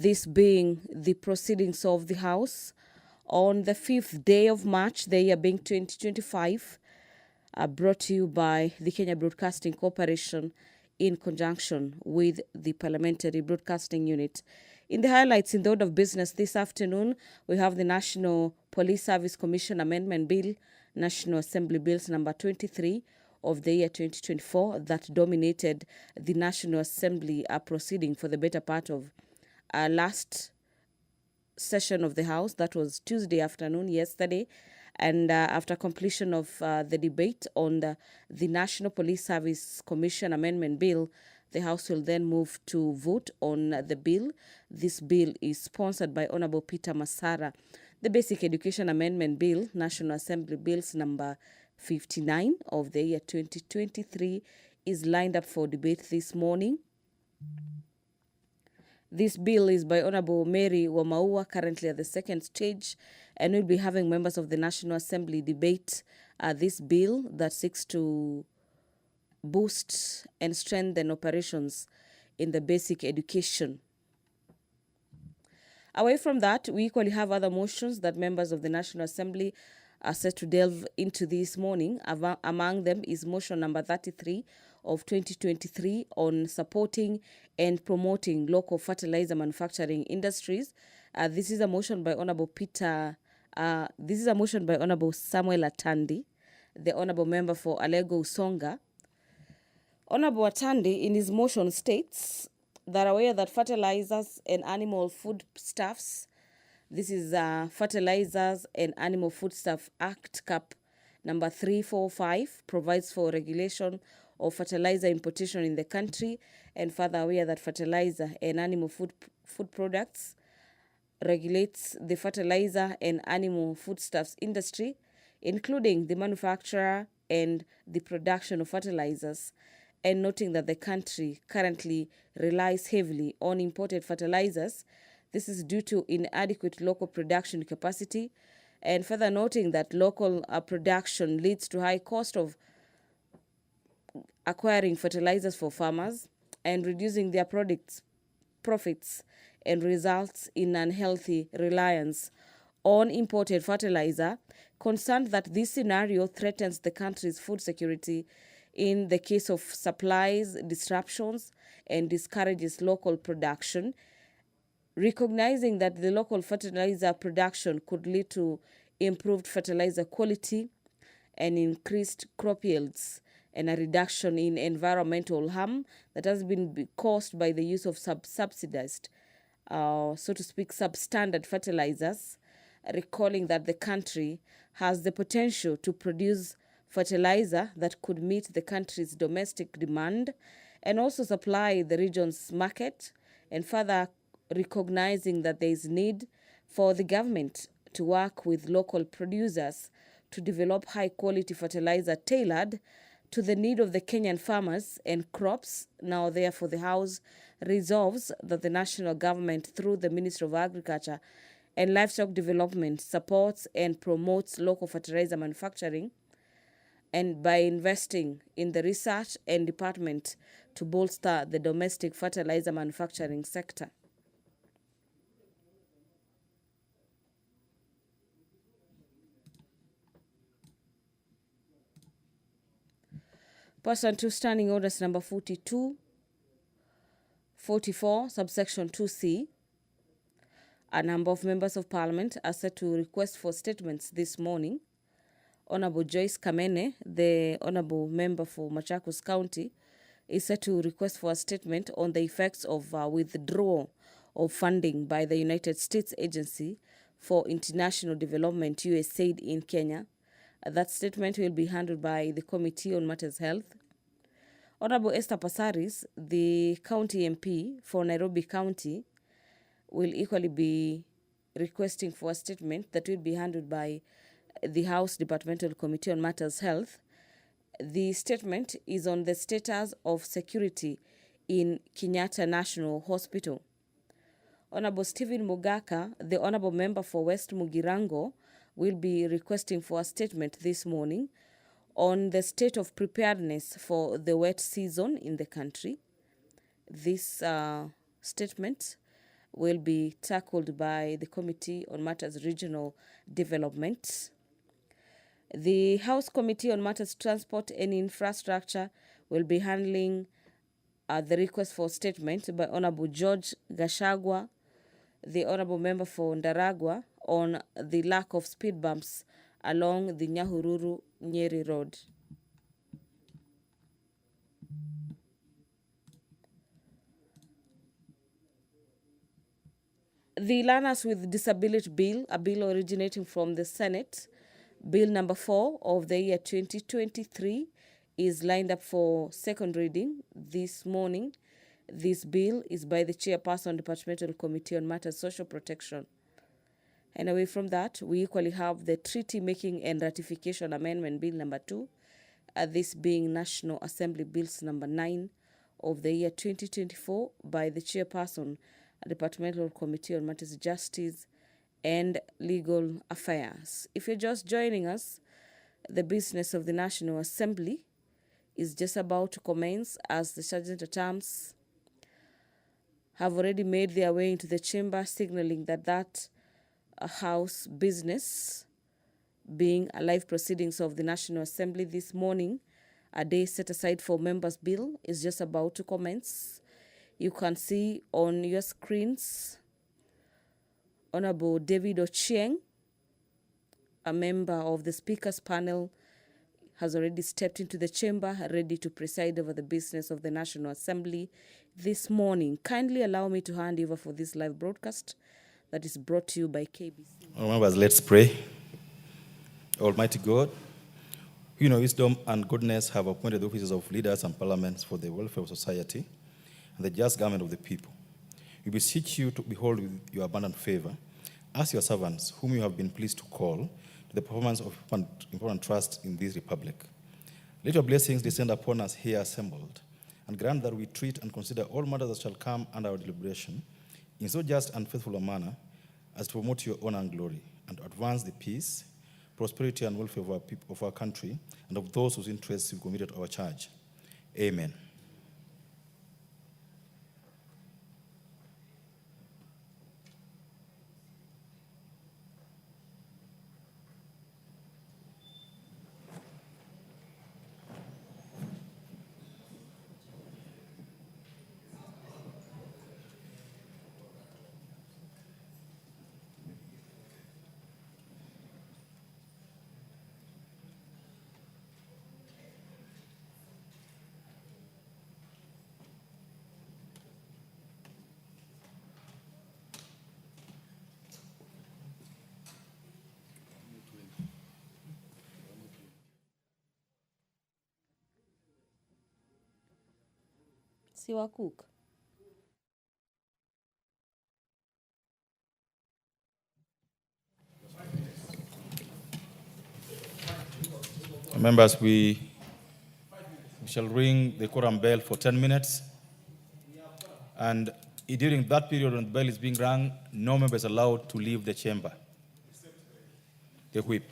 This being the proceedings of the House on the 5th day of March, the year being 2025, brought to you by the Kenya Broadcasting Corporation in conjunction with the Parliamentary Broadcasting Unit. In the highlights in the order of business this afternoon, we have the National Police Service Commission Amendment Bill, National Assembly Bills number 23 of the year 2024, that dominated the National Assembly proceeding for the better part of last session of the House. That was Tuesday afternoon, yesterday. And after completion of the debate on the National Police Service Commission Amendment Bill, the House will then move to vote on the bill. This bill is sponsored by Honorable Peter Masara. The Basic Education Amendment Bill, National Assembly Bills number 59 of the year 2023, is lined up for debate this morning. This bill is by Honorable Mary Wamaua, currently at the second stage, and we'll be having members of the National Assembly debate this bill that seeks to boost and strengthen operations in the basic education. Away from that, we equally have other motions that members of the National Assembly are set to delve into this morning. Among them is motion number 33 of 2023 on supporting and promoting local fertilizer manufacturing industries. This is a motion by Honorable Samuel Atandi, the Honorable Member for Alego Usonga. Honorable Atandi, in his motion, states that aware that fertilizers and animal foodstuffs, this is Fertilizers and Animal Foodstuff Act Cap number 345, provides for regulation of fertilizer importation in the country, and further aware that fertilizer and animal food products regulates the fertilizer and animal foodstuffs industry, including the manufacture and the production of fertilizers, and noting that the country currently relies heavily on imported fertilizers. This is due to inadequate local production capacity, and further noting that local production leads to high cost of acquiring fertilizers for farmers and reducing their profits, and results in unhealthy reliance on imported fertilizer. Concerned that this scenario threatens the country's food security in the case of supplies disruptions and discourages local production, recognizing that the local fertilizer production could lead to improved fertilizer quality and increased crop yields, and a reduction in environmental harm that has been caused by the use of subsidized, so to speak, substandard fertilizers, recalling that the country has the potential to produce fertilizer that could meet the country's domestic demand and also supply the region's market, and further recognizing that there is need for the government to work with local producers to develop high-quality fertilizer tailored to the need of the Kenyan farmers and crops. Now, therefore, the House resolves that the national government, through the Ministry of Agriculture and Livestock Development, supports and promotes local fertilizer manufacturing, and by investing in the research and department to bolster the domestic fertilizer manufacturing sector. Pursuant to Standing Orders number 42, 44, subsection 2C, a number of members of Parliament are set to request for statements this morning. Honorable Joyce Kamene, the Honorable Member for Machakos County, is set to request for a statement on the effects of withdrawal of funding by the United States Agency for International Development, USAID, in Kenya. That statement will be handled by the Committee on Matters Health. Honorable Esther Passaris, the County MP for Nairobi County, will equally be requesting for a statement that will be handled by the House Departmental Committee on Matters Health. The statement is on the status of security in Kenyatta National Hospital. Honorable Stephen Mugaka, the Honorable Member for West Mugirango, will be requesting for a statement this morning on the state of preparedness for the wet season in the country. This statement will be tackled by the Committee on Matters Regional Development. The House Committee on Matters Transport and Infrastructure will be handling the request for statement by Honorable George Gashagwa, the Honorable Member for Ndaragwa, on the lack of speed bumps along the Nyahururu-Nyeri Road. The Learners with Disability Bill, a bill originating from the Senate, Bill number 4 of the year 2023, is lined up for second reading this morning. This bill is by the Chairperson, Departmental Committee on Matters Social Protection. And away from that, we equally have the Treaty Making and Ratification Amendment Bill number 2, this being National Assembly Bills number 9 of the year 2024 by the Chairperson, Departmental Committee on Matters Justice and Legal Affairs. If you're just joining us, the business of the National Assembly is just about to commence as the Sergeant-at-Arms have already made their way into the chamber, signaling that House business, being a live proceedings of the National Assembly this morning, a day set aside for members' bill, is just about to commence. You can see on your screens Honorable David Ochieng, a member of the Speaker's panel, has already stepped into the chamber, ready to preside over the business of the National Assembly this morning. Kindly allow me to hand over for this live broadcast that is brought to you by KBC. Members, let's pray. Almighty God, you know, wisdom and goodness have appointed the offices of leaders and parliaments for the welfare of society and the just government of the people. We beseech you to behold with your abundant favor as your servants, whom you have been pleased to call to the performance of important trust in this republic. Let your blessings descend upon us here assembled, and grant that we treat and consider all matters that shall come under our deliberation in so just and faithful a manner as to promote your honor and glory, and to advance the peace, prosperity, and welfare of our people, of our country, and of those whose interests we committed to our charge. Amen. Siwa Cook. Members, we shall ring the quorum bell for 10 minutes. And during that period when the bell is being rung, no member is allowed to leave the chamber. The whip.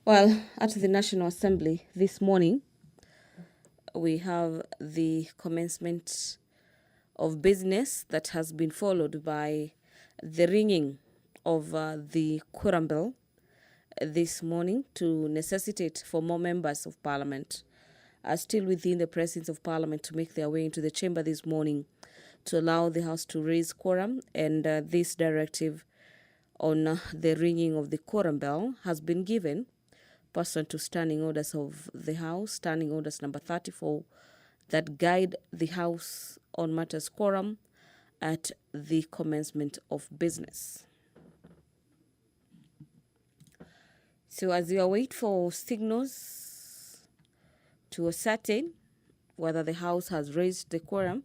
Well, at the National Assembly this morning, we have the commencement of business that has been followed by the ringing of the quorum bell this morning to necessitate for more members of Parliament are still within the presence of Parliament to make their way into the chamber this morning to allow the House to raise quorum, and this directive on the ringing of the quorum bell has been given pursuant to Standing Orders of the House, Standing Orders number 34, that guide the House on matters quorum at the commencement of business. So as you await for signals to ascertain whether the House has raised the quorum,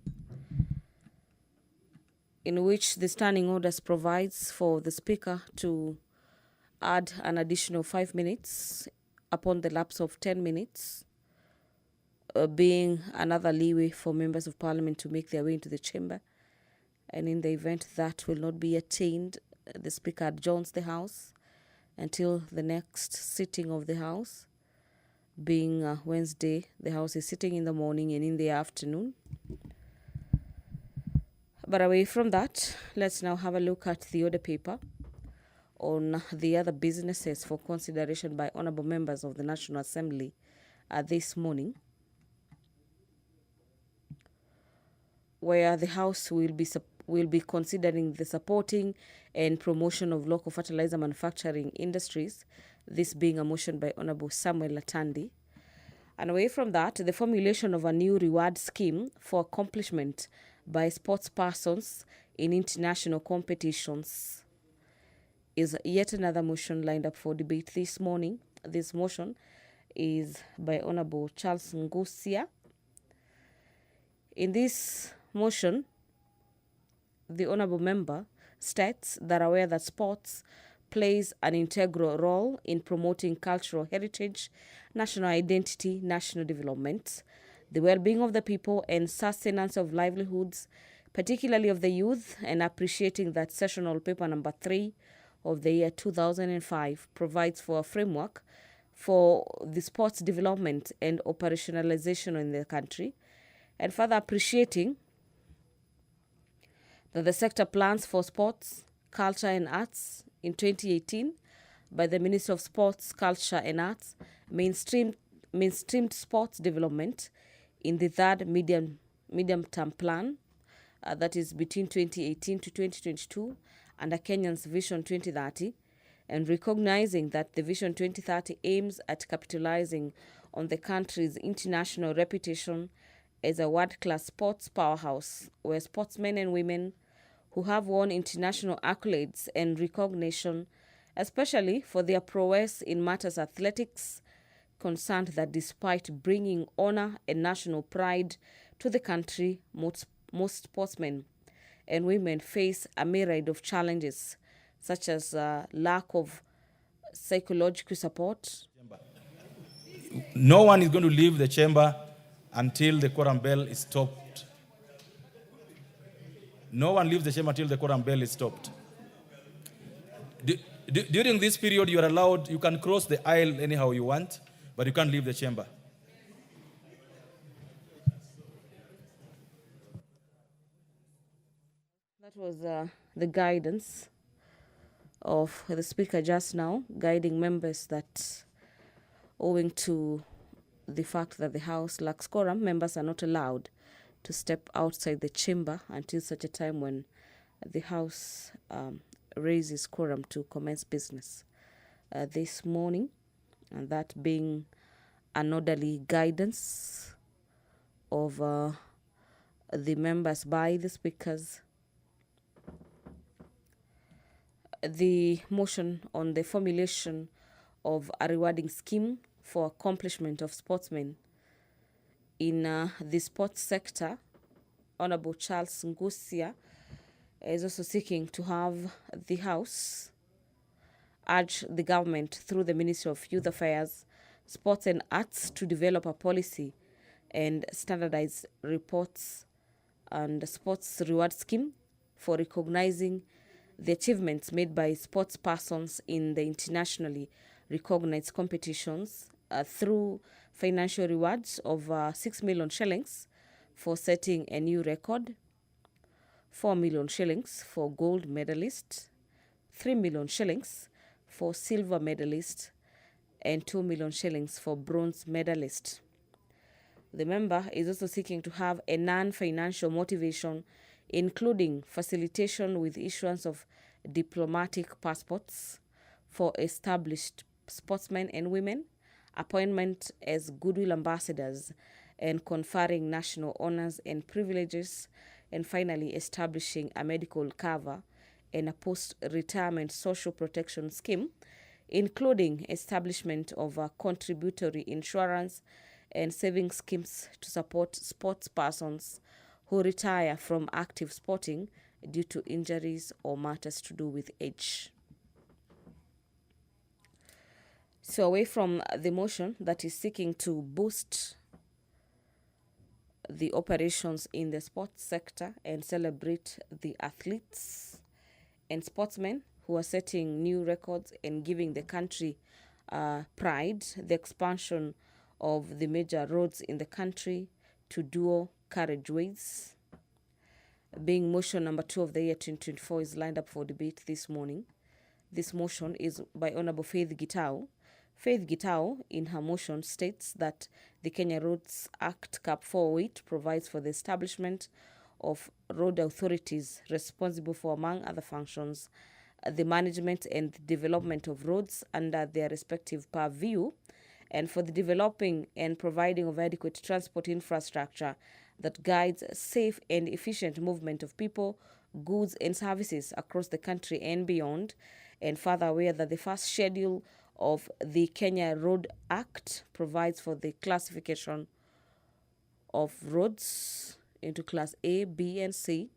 in which the Standing Orders provides for the Speaker to add an additional 5 minutes upon the lapse of 10 minutes, being another leeway for members of Parliament to make their way into the chamber. And in the event that will not be attained, the Speaker adjourns the House until the next sitting of the House, being Wednesday, the House is sitting in the morning and in the afternoon. But away from that, let's now have a look at the order paper on the other businesses for consideration by honorable members of the National Assembly this morning, where the House will be considering the supporting and promotion of local fertilizer manufacturing industries, this being a motion by Honorable Samuel Latandi. And away from that, the formulation of a new reward scheme for accomplishment by sports persons in international competitions is yet another motion lined up for debate this morning. This motion is by Honorable Charles Ngusia. In this motion, the honorable member states that aware that sports plays an integral role in promoting cultural heritage, national identity, national development, the well-being of the people, and sustenance of livelihoods, particularly of the youth, and appreciating that sessional paper number 3 of the year 2005 provides for a framework for the sports development and operationalization in the country, and further appreciating that the sector plans for sports, culture and arts in 2018 by the Ministry of Sports, Culture and Arts mainstreamed sports development in the third medium-term plan, that is between 2018 to 2022, under Kenya's Vision 2030, and recognizing that the Vision 2030 aims at capitalizing on the country's international reputation as a world-class sports powerhouse, where sportsmen and women who have won international accolades and recognition, especially for their prowess in matters athletics, concerned that despite bringing honor and national pride to the country, most sportsmen and women face a myriad of challenges, such as lack of psychological support. No one is going to leave the chamber until the quorum bell is stopped. No one leaves the chamber until the quorum bell is stopped. During this period, you are allowed, you can cross the aisle anyhow you want, but you can't leave the chamber. That was the guidance of the speaker just now, guiding members that owing to the fact that the House lacks quorum, members are not allowed to step outside the chamber until such a time when the House raises quorum to commence business this morning, and that being an orderly guidance of the members by the speakers. The motion on the formulation of a rewarding scheme for accomplishment of sportsmen in the sports sector, Honorable Charles Ngusia is also seeking to have the House urge the government through the Ministry of Youth Affairs, Sports and Arts to develop a policy and standardize reports and sports reward scheme for recognizing the achievements made by sports persons in the internationally recognized competitions through financial rewards of 6 million shillings for setting a new record, 4 million shillings for gold medalist, 3 million shillings for silver medalist, and 2 million shillings for bronze medalist. The member is also seeking to have a non-financial motivation, including facilitation with issuance of diplomatic passports for established sportsmen and women, appointment as goodwill ambassadors, and conferring national honors and privileges, and finally establishing a medical cover and a post-retirement social protection scheme, including establishment of a contributory insurance and saving schemes to support sports persons who retire from active sporting due to injuries or matters to do with age. So away from the motion that is seeking to boost the operations in the sports sector and celebrate the athletes and sportsmen who are setting new records and giving the country pride, the expansion of the major roads in the country to dual carriageways. Being motion number 2 of the year 2024 is lined up for debate this morning. This motion is by Honorable Faith Gitau. Faith Gitau, in her motion, states that the Kenya Roads Act Cap 408 provides for the establishment of road authorities responsible for, among other functions, the management and development of roads under their respective purview, and for the developing and providing of adequate transport infrastructure that guides safe and efficient movement of people, goods, and services across the country and beyond. And further aware that the first schedule of the Kenya Road Act provides for the classification of roads into class A, B, and C,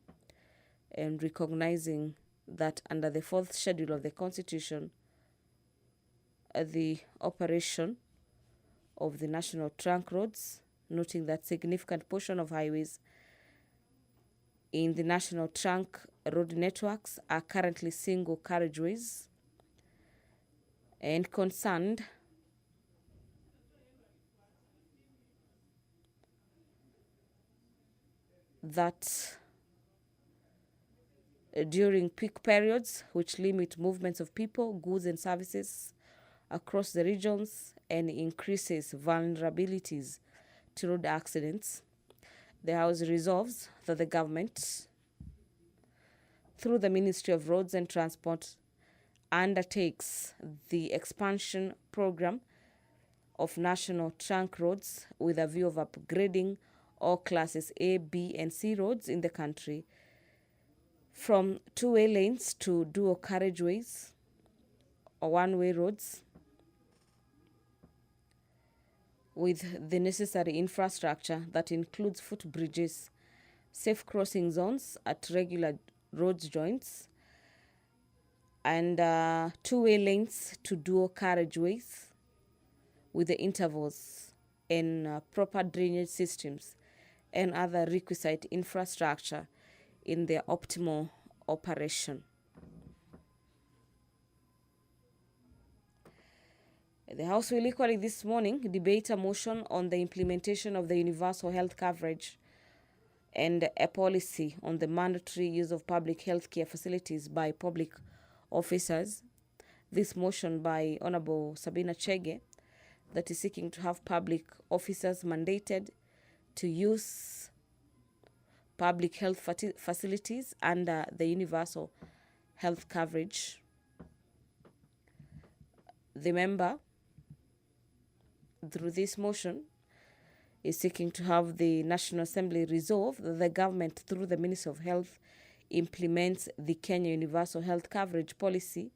and recognizing that under the 4th schedule of the Constitution, the operation of the national trunk roads, noting that significant portion of highways in the national trunk road networks are currently single carriageways, and concerned that during peak periods, which limit movements of people, goods, and services across the regions and increases vulnerabilities to road accidents, the House resolves that the government, through the Ministry of Roads and Transport, undertakes the expansion program of national trunk roads with a view of upgrading all classes A, B, and C roads in the country from two-way lanes to dual carriageways or one-way roads with the necessary infrastructure that includes footbridges, safe crossing zones at regular road joints, and two-way lanes to dual carriageways with the intervals and proper drainage systems and other requisite infrastructure in their optimal operation. The House will equally this morning debate a motion on the implementation of the universal health coverage and a policy on the mandatory use of public health care facilities by public officers. This motion by Honorable Sabina Chege, that is seeking to have public officers mandated to use public health facilities under the universal health coverage. The member, through this motion, is seeking to have the National Assembly resolve that the government, through the Ministry of Health, implements the Kenya Universal Health Coverage Policy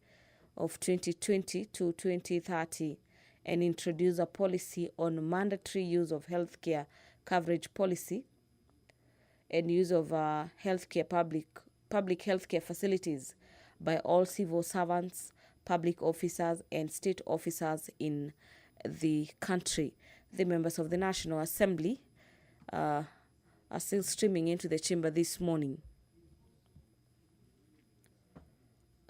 of 2020 to 2030 and introduce a policy on mandatory use of healthcare coverage policy and use of public healthcare facilities by all civil servants, public officers, and state officers in the country. The members of the National Assembly are still streaming into the chamber this morning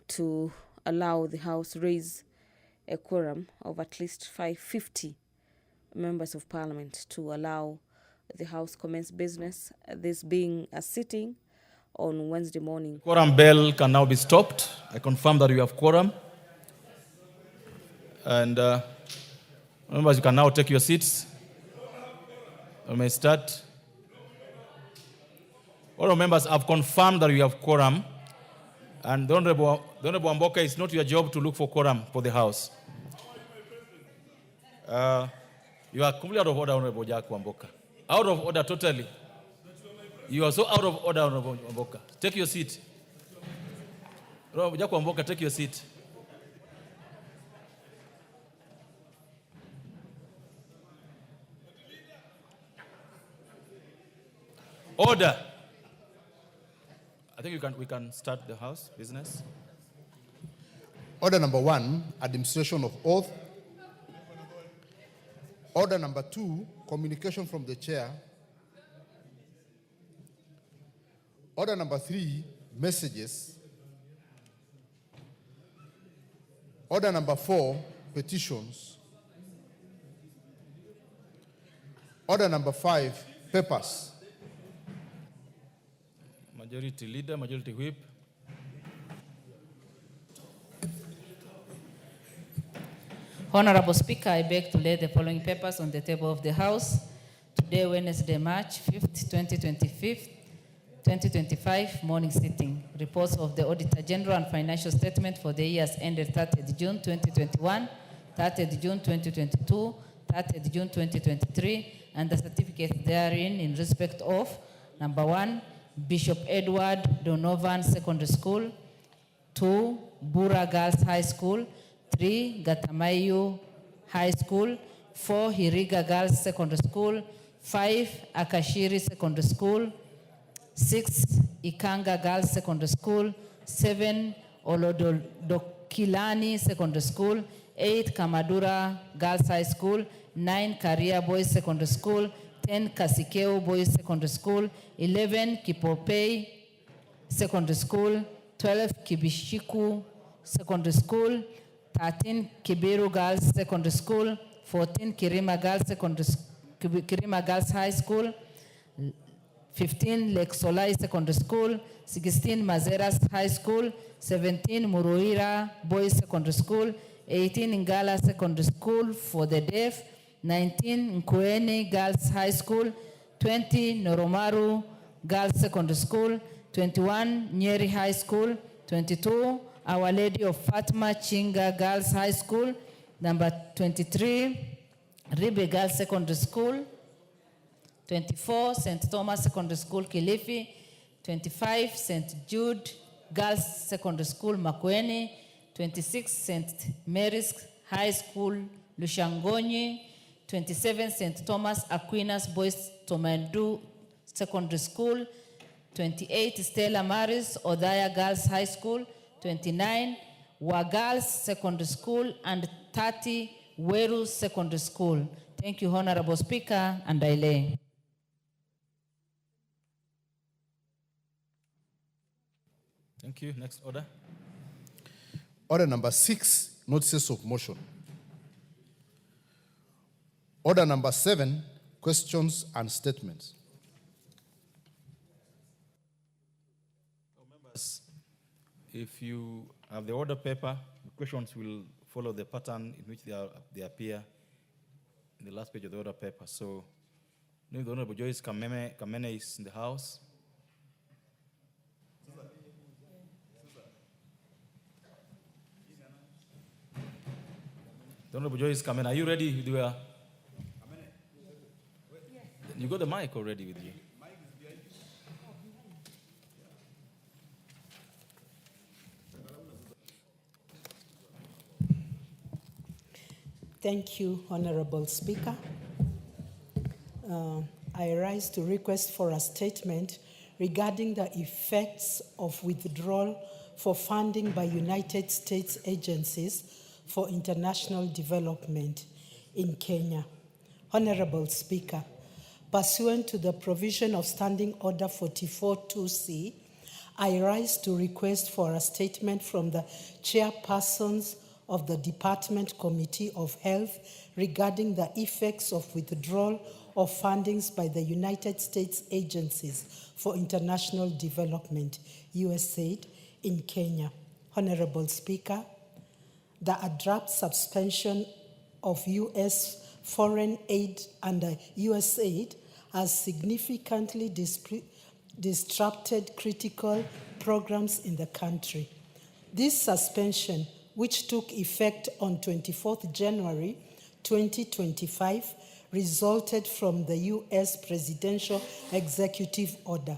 to allow the House raise a quorum of at least 550 members of Parliament to allow the House commence business, this being a sitting on Wednesday morning. Quorum bell can now be stopped. I confirm that we have quorum. And members, you can now take your seats. We may start. All members have confirmed that we have quorum. And the Honorable Amboka, it's not your job to look for quorum for the House. You are completely out of order, Honorable Jack Wamboka. Out of order totally. You are so out of order, Honorable Wamboka. Take your seat. Honorable Jack Wamboka, take your seat. Order. I think we can start the House business. Order number 1, administration of oath. Order number 2, communication from the chair. Order number 3, messages. Order number 4, petitions. Order number 5, papers. Majority Leader, Majority Whip. Honorable Speaker, I beg to lay the following papers on the table of the House. Today, Wednesday, March 5th, 2025, morning sitting. Reports of the Auditor General and financial statement for the years ended 30th June 2021, 30th June 2022, 30th June 2023, and the certificates therein in respect of, number 1, Bishop Edward Donovan Secondary School, 2, Bura Girls High School, 3, Gatamayu High School, 4, Hiriga Girls Secondary School, 5, Akashiri Secondary School, 6, Ikanga Girls Secondary School, 7, Olodokilani Secondary School, 8, Kamadura Girls High School, 9, Karia Boys Secondary School, 10, Kasikeo Boys Secondary School, 11, Kipopei Secondary School, 12, Kibishiku Secondary School, 13, Kibiru Girls Secondary School, 14, Kirima Girls High School, 15, Lake Solai Secondary School, 16, Mazeras High School, 17, Muruira Boys Secondary School, 18, Ngala Secondary School for the deaf, 19, Nkueni Girls High School, 20, Noromaru Girls Secondary School, 21, Nyeri High School, 22, Our Lady of Fatima Chinga Girls High School, number 23, Ribe Girls Secondary School, 24, St. Thomas Secondary School, Kilifi, 25, St. Jude Girls Secondary School, Makueni, 26, St. Mary's High School, Lushangonyi, 27, St. Thomas Aquinas Boys Tomendu Secondary School, 28, Stella Maris Odaya Girls High School, 29, Wagals Secondary School, and 30, Weru Secondary School. Thank you, Honorable Speaker, and I lay. Thank you. Next order. Order number 6, notices of motion. Order number 7, questions and statements. Members, if you have the order paper, the questions will follow the pattern in which they appear in the last page of the order paper. So, the Honorable Joyce Kamene is in the house. The Honorable Joyce Kamene, are you ready with your... You got the mic already with you. Thank you, Honorable Speaker. I rise to request for a statement regarding the effects of withdrawal for funding by United States agencies for international development in Kenya. Honorable Speaker, pursuant to the provision of Standing Order 44-2C, I rise to request for a statement from the chairpersons of the Department Committee of Health regarding the effects of withdrawal of fundings by the United States agencies for international development, USAID, in Kenya. Honorable Speaker, the abrupt suspension of U.S. foreign aid under USAID has significantly disrupted critical programs in the country. This suspension, which took effect on 24th January 2025, resulted from the U.S. Presidential Executive Order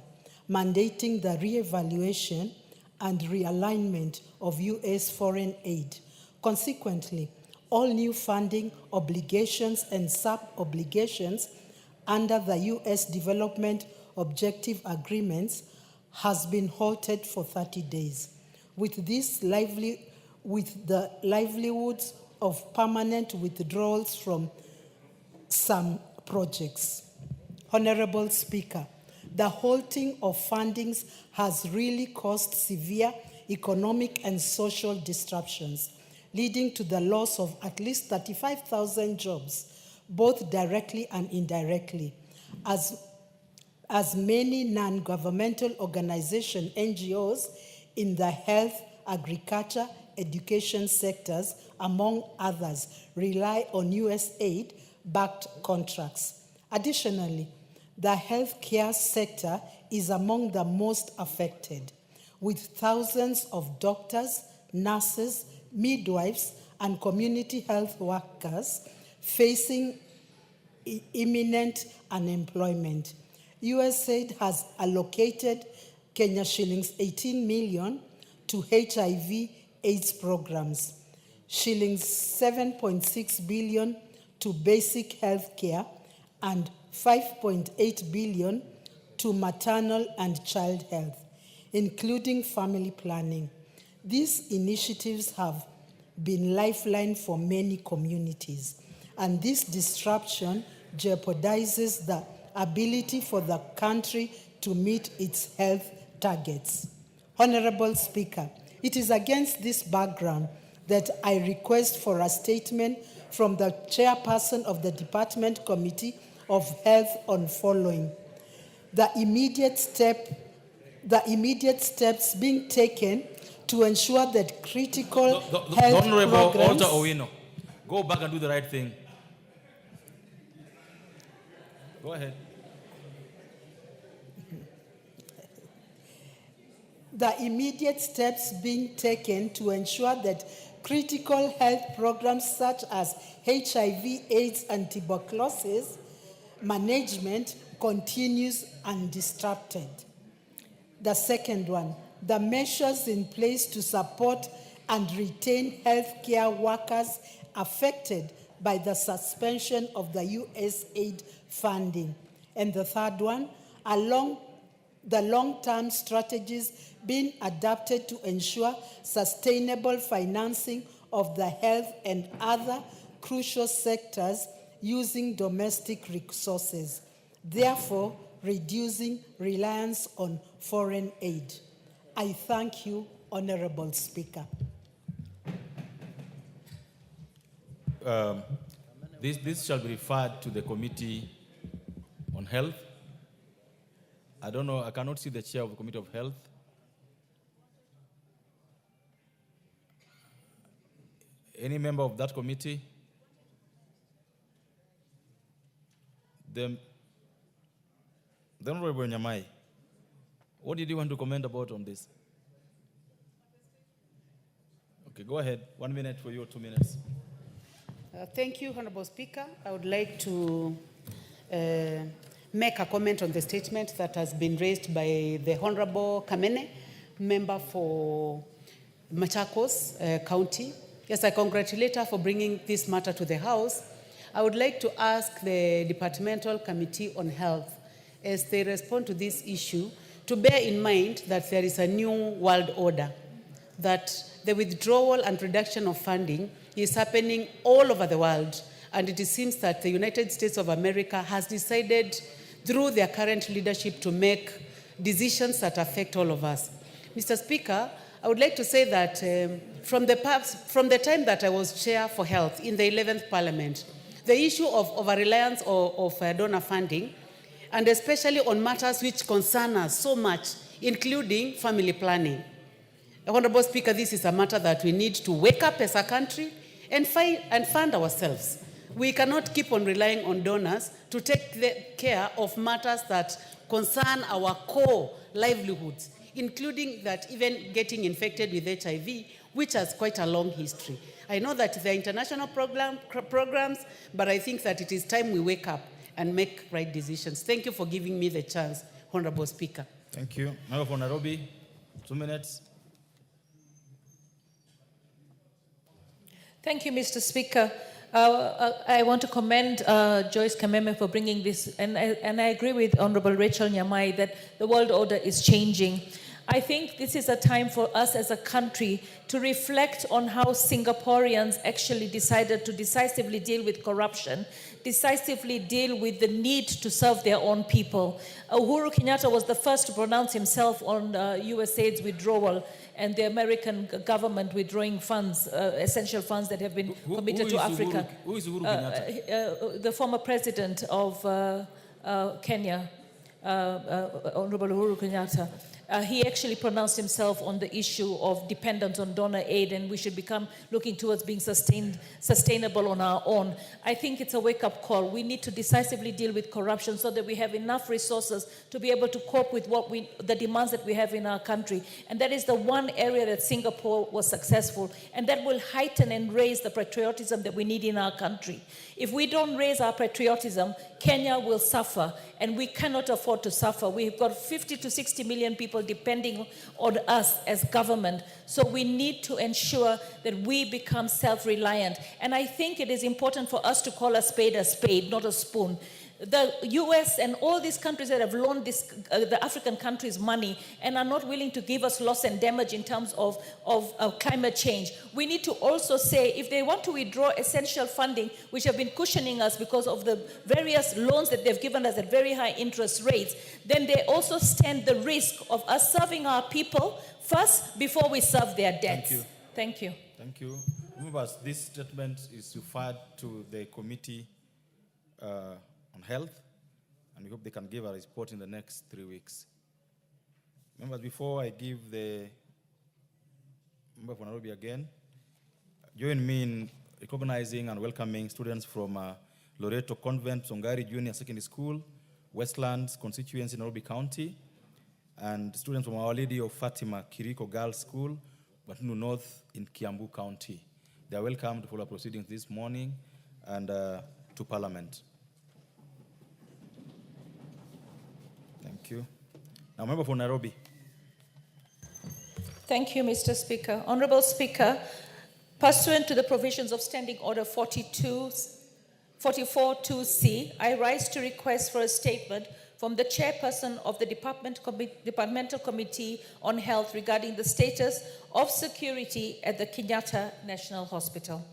mandating the re-evaluation and realignment of U.S. foreign aid. Consequently, all new funding obligations and sub-obligations under the U.S. Development Objective Agreements has been halted for 30 days. With the livelihoods of permanent withdrawals from some projects. Honorable Speaker, the halting of fundings has really caused severe economic and social disruptions, leading to the loss of at least 35,000 jobs, both directly and indirectly, as many non-governmental organizations, NGOs, in the health, agriculture, education sectors, among others, rely on USAID-backed contracts. Additionally, the healthcare sector is among the most affected, with thousands of doctors, nurses, midwives, and community health workers facing imminent unemployment. USAID has allocated Kenya shillings 18 million to HIV/AIDS programs, shillings 7.6 billion to basic health care, and 5.8 billion to maternal and child health, including family planning. These initiatives have been lifeline for many communities, and this disruption jeopardizes the ability for the country to meet its health targets. Honorable Speaker, it is against this background that I request for a statement from the chairperson of the Department Committee of Health on following: the immediate steps being taken to ensure that critical health Honorable programs... Walter Owino, go back and do the right thing. Go ahead. The immediate steps being taken to ensure that critical health programs such as HIV, AIDS, and tuberculosis management continues undisrupted. The second one, the measures in place to support and retain healthcare workers affected by the suspension of the USAID funding. And the third one, the long-term strategies being adapted to ensure sustainable financing of the health and other crucial sectors using domestic resources, therefore reducing reliance on foreign aid. I thank you, Honorable Speaker. This shall be referred to the Committee on Health. I don't know, I cannot see the chair of the Committee of Health. Any member of that committee? The Honorable Nyamai, what did you want to comment about on this? Okay, go ahead. 1 minute for you, 2 minutes. Thank you, Honorable Speaker. I would like to make a comment on the statement that has been raised by the Honorable Camarin, member for Machakos County. Yes, I congratulate her for bringing this matter to the House. I would like to ask the Departmental Committee on Health, as they respond to this issue, to bear in mind that there is a new world order, that the withdrawal and reduction of funding is happening all over the world, and it seems that the United States of America has decided through their current leadership to make decisions that affect all of us. Mr. Speaker, I would like to say that from the time that I was chair for health in the 11th Parliament, the issue of over-reliance of donor funding, and especially on matters which concern us so much, including family planning. Honorable Speaker, this is a matter that we need to wake up as a country and fund ourselves. We cannot keep on relying on donors to take care of matters that concern our core livelihoods, including that even getting infected with HIV, which has quite a long history. I know that there are international programs, but I think that it is time we wake up and make right decisions. Thank you for giving me the chance, Honorable Speaker. Thank you. Member for Nairobi, 2 minutes. Thank you, Mr. Speaker. I want to commend Joyce Kameme for bringing this, and I agree with Honorable Rachel Nyamai that the world order is changing. I think this is a time for us as a country to reflect on how Singaporeans actually decided to decisively deal with corruption, decisively deal with the need to serve their own people. Uhuru Kenyatta was the first to pronounce himself on USAID's withdrawal and the American government withdrawing funds, essential funds that have been committed to Africa. Who is Uhuru Kenyatta? The former president of Kenya, Honorable Uhuru Kenyatta. He actually pronounced himself on the issue of dependence on donor aid, and we should become looking towards being sustainable on our own. I think it's a wake-up call. We need to decisively deal with corruption so that we have enough resources to be able to cope with the demands that we have in our country. And that is the one area that Singapore was successful, and that will heighten and raise the patriotism that we need in our country. If we don't raise our patriotism, Kenya will suffer, and we cannot afford to suffer. We've got 50 to 60 million people depending on us as government. So we need to ensure that we become self-reliant. And I think it is important for us to call a spade, not a spoon. The US and all these countries that have loaned the African countries money and are not willing to give us loss and damage in terms of climate change. We need to also say, if they want to withdraw essential funding, which have been cushioning us because of the various loans that they've given us at very high interest rates, then they also stand the risk of us serving our people first before we serve their debts. Thank you. Thank you. Thank you. Members, this statement is referred to the Committee on Health, and we hope they can give a report in the next 3 weeks. Members, before I give the member for Nairobi again, join me in recognizing and welcoming students from Loreto Convent, Songari Junior Secondary School, Westlands constituency, Nairobi County, and students from Our Lady of Fatima Kiriko Girls School, Batunu North in Kiambu County. They are welcome to follow proceedings this morning and to Parliament. Thank you. Now, member for Nairobi. Thank you, Mr. Speaker. Honorable Speaker, pursuant to the provisions of Standing Order 44.2c, I rise to request for a statement from the chairperson of the Departmental Committee on Health regarding the status of security at the Kenyatta National Hospital.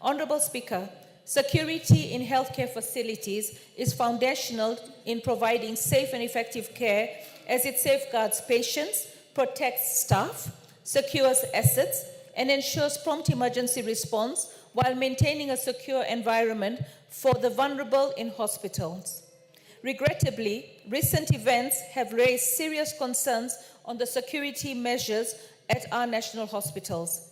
Honorable Speaker, security in healthcare facilities is foundational in providing safe and effective care as it safeguards patients, protects staff, secures assets, and ensures prompt emergency response while maintaining a secure environment for the vulnerable in hospitals. Regrettably, recent events have raised serious concerns on the security measures at our national hospitals.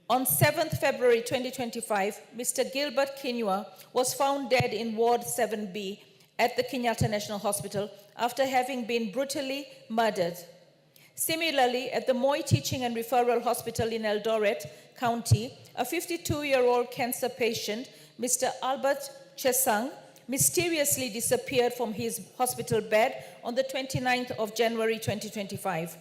On 7th February 2025, Mr. Gilbert Kinyua was found dead in Ward 7B at the Kenyatta National Hospital after having been brutally murdered. Similarly, at the Moi Teaching and Referral Hospital in Eldoret County, a 52-year-old cancer patient, Mr. Albert Chesang, mysteriously disappeared from his hospital bed on the 29th of January 2025.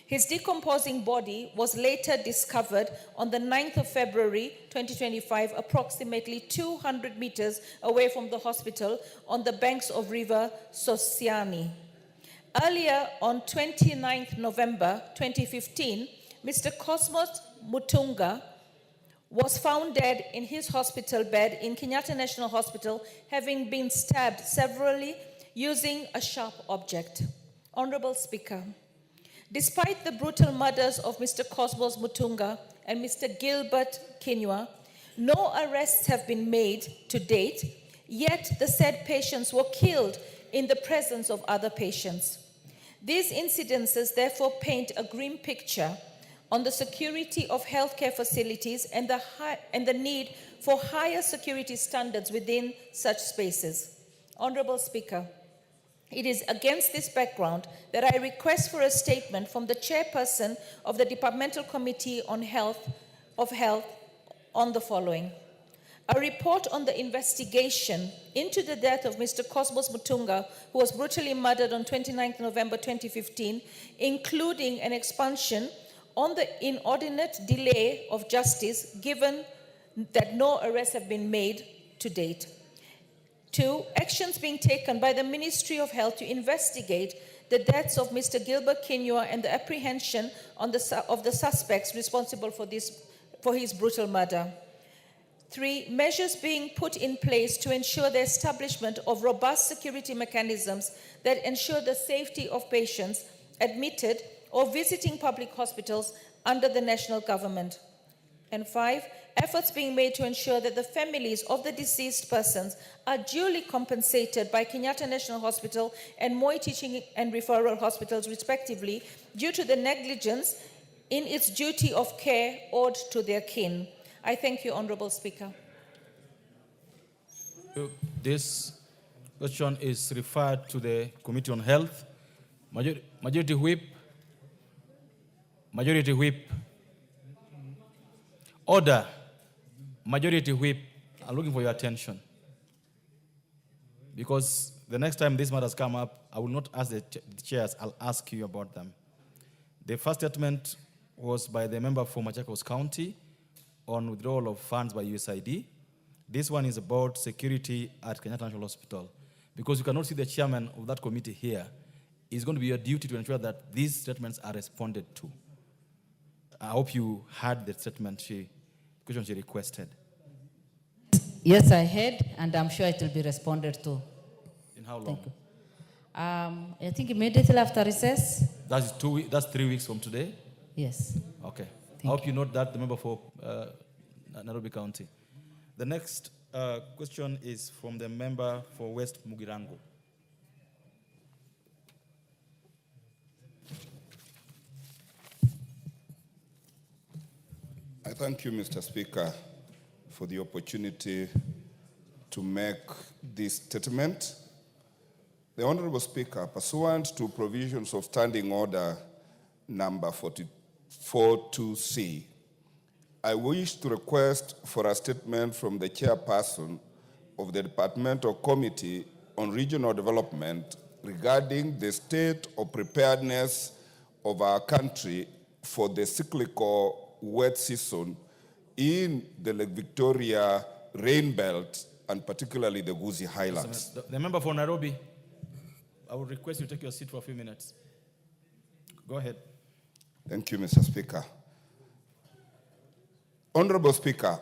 His decomposing body was later discovered on the 9th of February 2025, approximately 200 meters away from the hospital on the banks of River Sosiani. Earlier on 29th November 2015, Mr. Cosmos Mutunga was found dead in his hospital bed in Kenyatta National Hospital, having been stabbed severally using a sharp object. Honorable Speaker, despite the brutal murders of Mr. Cosmos Mutunga and Mr. Gilbert Kinyua, no arrests have been made to date, yet the said patients were killed in the presence of other patients. These incidences therefore paint a grim picture on the security of healthcare facilities and the need for higher security standards within such spaces. Honorable Speaker, it is against this background that I request for a statement from the chairperson of the Departmental Committee on Health on the following. A report on the investigation into the death of Mr. Cosmos Mutunga, who was brutally murdered on 29th November 2015, including an expansion on the inordinate delay of justice given that no arrests have been made to date. 2, actions being taken by the Ministry of Health to investigate the deaths of Mr. Gilbert Kinyua and the apprehension of the suspects responsible for his brutal murder. 3, measures being put in place to ensure the establishment of robust security mechanisms that ensure the safety of patients admitted or visiting public hospitals under the national government. And 5, efforts being made to ensure that the families of the deceased persons are duly compensated by Kenyatta National Hospital and Moi Teaching and Referral Hospitals, respectively, due to the negligence in its duty of care owed to their kin. I thank you, Honourable Speaker. This question is referred to the Committee on Health. Majority Whip. Majority Whip. Order. Majority Whip. I'm looking for your attention. Because the next time these matters come up, I will not ask the chairs, I'll ask you about them. The first statement was by the member for Machakos County on withdrawal of funds by USAID. This one is about security at Kenyatta National Hospital. Because you cannot see the chairman of that committee here, it's going to be your duty to ensure that these statements are responded to. I hope you heard the statement question she requested. Yes, I heard, and I'm sure it will be responded to. In how long? Thank you. I think immediately after recess. That's 2 weeks. That's 3 weeks from today. Yes. Okay. I hope you note that, the member for Nairobi County. The next question is from the member for West Mugirango. I thank you, Mr. Speaker, for the opportunity to make this statement. The Honorable Speaker, pursuant to provisions of Standing Order number 42C, I wish to request for a statement from the chairperson of the Departmental Committee on Regional Development regarding the state of preparedness of our country for the cyclical wet season in the Lake Victoria rain belt and particularly the Gusii Highlands. The member for Nairobi, I would request you to take your seat for a few minutes. Go ahead. Thank you, Mr. Speaker. Honorable Speaker,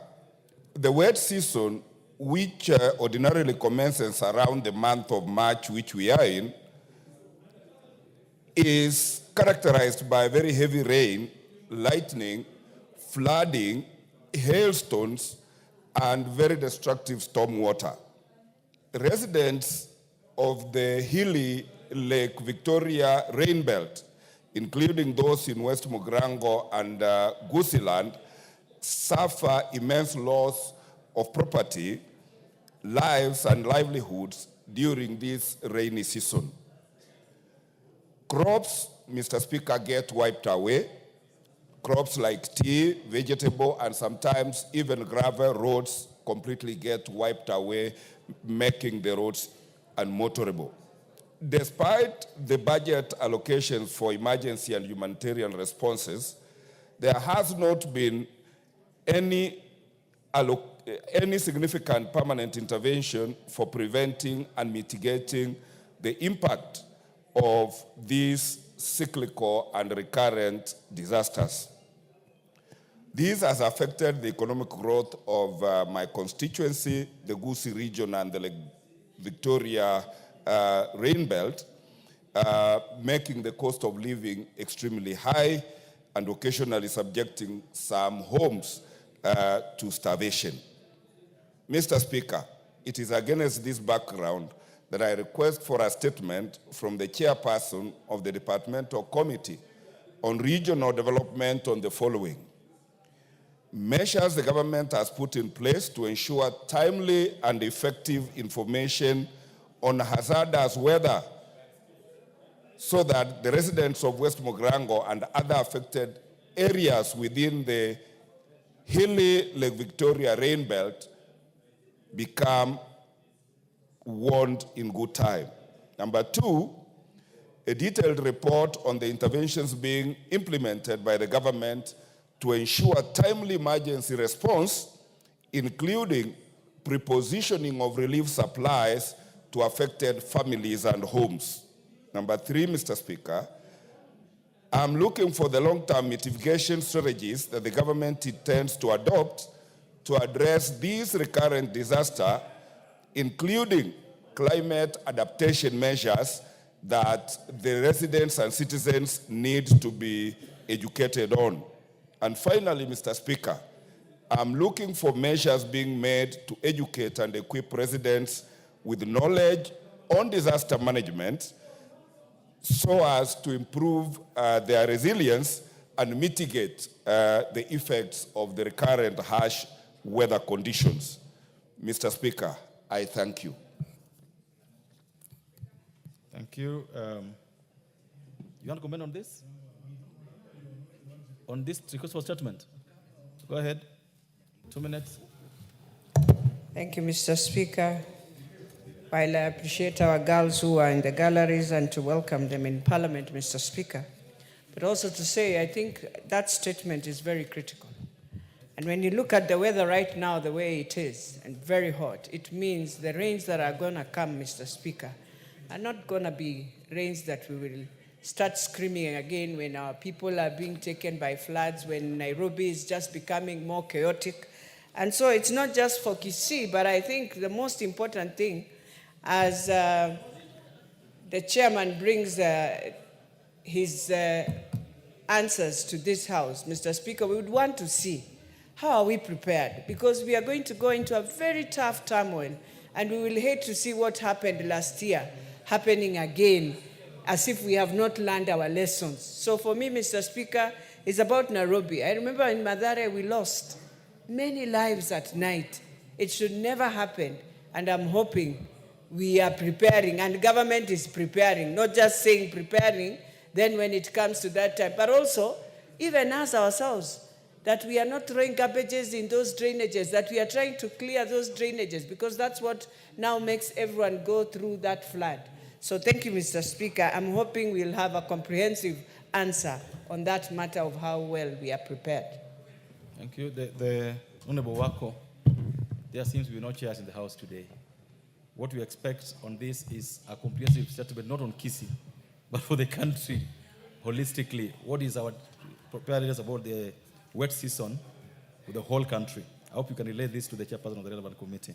the wet season, which ordinarily commences around the month of March, which we are in, is characterized by very heavy rain, lightning, flooding, hailstones, and very destructive storm water. Residents of the hilly Lake Victoria rain belt, including those in West Mugirango and Gusii land, suffer immense loss of property, lives, and livelihoods during this rainy season. Crops, Mr. Speaker, get wiped away. Crops like tea, vegetable, and sometimes even gravel roads completely get wiped away, making the roads unmotorable. Despite the budget allocations for emergency and humanitarian responses, there has not been any significant permanent intervention for preventing and mitigating the impact of these cyclical and recurrent disasters. This has affected the economic growth of my constituency, the Gusii region and the Lake Victoria rain belt, making the cost of living extremely high and occasionally subjecting some homes to starvation. Mr. Speaker, it is against this background that I request for a statement from the chairperson of the Departmental Committee on Regional Development on the following. Measures the government has put in place to ensure timely and effective information on hazardous weather so that the residents of West Mugirango and other affected areas within the hilly Lake Victoria rain belt become warned in good time. Number two, a detailed report on the interventions being implemented by the government to ensure timely emergency response, including prepositioning of relief supplies to affected families and homes. Number 3, Mr. Speaker, I'm looking for the long-term mitigation strategies that the government intends to adopt to address these recurrent disasters, including climate adaptation measures that the residents and citizens need to be educated on. And finally, Mr. Speaker, I'm looking for measures being made to educate and equip residents with knowledge on disaster management so as to improve their resilience and mitigate the effects of the recurrent harsh weather conditions. Mr. Speaker, I thank you. Thank you. You want to comment on this? On this request for statement? Go ahead. 2 minutes. Thank you, Mr. Speaker. While I appreciate our girls who are in the galleries and to welcome them in Parliament, Mr. Speaker, but also to say I think that statement is very critical. And when you look at the weather right now, the way it is, and very hot, it means the rains that are going to come, Mr. Speaker, are not going to be rains that we will start screaming again when our people are being taken by floods, when Nairobi is just becoming more chaotic. And so it's not just for Kisii, but I think the most important thing, as the chairman brings his answers to this House, Mr. Speaker, we would want to see how are we prepared, because we are going to go into a very tough turmoil, and we will hate to see what happened last year happening again, as if we have not learned our lessons. So for me, Mr. Speaker, it's about Nairobi. I remember in Mathare we lost many lives at night. It should never happen, and I'm hoping we are preparing, and government is preparing, not just saying preparing, then when it comes to that time, but also even us ourselves, that we are not throwing garbages in those drainages, that we are trying to clear those drainages, because that's what now makes everyone go through that flood. So thank you, Mr. Speaker. I'm hoping we'll have a comprehensive answer on that matter of how well we are prepared. Thank you. The Honorable Wako, there seems to be no chairs in the House today. What we expect on this is a comprehensive statement, not on Kisii, but for the country holistically. What is our preparedness about the wet season for the whole country? I hope you can relay this to the chairperson of the relevant committee.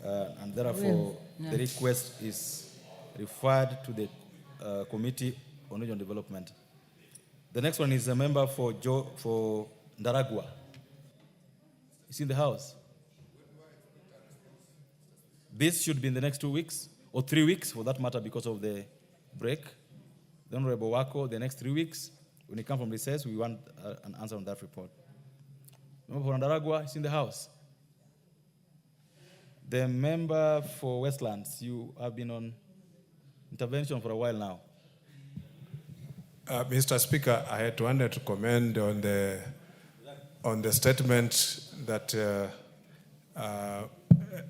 And therefore, the request is referred to the Committee on Regional Development. The next one is a member for Ndaragwa. Is in the House. This should be in the next 2 weeks, or 3 weeks for that matter, because of the break. The Honorable Wako, the next 3 weeks. When he comes from recess, we want an answer on that report. Member for Ndaragwa is in the House. The member for Westlands, you have been on intervention for a while now. Mr. Speaker, I had wanted to comment on the statement that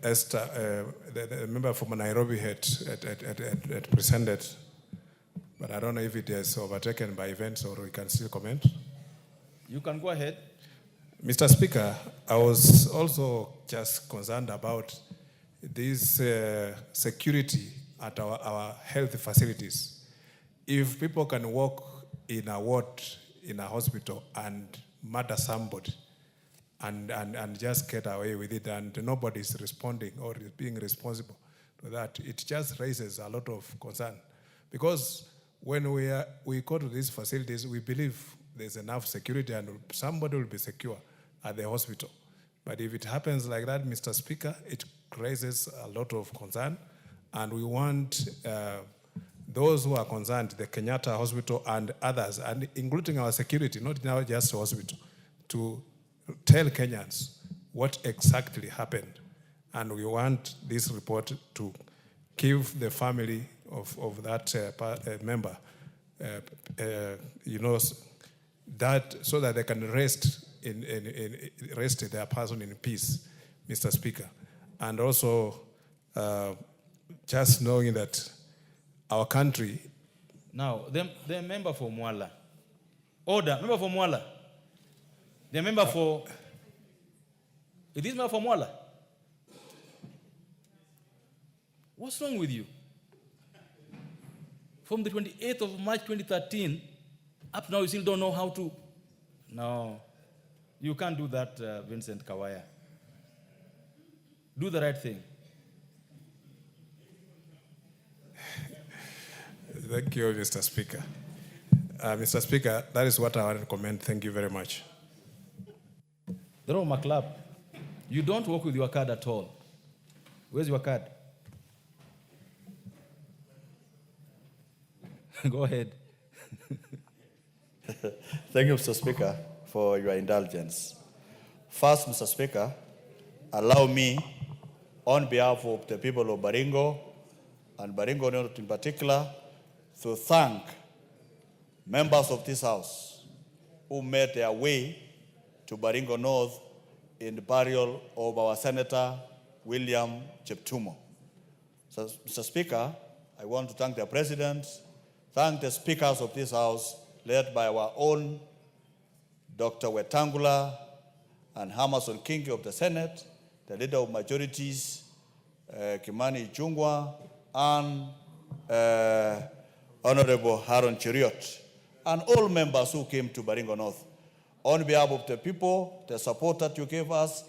Esther, the member from Nairobi had presented, but I don't know if it is overtaken by events or we can still comment. You can go ahead. Mr. Speaker, I was also just concerned about this security at our health facilities. If people can walk in a ward in a hospital and murder somebody and just get away with it, and nobody is responding or is being responsible to that, it just raises a lot of concern. Because when we go to these facilities, we believe there's enough security and somebody will be secure at the hospital. But if it happens like that, Mr. Speaker, it raises a lot of concern, and we want those who are concerned, the Kenyatta Hospital and others, and including our security, not now just hospital, to tell Kenyans what exactly happened. And we want this report to give the family of that member, that so that they can rest their person in peace, Mr. Speaker. And also, just knowing that our country... Now, the member for Mwala. Order, member for Mwala. The member for... Is this member for Mwala? What's wrong with you? from the 28th of March 2013, up to now you still don't know how to. No, you can't do that, Vincent Kawaya. Do the right thing. Thank you, Mr. Speaker. Mr. Speaker, that is what I want to comment. Thank you very much. The Roma Club, you don't work with your card at all. Where's your card? Go ahead. Thank you, Mr. Speaker, for your indulgence. First, Mr. Speaker, allow me, on behalf of the people of Baringo, and Baringo North in particular, to thank members of this House who made their way to Baringo North in the burial of our Senator William Cheptumo. So, Mr. Speaker, I want to thank the President, thank the speakers of this House, led by our own Dr. Wetangula and Hamason Kingi of the Senate, the leader of majorities, Kimani Ichung'wah, and Honorable Haron Cheriot, and all members who came to Baringo North. On behalf of the people, the support that you gave us,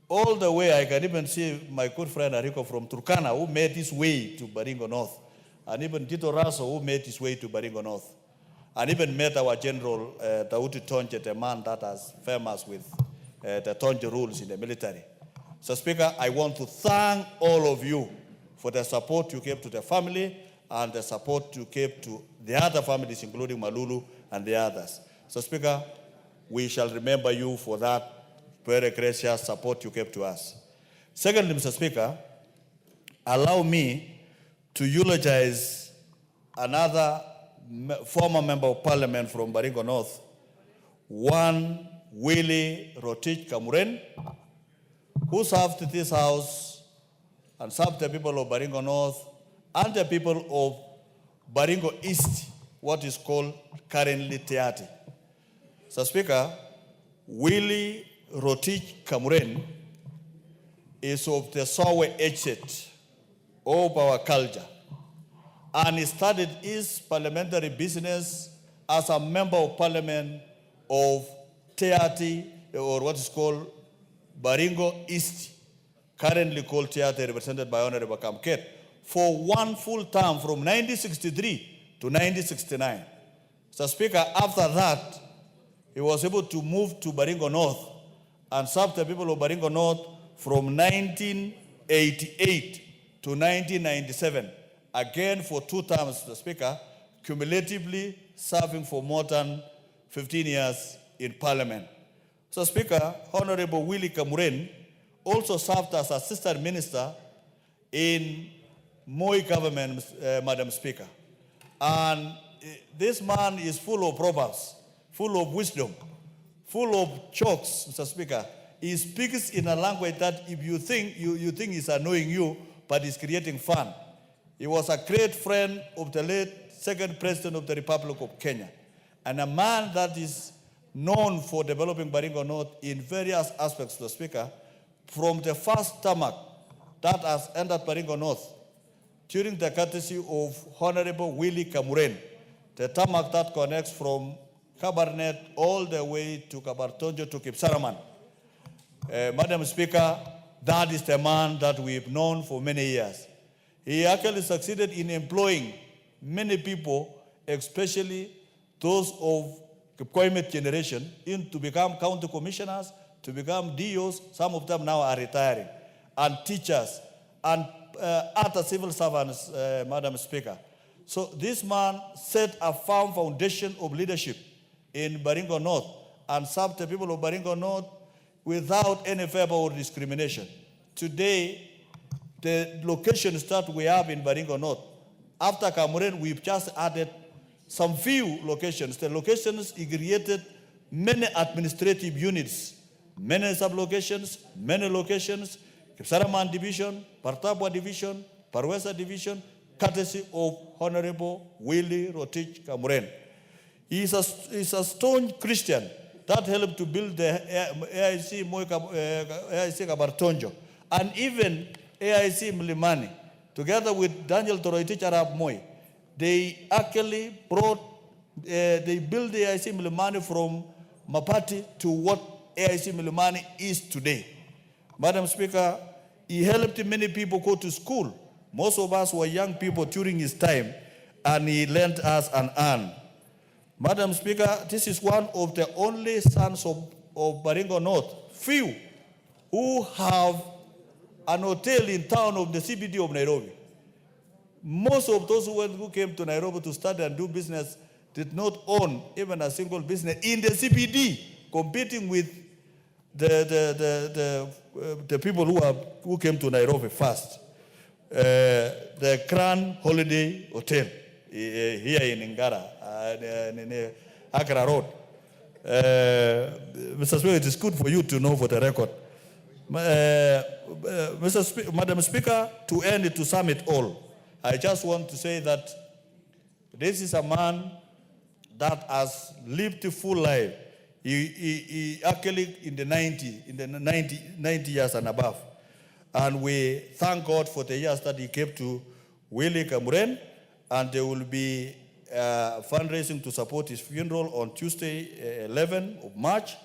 all the way, I can even see my good friend Ariko from Turkana, who made his way to Baringo North, and even Tito Raso, who made his way to Baringo North, and even met our General Dauti Tonje, the man that is famous with the Tonje rules in the military. So, Speaker, I want to thank all of you for the support you gave to the family and the support you gave to the other families, including Malulu and the others. So, Speaker, we shall remember you for that very gracious support you gave to us. Secondly, Mr. Speaker, allow me to eulogize another former member of parliament from Baringo North, one Willie Rotich Camarin, who served this House and served the people of Baringo North and the people of Baringo East, what is called currently Teati. So, Speaker, Willie Rotich Camarin is of the Sawe exit of our culture, and he started his parliamentary business as a member of parliament of Teati, or what is called Baringo East, currently called Teati, represented by Honorable Kamket, for one full term from 1963 to 1969. So, Speaker, after that, he was able to move to Baringo North and serve the people of Baringo North from 1988 to 1997, again for 2 terms, Mr. Speaker, cumulatively serving for more than 15 years in Parliament. So, Speaker, Honorable Willie Camarin also served as Assistant Minister in Moi government, Madam Speaker. And this man is full of proverbs, full of wisdom, full of jokes, Mr. Speaker. He speaks in a language that if you think he's annoying you, but he's creating fun. He was a great friend of the late second president of the Republic of Kenya, and a man that is known for developing Baringo North in various aspects, Mr. Speaker, from the first tarmac that has entered Baringo North during the courtesy of Honorable Willie Camarin, the tarmac that connects from Cabernet all the way to Kabartonjo to Kipsaraman. Madam Speaker, that is the man that we've known for many years. He actually succeeded in employing many people, especially those of the Koimet generation, to become county commissioners, to become DOs. Some of them now are retiring, and teachers, and other civil servants, Madam Speaker. So this man set a firm foundation of leadership in Baringo North and served the people of Baringo North without any favor or discrimination. Today, the locations that we have in Baringo North, after Camarin, we've just added some few locations. The locations created many administrative units, many sub-locations, many locations, Kipsaraman Division, Partabwa Division, Parwesa Division, courtesy of Honorable Willie Rotich Camarin. He is a stone Christian that helped to build the AIC Kabartonjo, and even AIC Mlimani, together with Daniel Toroitich Arab Moi. they actually brought, they built the AIC Milimani from Mapati to what AIC Milimani is today. Madam Speaker, he helped many people go to school. Most of us were young people during his time, and he lent us an urn. Madam Speaker, this is one of the only sons of Baringo North, few, who have an hotel in town of the CBD of Nairobi. Most of those who came to Nairobi to study and do business did not own even a single business in the CBD, competing with the people who came to Nairobi first. The Grand Holiday Hotel here in Ngara, in Accra Road. Mr. Speaker, it is good for you to know for the record. Madam Speaker, to end it, to sum it all, I just want to say that this is a man that has lived a full life. He actually in the 90 years and above. And we thank God for the years that he gave to Willie Camarin, and there will be fundraising to support his funeral on Tuesday, 11 of March,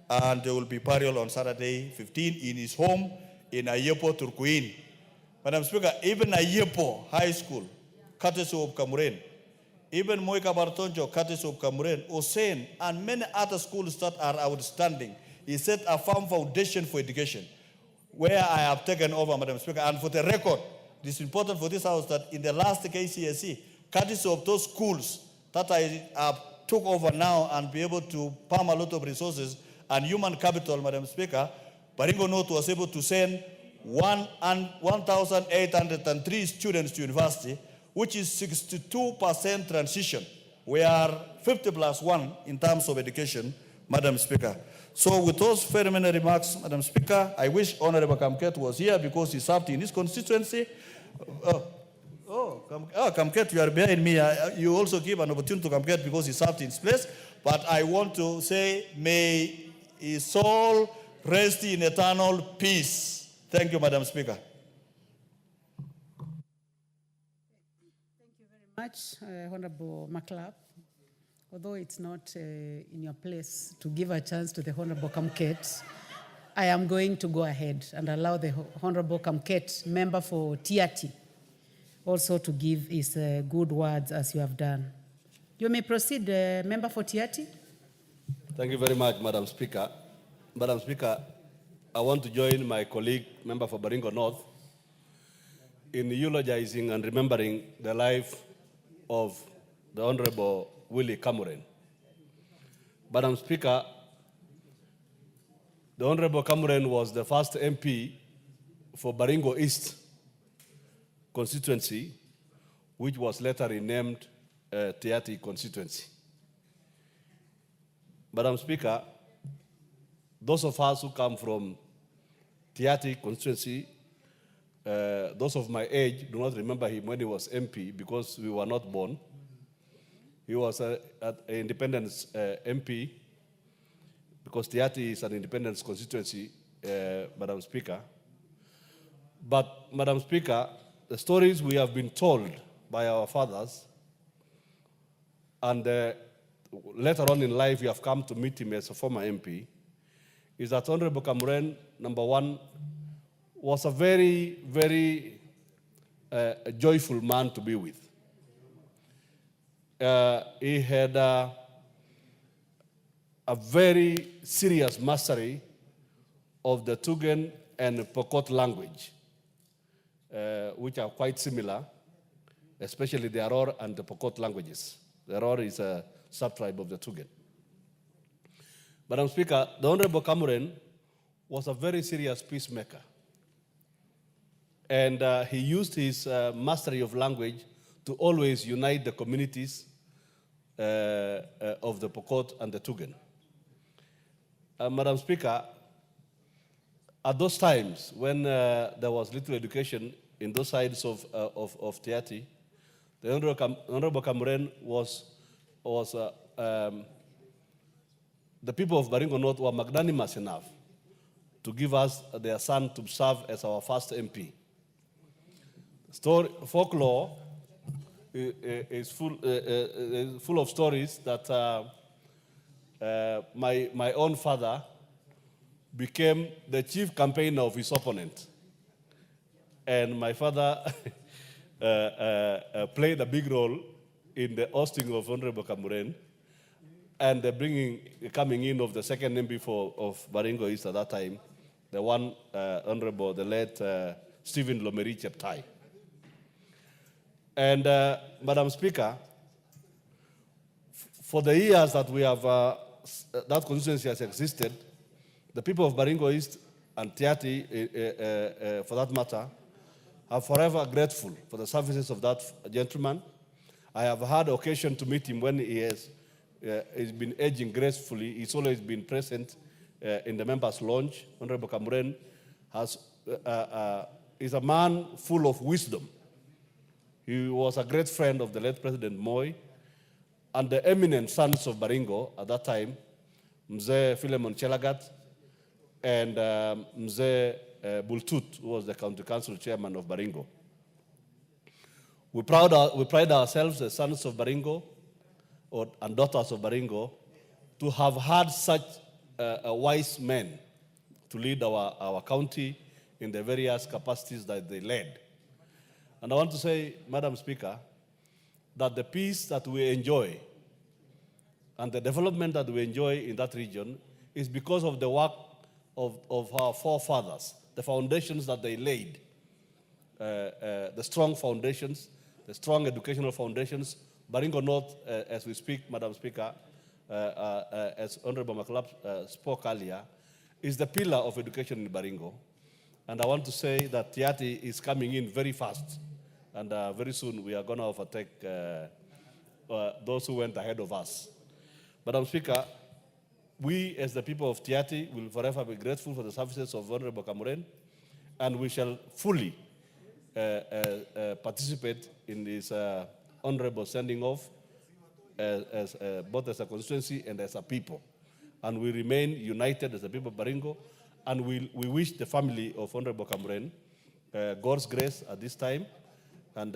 and there will be burial on Saturday, 15, in his home in Ayepo, Turkuin. Madam Speaker, even Ayepo High School, courtesy of Camarin, even Moika Bartonjo, courtesy of Camarin, Osen, and many other schools that are outstanding. He set a firm foundation for education, where I have taken over, Madam Speaker. And for the record, it is important for this House that in the last KCSE, courtesy of those schools that I took over now and be able to pump a lot of resources and human capital, Madam Speaker, Baringo North was able to send 1,803 students to university, which is 62% transition. We are 50+1 in terms of education, Madam Speaker. So with those very many remarks, Madam Speaker, I wish Honorable Kamket was here because he served in his constituency. Kamket, you are behind me. You also give an opportunity to Kamket because he served in his place. But I want to say, may his soul rest in eternal peace. Thank you, Madam Speaker. Thank you very much, Honorable Maclap. Although it's not in your place to give a chance to the Honorable Kamket, I am going to go ahead and allow the Honorable Kamket, member for Tiati, also to give his good words as you have done. You may proceed, member for Tiati. Thank you very much, Madam Speaker. Madam Speaker, I want to join my colleague, member for Baringo North, in eulogizing and remembering the life of the Honorable Willie Camarin. Madam Speaker, the Honorable Camarin was the first MP for Baringo East constituency, which was later renamed Tiati constituency. Madam Speaker, those of us who come from Tiati constituency, those of my age do not remember him when he was MP because we were not born. He was an independence MP because Tiati is an independence constituency, Madam Speaker. But, Madam Speaker, the stories we have been told by our fathers, and later on in life we have come to meet him as a former MP, is that Honorable Camarin, number one, was a very, very joyful man to be with. He had a very serious mastery of the Tugen and Pokot language, which are quite similar, especially the Aror and the Pokot languages. The Aror is a subtribe of the Tugen. Madam Speaker, the Honorable Camarin was a very serious peacemaker. And he used his mastery of language to always unite the communities of the Pokot and the Tugen. Madam Speaker, at those times when there was little education in those sides of Tiati, the Honorable Camarin was the people of Baringo North were magnanimous enough to give us their son to serve as our first MP. Folklore is full of stories that my own father became the chief campaigner of his opponent. And my father played a big role in the ousting of Honorable Camarin and the coming in of the second MP of Baringo East at that time, the one Honorable, the late Stephen Lomeri Cheptai. And Madam Speaker, for the years that we have, that constituency has existed, the people of Baringo East and Tiati, for that matter, are forever grateful for the services of that gentleman. I have had occasion to meet him when he's been aging gracefully. He's always been present in the members' lounge. Honorable Camarin is a man full of wisdom. He was a great friend of the late President Moi and the eminent sons of Baringo at that time, Mzee Philemon Chelagat and Mzee Bultut, who was the county council chairman of Baringo. We pride ourselves as sons of Baringo and daughters of Baringo to have had such wise men to lead our county in the various capacities that they led. And I want to say, Madam Speaker, that the peace that we enjoy and the development that we enjoy in that region is because of the work of our forefathers, the foundations that they laid, the strong foundations, the strong educational foundations. Baringo North, as we speak, Madam Speaker, as Honorable McLeod spoke earlier, is the pillar of education in Baringo. And I want to say that Tiati is coming in very fast. And very soon we are going to overtake those who went ahead of us. Madam Speaker, we as the people of Tiati will forever be grateful for the services of Honorable Camarin, and we shall fully participate in this honorable sending off both as a constituency and as a people. And we remain united as the people of Baringo, and we wish the family of Honorable Camarin God's grace at this time, and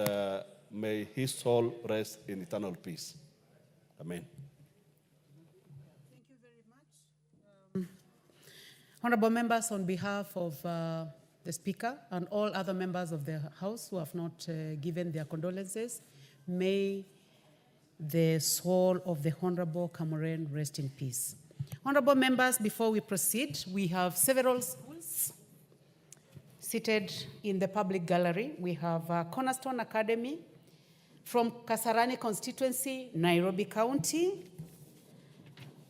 may his soul rest in eternal peace. Amen. Thank you very much. Honorable members, on behalf of the Speaker and all other members of the House who have not given their condolences, may the soul of the Honorable Camarin rest in peace. Honorable members, before we proceed, we have several schools seated in the public gallery. We have Cornerstone Academy from Kasarani constituency, Nairobi County.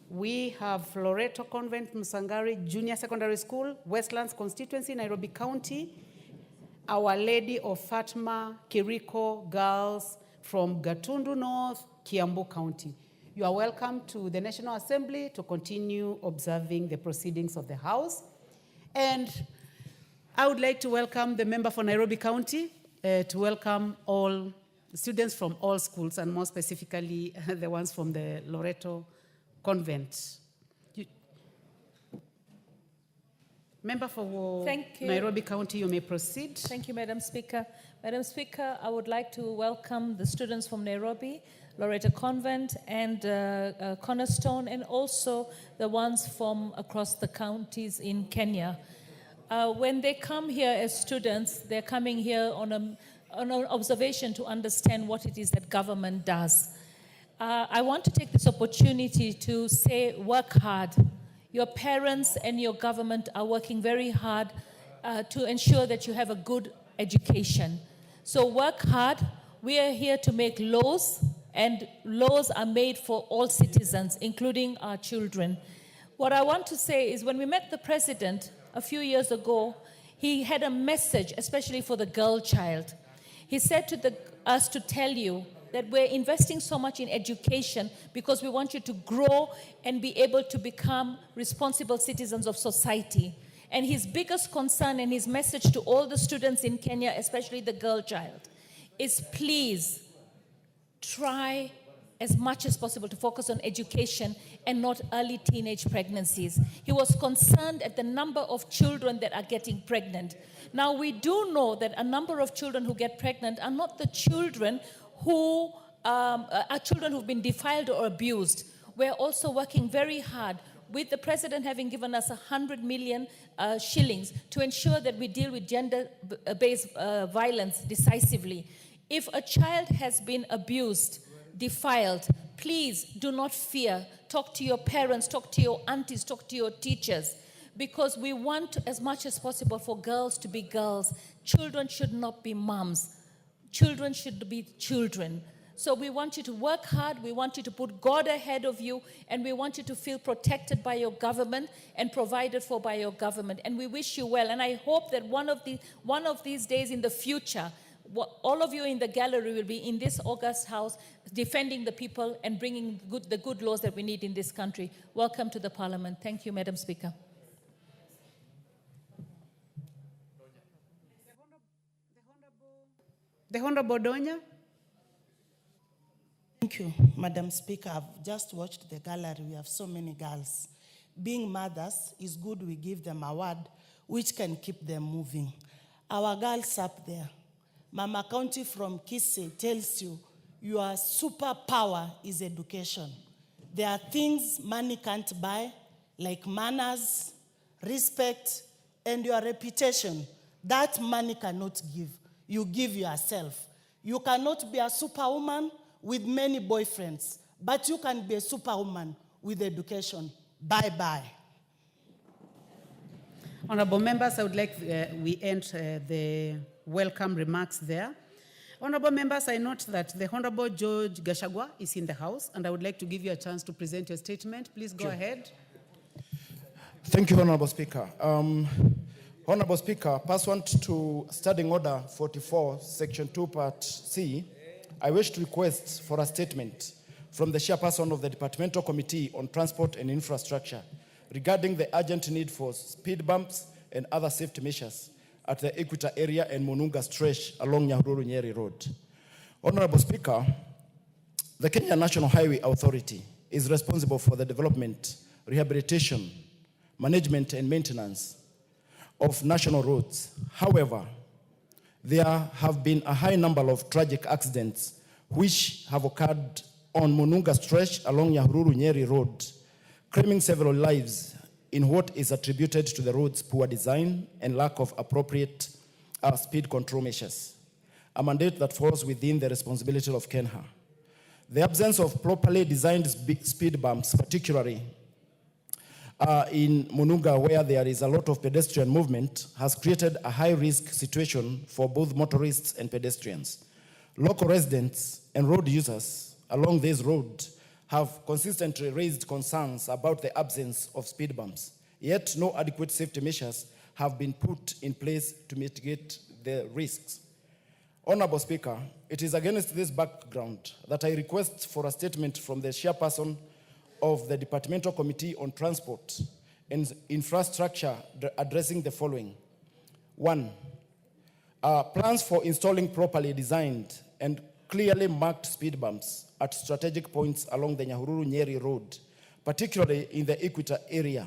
We have Loreto Convent Musangari Junior Secondary School, Westlands constituency, Nairobi County. Our Lady of Fatima Kiriko Girls from Gatundu North, Kiambu County. You are welcome to the National Assembly to continue observing the proceedings of the House. And I would like to welcome the member for Nairobi County, to welcome all students from all schools, and more specifically the ones from the Loreto Convent. Member for Nairobi County, you may proceed. Thank you, Madam Speaker. Madam Speaker, I would like to welcome the students from Nairobi, Loreto Convent, and Cornerstone, and also the ones from across the counties in Kenya. When they come here as students, they're coming here on an observation to understand what it is that government does. I want to take this opportunity to say, work hard. Your parents and your government are working very hard to ensure that you have a good education. So work hard. We are here to make laws, and laws are made for all citizens, including our children. What I want to say is, when we met the president a few years ago, he had a message, especially for the girl child. He said to us to tell you that we're investing so much in education because we want you to grow and be able to become responsible citizens of society. And his biggest concern and his message to all the students in Kenya, especially the girl child, is please try as much as possible to focus on education and not early teenage pregnancies. He was concerned at the number of children that are getting pregnant. Now, we do know that a number of children who get pregnant are not the children who are children who've been defiled or abused. We're also working very hard with the president having given us 100 million shillings to ensure that we deal with gender-based violence decisively. If a child has been abused, defiled, please do not fear. Talk to your parents, talk to your aunties, talk to your teachers, because we want as much as possible for girls to be girls. Children should not be moms. Children should be children. So we want you to work hard, we want you to put God ahead of you, and we want you to feel protected by your government and provided for by your government. And we wish you well. And I hope that one of these days in the future, all of you in the gallery will be in this August House defending the people and bringing the good laws that we need in this country. Welcome to the Parliament. Thank you, Madam Speaker. The Honorable Donya. Thank you, Madam Speaker. I've just watched the gallery. We have so many girls. Being mothers is good. We give them a word which can keep them moving. Our girls up there, Mama County from Kisii tells you your superpower is education. There are things money can't buy, like manners, respect, and your reputation. That money cannot give. You give yourself. You cannot be a superwoman with many boyfriends, but you can be a superwoman with education. Bye-bye. Honorable members, I would like we end the welcome remarks there. Honorable members, I note that the Honorable George Gashagwa is in the House, and I would like to give you a chance to present your statement. Please go ahead. Thank you, Honorable Speaker. Honorable Speaker, pursuant to Standing Order 44, Section 2, Part C, I wish to request for a statement from the chairperson of the Departmental Committee on Transport and Infrastructure regarding the urgent need for speed bumps and other safety measures at the Equator area and Mununga stretch along Nyahururu Nyeri Road. Honorable Speaker, the Kenya National Highway Authority is responsible for the development, rehabilitation, management, and maintenance of national roads. However, there have been a high number of tragic accidents which have occurred on Mununga stretch along Nyahururu Nyeri Road, claiming several lives in what is attributed to the road's poor design and lack of appropriate speed control measures, a mandate that falls within the responsibility of KENHA. The absence of properly designed speed bumps, particularly in Mununga, where there is a lot of pedestrian movement, has created a high-risk situation for both motorists and pedestrians. Local residents and road users along this road have consistently raised concerns about the absence of speed bumps, yet no adequate safety measures have been put in place to mitigate the risks. Honorable Speaker, it is against this background that I request for a statement from the chairperson of the Departmental Committee on Transport and Infrastructure addressing the following. 1, plans for installing properly designed and clearly marked speed bumps at strategic points along the Nyahururu Nyeri Road, particularly in the Equator area,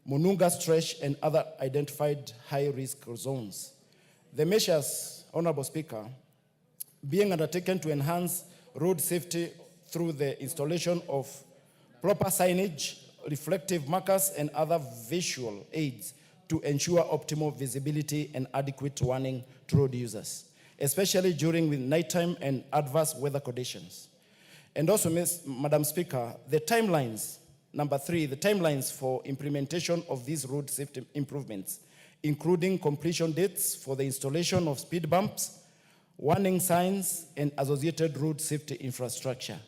Mununga stretch, and other identified high-risk zones. The measures, Honorable Speaker, being undertaken to enhance road safety through the installation of proper signage, reflective markers, and other visual aids to ensure optimal visibility and adequate warning to road users, especially during nighttime and adverse weather conditions. And also, Madam Speaker, the timelines, number 3, the timelines for implementation of these road safety improvements, including completion dates for the installation of speed bumps, warning signs, and associated road safety infrastructure.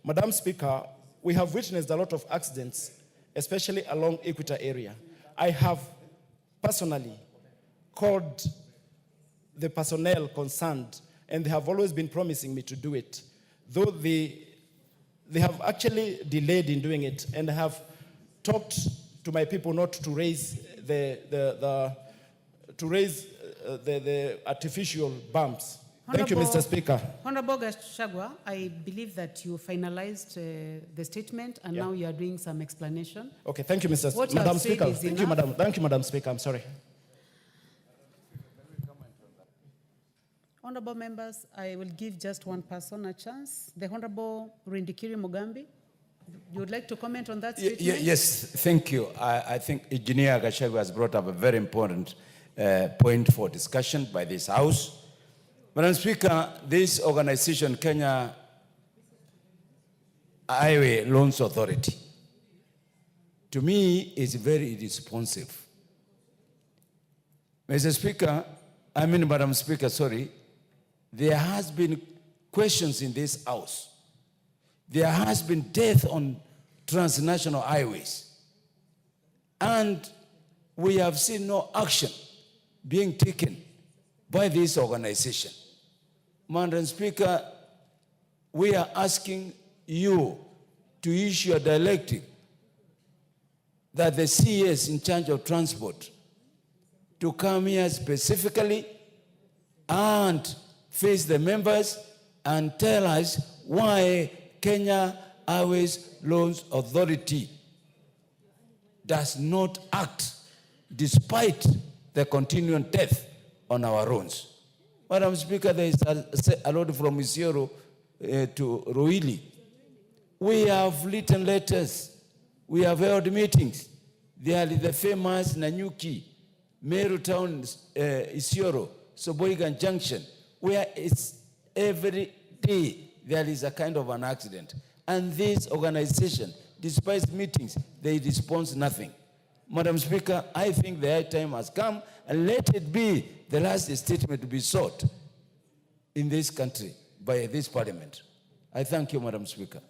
Madam Speaker, we have witnessed a lot of accidents, especially along Equator area. I have personally called the personnel concerned, and they have always been promising me to do it, though they have actually delayed in doing it, and I have talked to my people not to raise the artificial bumps. Thank you, Mr. Speaker. Honorable Gashagwa, I believe that you finalized the statement, and now you are doing some explanation. Okay, thank you, Madam Speaker. Thank you, Madam Speaker. I'm sorry. Honorable members, I will give just one person a chance. The Honorable Rindikiri Mugambi, you would like to comment on that statement? Yes, thank you. I think Engineer Gachagua has brought up a very important point for discussion by this House. Madam Speaker, this organization, Kenya Highway Loans Authority, to me is very responsive. Madam Speaker, sorry, there has been questions in this House. There has been death on transnational highways. And we have seen no action being taken by this organization. Madam Speaker, we are asking you to issue a directive that the CS in charge of transport to come here specifically and face the members and tell us why Kenya Highways Loans Authority does not act despite the continuing death on our roads. Madam Speaker, there is a lot from Isiolo to Ruili. We have written letters. We have held meetings. There are the famous Nanyuki, Meru Town, Isiolo, Soboigan Junction, where it's every day there is a kind of an accident. And this organization, despite meetings, they respond nothing. Madam Speaker, I think the time has come, and let it be the last statement to be sought in this country by this parliament. I thank you, Madam Speaker.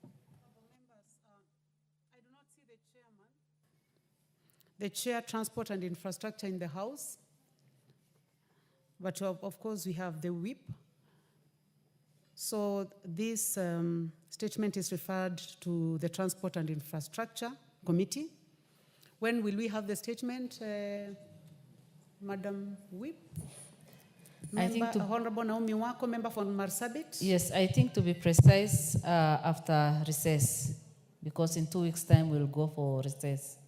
I do not see the chairman. The chair, Transport and Infrastructure in the House. But of course, we have the whip. So this statement is referred to the Transport and Infrastructure Committee. When will we have the statement, Madam Whip? Honorable Naomi Wako, member for Marsabit. Yes, I think to be precise, after recess, because in 2 weeks' time we'll go for recess.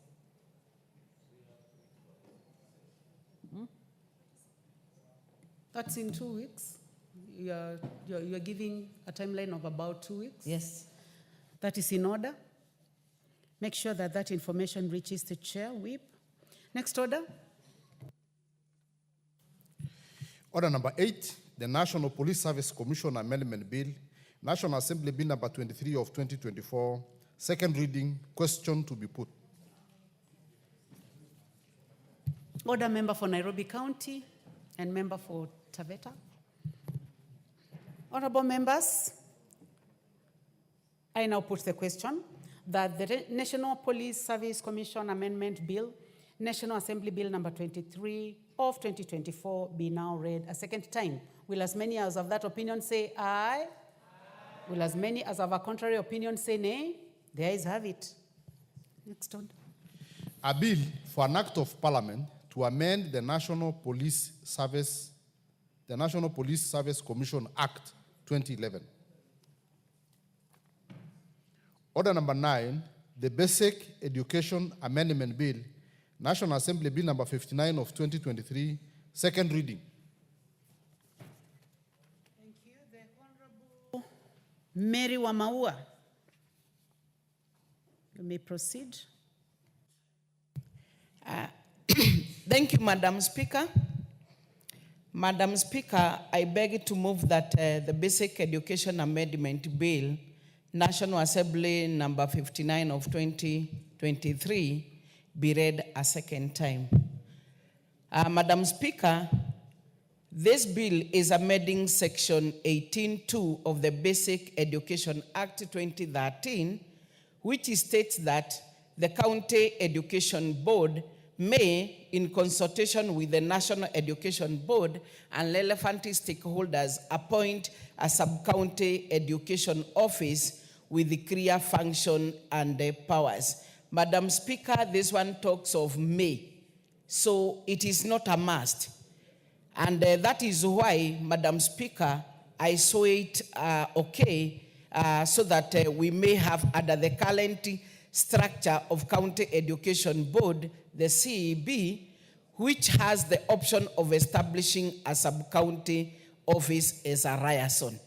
That's in 2 weeks. You're giving a timeline of about 2 weeks? Yes. That is in order. Make sure that that information reaches the chair, whip. Next order. Order number 8, the National Police Service Commission Amendment Bill, National Assembly Bill number 23 of 2024, second reading, question to be put. Order, member for Nairobi County and member for Taveta. Honorable members, I now put the question that the National Police Service Commission Amendment Bill, National Assembly Bill number 23 of 2024 be now read a second time. Will as many as of that opinion say aye? Aye. Will as many as of a contrary opinion say nay? The ayes have it. Next order. A bill for an act of parliament to amend the National Police Service Commission Act 2011. Order number 9, the Basic Education Amendment Bill, National Assembly Bill number 59 of 2023, second reading. Thank you. The Honorable Mary Wamaua. You may proceed. Thank you, Madam Speaker. Madam Speaker, I beg to move that the Basic Education Amendment Bill, National Assembly number 59 of 2023, be read a second time. Madam Speaker, this bill is amending Section 18.2 of the Basic Education Act 2013, which states that the County Education Board may, in consultation with the National Education Board and relevant stakeholders, appoint a sub-county education office with clear function and powers. Madam Speaker, this one talks of may, so it is not a must. And that is why, Madam Speaker, I saw it okay, so that we may have under the current structure of County Education Board, the CEB, which has the option of establishing a sub-county office as a liaison.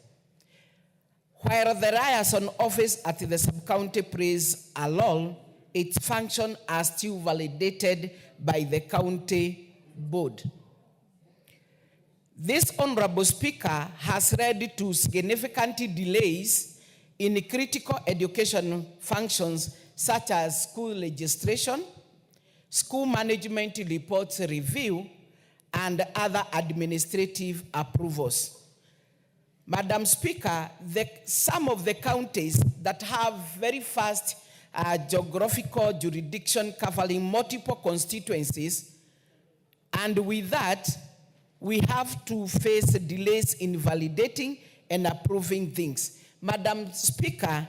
While the liaison office at the sub-county plays a role, its functions are still validated by the county board. This Honorable Speaker has led to significant delays in critical education functions such as school registration, school management reports review, and other administrative approvals. Madam Speaker, some of the counties that have very fast geographical jurisdiction covering multiple constituencies, and with that, we have to face delays in validating and approving things. Madam Speaker,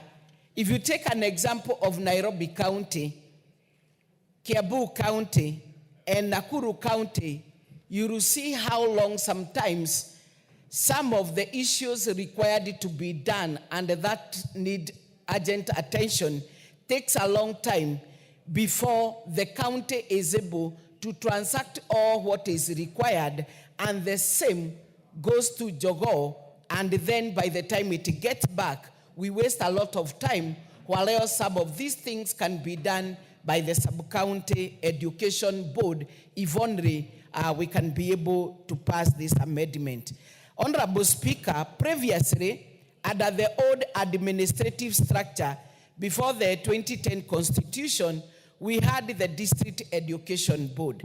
if you take an example of Nairobi County, Kiambu County, and Nakuru County, you will see how long sometimes some of the issues required to be done and that need urgent attention takes a long time before the county is able to transact all what is required, and the same goes to Jogoo, and then by the time it gets back, we waste a lot of time, while else some of these things can be done by the sub-county education board if only we can be able to pass this amendment. Honorable Speaker, previously, under the old administrative structure, before the 2010 Constitution, we had the District Education Board.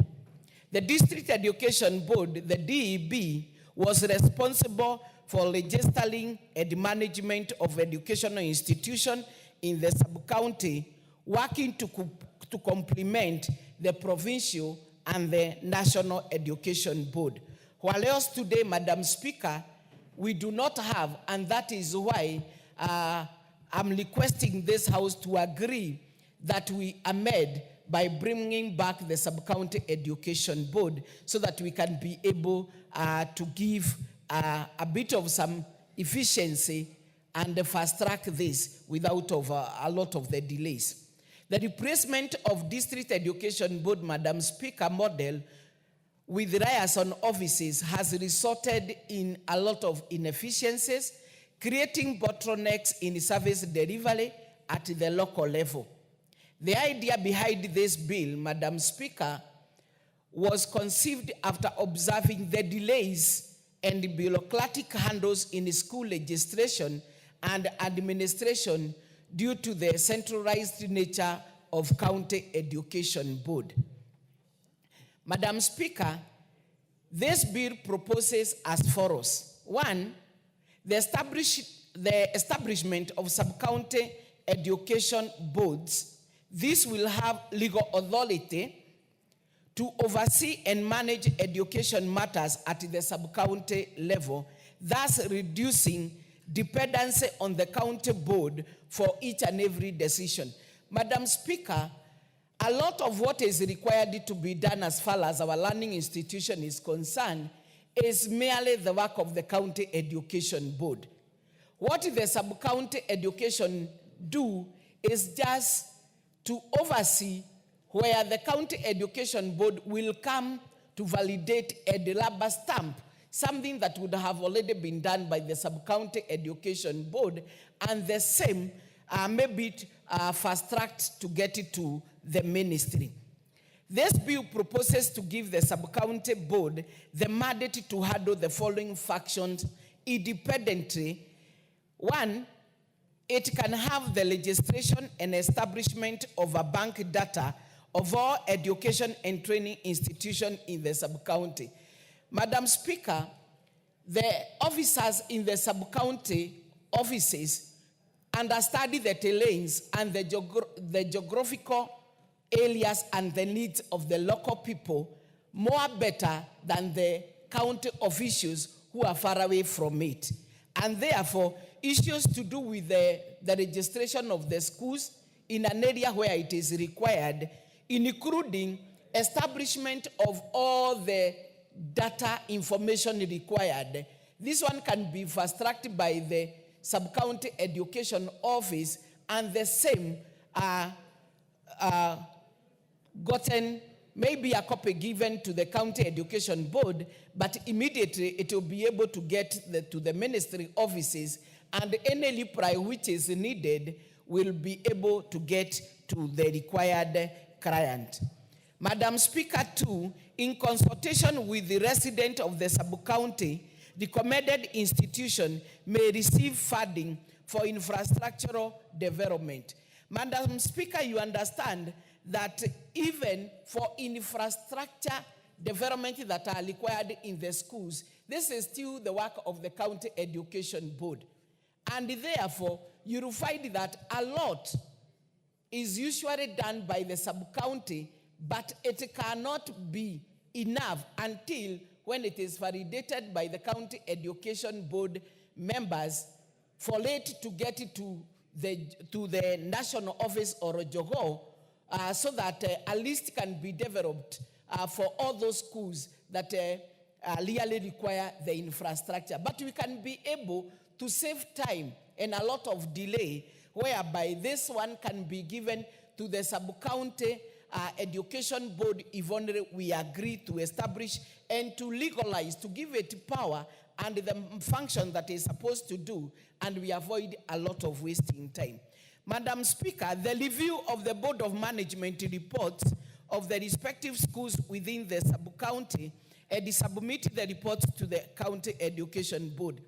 The District Education Board, the DEB, was responsible for registering and management of educational institutions in the sub-county, working to complement the provincial and the National Education Board. While else today, Madam Speaker, we do not have, and that is why I'm requesting this House to agree that we amend by bringing back the Sub-County Education Board so that we can be able to give a bit of some efficiency and fast-track this without a lot of the delays. The replacement of District Education Board, Madam Speaker, model with liaison offices has resulted in a lot of inefficiencies, creating bottlenecks in service delivery at the local level. The idea behind this bill, Madam Speaker, was conceived after observing the delays and bureaucratic handles in school registration and administration due to the centralized nature of county education board. Madam Speaker, this bill proposes as follows. One, the establishment of sub-county education boards. This will have legal authority to oversee and manage education matters at the sub-county level, thus reducing dependency on the county board for each and every decision. Madam Speaker, a lot of what is required to be done as far as our learning institution is concerned is merely the work of the county education board. What the sub-county education do is just to oversee where the county education board will come to validate a rubber stamp, something that would have already been done by the sub-county education board, and the same maybe fast-tracked to get it to the ministry. This bill proposes to give the sub-county board the mandate to handle the following functions independently. One, it can have the registration and establishment of a bank data of all education and training institutions in the sub-county. Madam Speaker, the officers in the sub-county offices understudy the terrains and the geographical areas and the needs of the local people more better than the county officials who are far away from it. And therefore, issues to do with the registration of the schools in an area where it is required, including establishment of all the data information required. This one can be fast-tracked by the sub-county education office, and the same gotten maybe a copy given to the county education board, but immediately it will be able to get to the ministry offices, and any reply which is needed will be able to get to the required client. Madam Speaker, too, in consultation with the resident of the sub-county, recommended institution may receive funding for infrastructural development. Madam Speaker, you understand that even for infrastructure development that are required in the schools, this is still the work of the county education board. And therefore, you will find that a lot is usually done by the sub-county, but it cannot be enough until when it is validated by the county education board members for it to get it to the national office or Jogo, so that a list can be developed for all those schools that really require the infrastructure. But we can be able to save time and a lot of delay, whereby this one can be given to the sub-county education board if only we agree to establish and to legalize, to give it power and the function that is supposed to do, and we avoid a lot of wasting time. Madam Speaker, the review of the Board of Management reports of the respective schools within the sub-county and submit the reports to the county education board.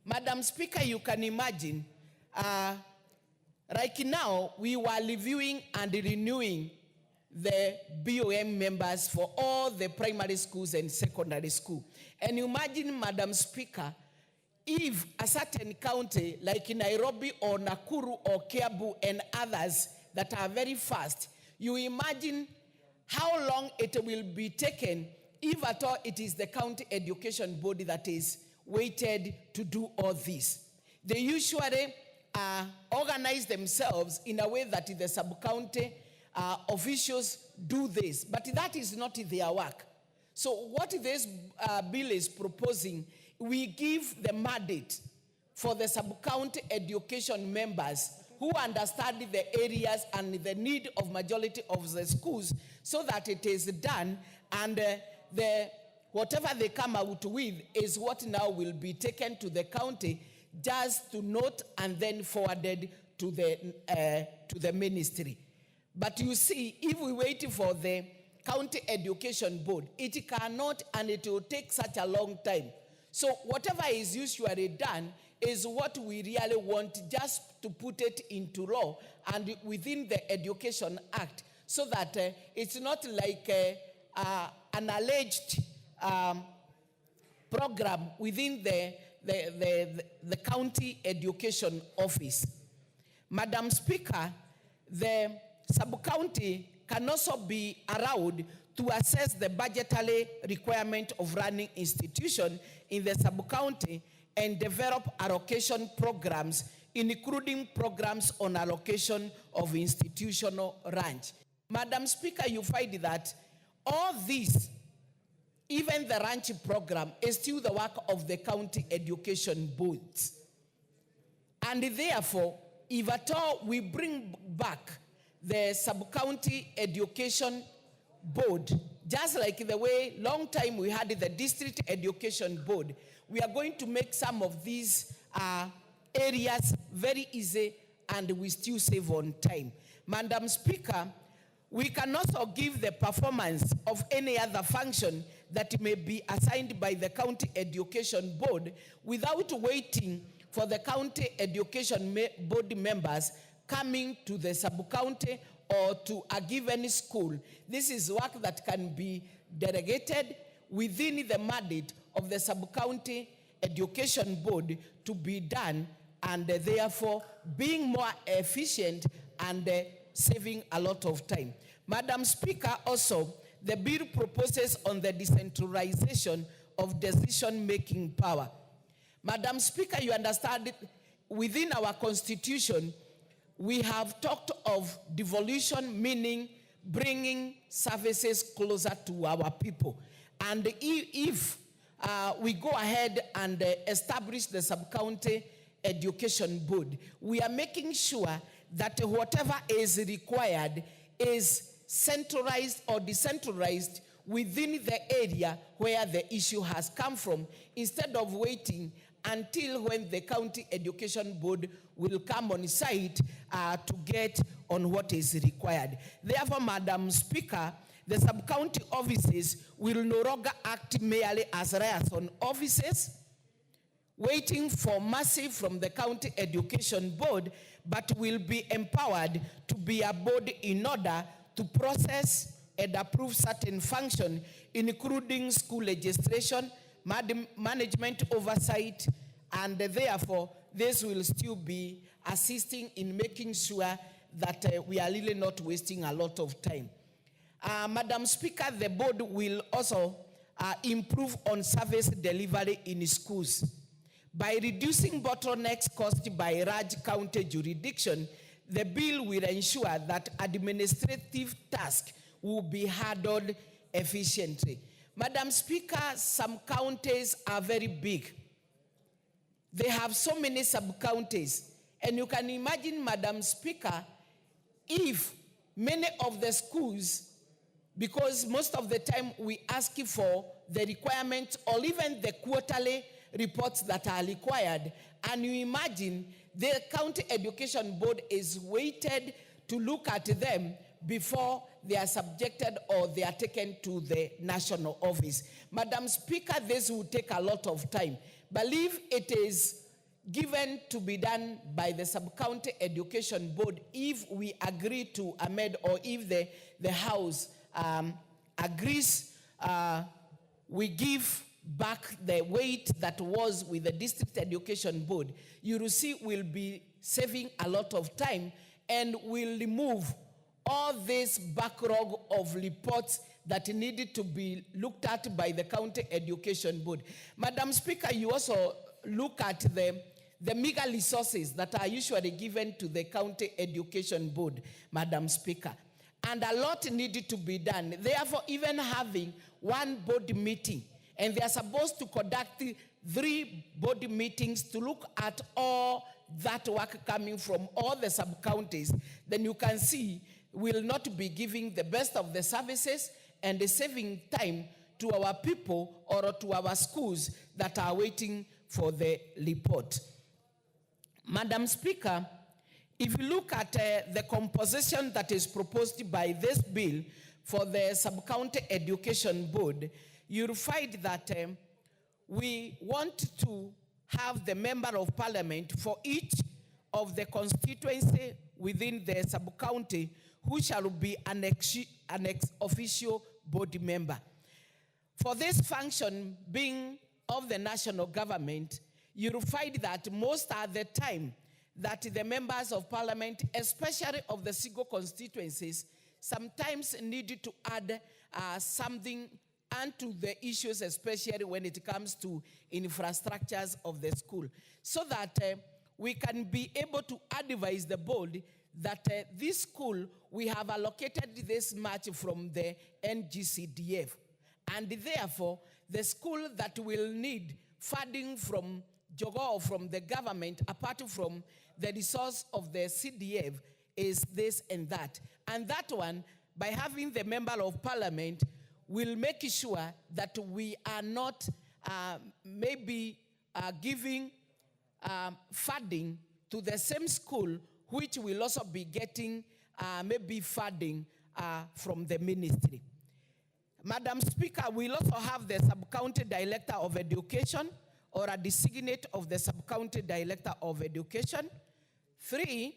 Madam Speaker, you can imagine, right now we were reviewing and renewing the BOM members for all the primary schools and secondary school. And imagine, Madam Speaker, if a certain county like Nairobi or Nakuru or Kiambu and others that are very fast, you imagine how long it will be taken if at all it is the county education body that is weighted to do all this. They usually organize themselves in a way that the sub-county officials do this, but that is not their work. So what this bill is proposing, we give the mandate for the sub-county education members who understand the areas and the need of majority of the schools, so that it is done, and whatever they come out with is what now will be taken to the county just to note and then forwarded to the ministry. But you see, if we wait for the county education board, it cannot, and it will take such a long time. So whatever is usually done is what we really want, just to put it into law and within the Education Act, so that it's not like an alleged program within the county education office. Madam Speaker, the sub-county can also be allowed to assess the budgetary requirement of running institution in the sub-county and develop allocation programs, including programs on allocation of institutional ranch. Madam Speaker, you find that all these, even the ranch program, is still the work of the county education boards. And therefore, if at all we bring back the sub-county education board, just like the way long time we had the district education board, we are going to make some of these areas very easy, and we still save on time. Madam Speaker, we can also give the performance of any other function that may be assigned by the county education board without waiting for the county education board members coming to the sub-county or to a given school. This is work that can be delegated within the mandate of the sub-county education board to be done, and therefore being more efficient and saving a lot of time. Madam Speaker, also, the bill proposes on the decentralization of decision-making power. Madam Speaker, you understand, within our constitution, we have talked of devolution, meaning bringing services closer to our people. And if we go ahead and establish the sub-county education board, we are making sure that whatever is required is centralized or decentralized within the area where the issue has come from, instead of waiting until when the county education board will come on site to get on what is required. Therefore, Madam Speaker, the sub-county offices will no longer act merely as liaison offices, waiting for mercy from the county education board, but will be empowered to be a body in order to process and approve certain functions, including school registration, management oversight, and therefore this will still be assisting in making sure that we are really not wasting a lot of time. Madam Speaker, the board will also improve on service delivery in schools. By reducing bottlenecks caused by large county jurisdiction, the bill will ensure that administrative tasks will be handled efficiently. Madam Speaker, some counties are very big. They have so many sub-counties. And you can imagine, Madam Speaker, if many of the schools, because most of the time we ask for the requirements or even the quarterly reports that are required, and you imagine the county education board is waited to look at them before they are subjected or they are taken to the national office. Madam Speaker, this will take a lot of time. Believe it is given to be done by the sub-county education board if we agree to amend, or if the House agrees, we give back the weight that was with the district education board. You will see we'll be saving a lot of time and will remove all this backlog of reports that needed to be looked at by the county education board. Madam Speaker, you also look at the meager resources that are usually given to the county education board, Madam Speaker. And a lot needed to be done. Therefore, even having one board meeting, and they are supposed to conduct 3 board meetings to look at all that work coming from all the sub-counties, then you can see will not be giving the best of the services and saving time to our people or to our schools that are waiting for the report. Madam Speaker, if you look at the composition that is proposed by this bill for the sub-county education board, you'll find that we want to have the member of parliament for each of the constituency within the sub-county who shall be an ex-officio board member. For this function being of the national government, you'll find that most of the time that the members of parliament, especially of the single constituencies, sometimes need to add something onto the issues, especially when it comes to infrastructures of the school, so that we can be able to advise the board that this school, we have allocated this much from the NGCDF. And therefore, the school that will need funding from Jogo or from the government, apart from the resource of the CDF, is this and that. And that one, by having the member of parliament, will make sure that we are not giving funding to the same school, which will also be getting funding from the ministry. Madam Speaker, we'll also have the sub-county director of education or a designate of the sub-county director of education. 3,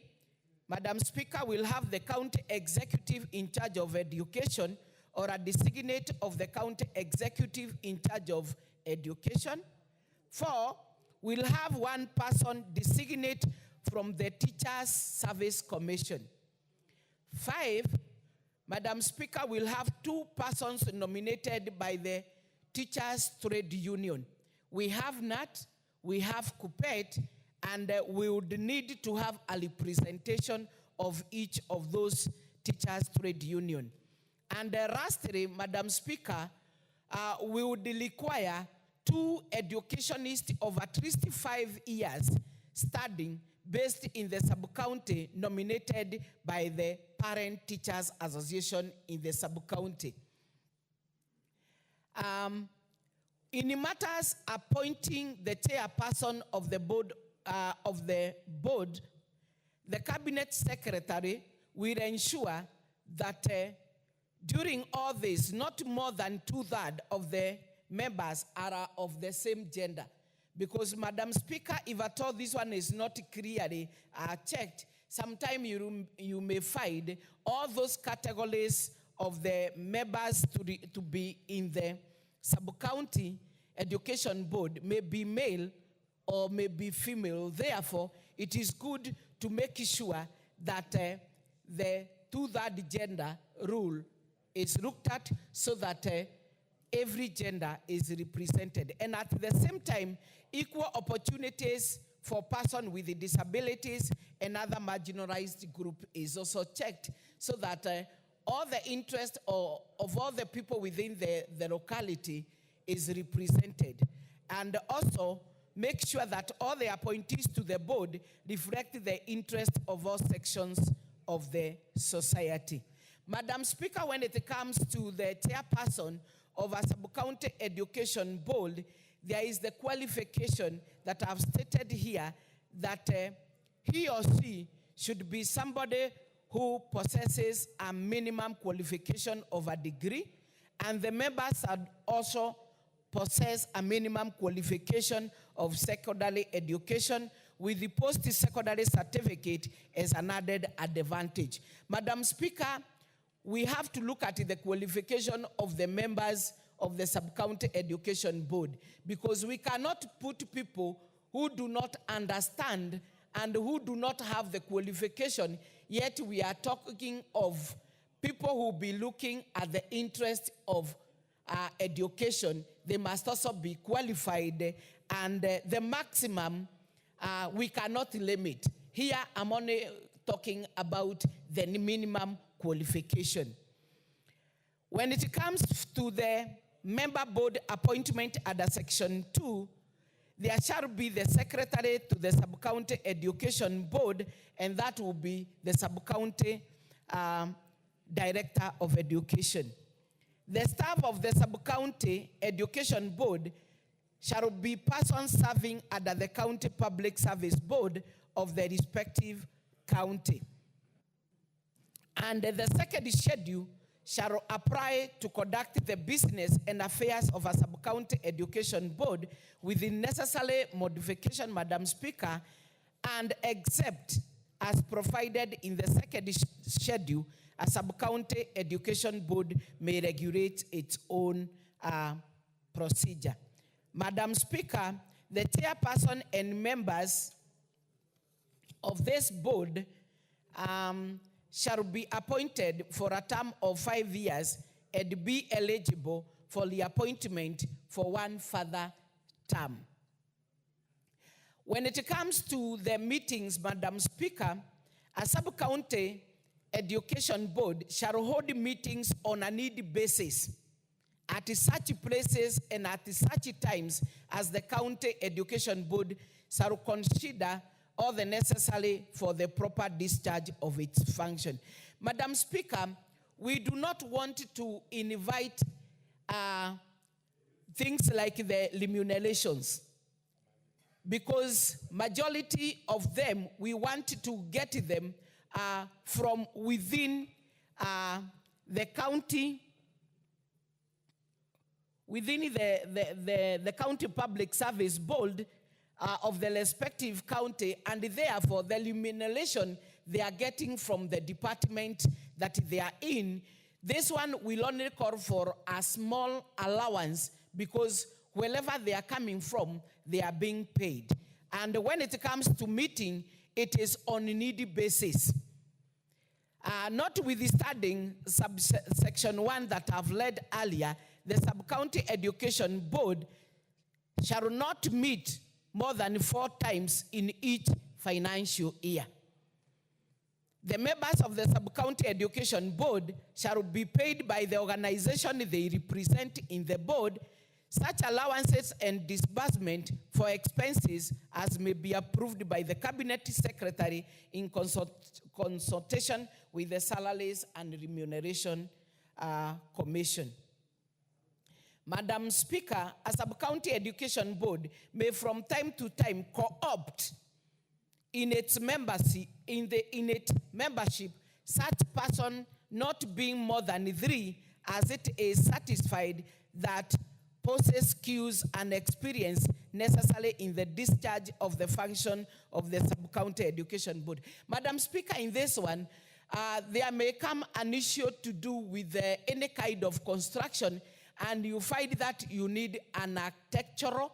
Madam Speaker, we'll have the county executive in charge of education or a designate of the county executive in charge of education. 4, we'll have one person designate from the Teachers Service Commission. 5, Madam Speaker, we'll have 2 persons nominated by the Teachers Trade Union. We have NAT, we have KUPPET, and we would need to have a representation of each of those Teachers Trade Union. And lastly, Madam Speaker, we would require 2 educationists of at least 5 years studying based in the sub-county nominated by the Parent Teachers Association in the sub-county. In matters appointing the chairperson of the board, the cabinet secretary will ensure that during all this, not more than 2/3 of the members are of the same gender. Because, Madam Speaker, if at all this one is not clearly checked, sometime you may find all those categories of the members to be in the sub-county education board may be male or may be female. Therefore, it is good to make sure that the 2/3 gender rule is looked at so that every gender is represented. And at the same time, equal opportunities for persons with disabilities and other marginalized group is also checked so that all the interest of all the people within the locality is represented. And also make sure that all the appointees to the board reflect the interest of all sections of the society. Madam Speaker, when it comes to the chairperson of a sub-county education board, there is the qualification that I've stated here that he or she should be somebody who possesses a minimum qualification of a degree, and the members also possess a minimum qualification of secondary education with the post-secondary certificate as an added advantage. Madam Speaker, we have to look at the qualification of the members of the sub-county education board, because we cannot put people who do not understand and who do not have the qualification, yet we are talking of people who will be looking at the interest of education. They must also be qualified, and the maximum we cannot limit. Here I'm only talking about the minimum qualification. When it comes to the member board appointment under Section 2, there shall be the secretary to the sub-county education board, and that will be the sub-county director of education. The staff of the sub-county education board shall be persons serving under the county public service board of the respective county. And the second schedule shall apply to conduct the business and affairs of a sub-county education board with the necessary modification, Madam Speaker, and except as provided in the second schedule, a sub-county education board may regulate its own procedure. Madam Speaker, the chairperson and members of this board shall be appointed for a term of 5 years and be eligible for the appointment for one further term. When it comes to the meetings, Madam Speaker, a sub-county education board shall hold meetings on a need basis at such places and at such times as the county education board shall consider all the necessary for the proper discharge of its function. Madam Speaker, we do not want to invite things like the remunerations, because majority of them, we want to get them from within the county, within the county public service board of the respective county, and therefore the remuneration they are getting from the department that they are in. This one will only call for a small allowance, because wherever they are coming from, they are being paid. And when it comes to meeting, it is on a need basis. Notwithstanding subsection 1 that I've read earlier, the sub-county education board shall not meet more than 4 times in each financial year. The members of the sub-county education board shall be paid by the organization they represent in the board, Such allowances and disbursement for expenses as may be approved by the Cabinet Secretary in consultation with the Salaries and Remuneration Commission. Madam Speaker, a sub-county education board may from time to time co-opt in its membership, such person not being more than 3 as it is satisfied that possess skills and experience necessary in the discharge of the function of the sub-county education board. Madam Speaker, in this one, there may come an issue to do with any kind of construction, and you find that you need an architectural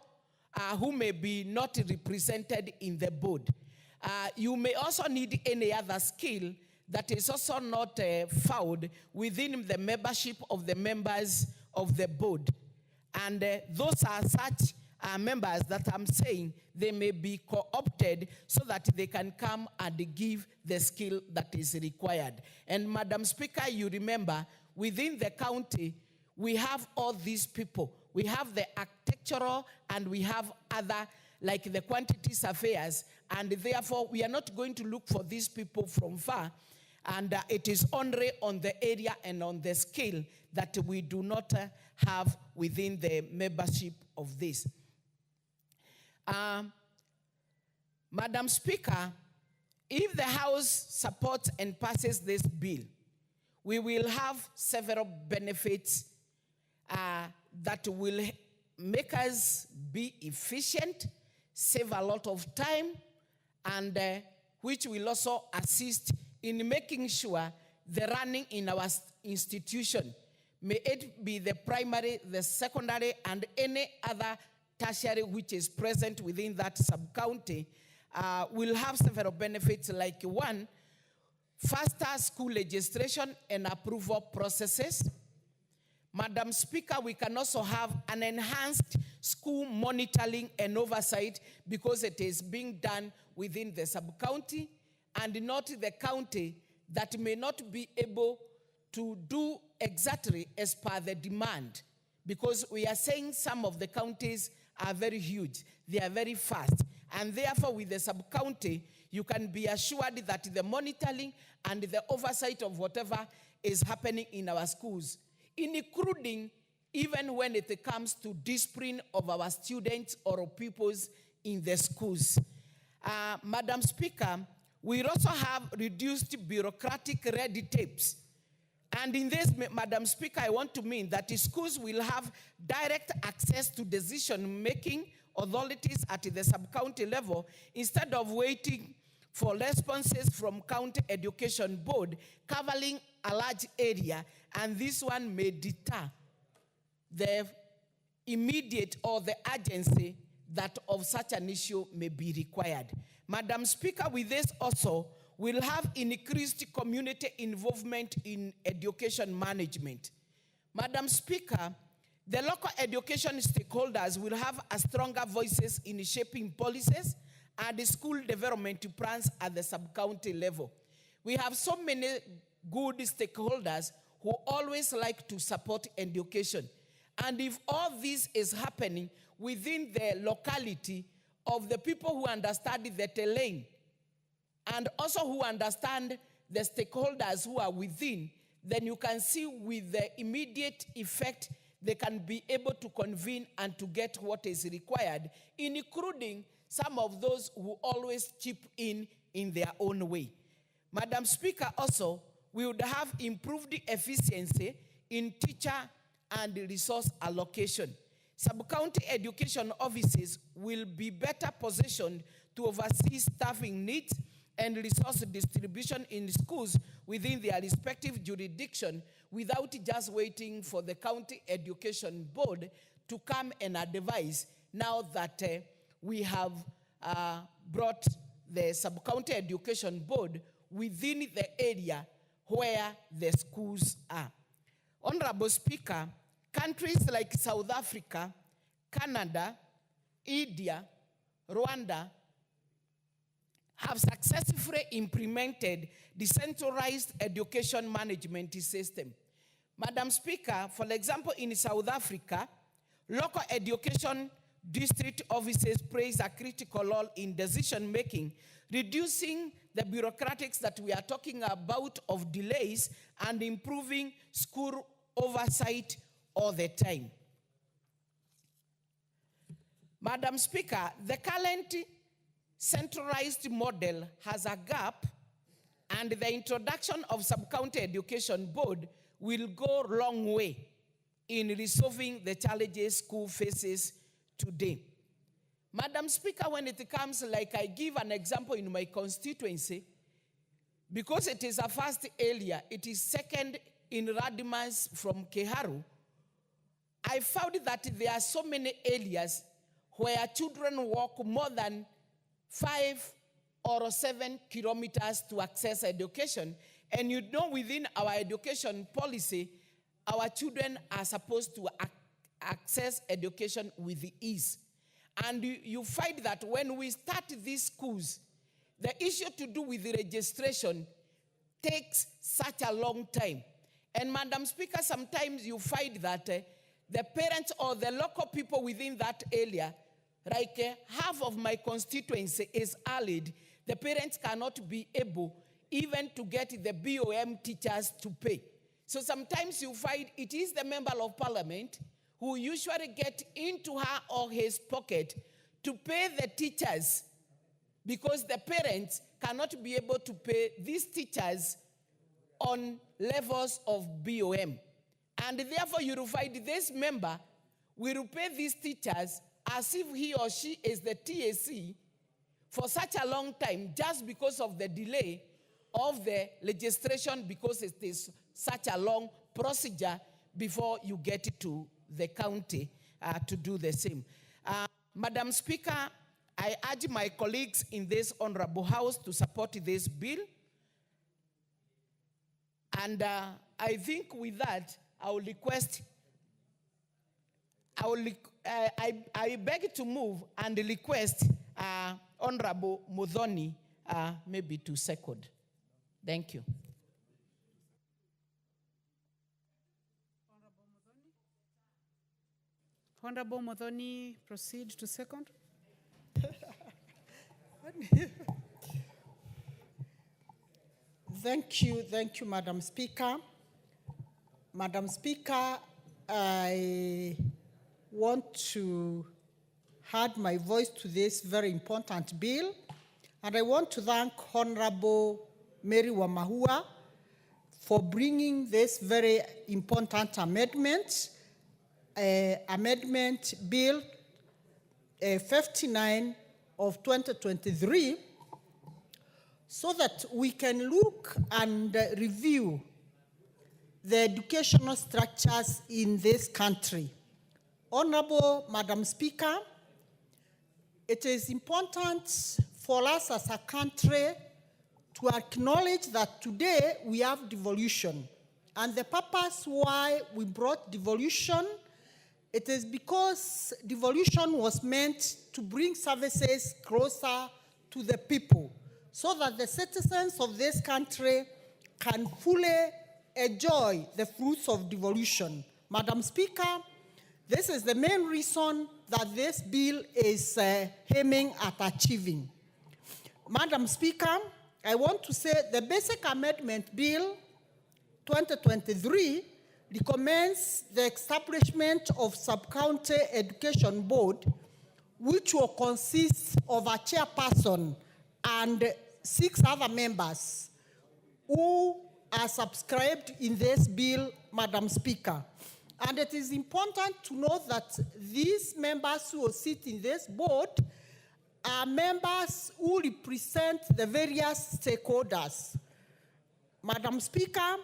who may be not represented in the board. You may also need any other skill that is also not found within the membership of the members of the board. And those are such members that I'm saying they may be co-opted so that they can come and give the skill that is required. And Madam Speaker, you remember, within the county, we have all these people. We have the architectural and we have other, like the quantity surveyors, and therefore we are not going to look for these people from far. And it is only on the area and on the scale that we do not have within the membership of this. Madam Speaker, if the House supports and passes this bill, we will have several benefits that will make us be efficient, save a lot of time, and which will also assist in making sure the running in our institution, may it be the primary, the secondary, and any other tertiary which is present within that sub-county, will have several benefits, like one, faster school registration and approval processes. Madam Speaker, we can also have an enhanced school monitoring and oversight because it is being done within the sub-county and not the county that may not be able to do exactly as per the demand, because we are saying some of the counties are very huge, they are very fast, and therefore with the sub-county, you can be assured that the monitoring and the oversight of whatever is happening in our schools, including even when it comes to discipline of our students or pupils in the schools. Madam Speaker, we also have reduced bureaucratic red tapes. And in this, Madam Speaker, I want to mean that schools will have direct access to decision-making authorities at the sub-county level instead of waiting for responses from county education board covering a large area, and this one may deter the immediate or the urgency that of such an issue may be required. Madam Speaker, with this also, we'll have increased community involvement in education management. Madam Speaker, the local education stakeholders will have a stronger voices in shaping policies and school development plans at the sub-county level. We have so many good stakeholders who always like to support education. And if all this is happening within the locality of the people who understand the terrain and also who understand the stakeholders who are within, then you can see with the immediate effect they can be able to convene and to get what is required, including some of those who always chip in their own way. Madam Speaker, also, we would have improved efficiency in teacher and resource allocation. Sub-county education offices will be better positioned to oversee staffing needs and resource distribution in schools within their respective jurisdiction without just waiting for the county education board to come and advise now that we have brought the sub-county education board within the area where the schools are. Honorable Speaker, countries like South Africa, Canada, India, Rwanda have successfully implemented decentralized education management system. Madam Speaker, for example, in South Africa, Local education district offices plays a critical role in decision making, reducing the bureaucratics that we are talking about of delays and improving school oversight all the time. Madam Speaker, the current centralized model has a gap, and the introduction of sub-county education board will go a long way in resolving the challenges school faces today. Madam Speaker, when it comes, like I give an example in my constituency, because it is a first area, it is second in Radimas from Keharu, I found that there are so many areas where children walk more than 5 or 7 kilometers to access education. And you know, within our education policy, our children are supposed to access education with ease. And you find that when we start these schools, the issue to do with the registration takes such a long time. And Madam Speaker, sometimes you find that the parents or the local people within that area, like half of my constituency is allied, the parents cannot be able even to get the BOM teachers to pay. So sometimes you find it is the member of parliament who usually get into her or his pocket to pay the teachers, because the parents cannot be able to pay these teachers on levels of BOM. And therefore you will find this member will pay these teachers as if he or she is the TAC for such a long time, just because of the delay of the registration, because it is such a long procedure before you get to the county to do the same. Madam Speaker, I urge my colleagues in this honorable house to support this bill. And I think with that, I will request, I beg to move and request Honorable Muthoni maybe to second. Thank you. Honorable Muthoni, proceed to second. Thank you, Madam Speaker. Madam Speaker, I want to add my voice to this very important bill, and I want to thank Honorable Mary Wamahua for bringing this very important amendment, Amendment Bill 59 of 2023, so that we can look and review the educational structures in this country. Honorable Madam Speaker, it is important for us as a country to acknowledge that today we have devolution. And the purpose why we brought devolution, it is because devolution was meant to bring services closer to the people, so that the citizens of this country can fully enjoy the fruits of devolution. Madam Speaker, this is the main reason that this bill is aiming at achieving. Madam Speaker, I want to say the Basic Amendment Bill 2023 recommends the establishment of Sub-County Education Board, which will consist of a chairperson and 6 other members who are subscribed in this bill, Madam Speaker. And it is important to note that these members who will sit in this board are members who represent the various stakeholders. Madam Speaker,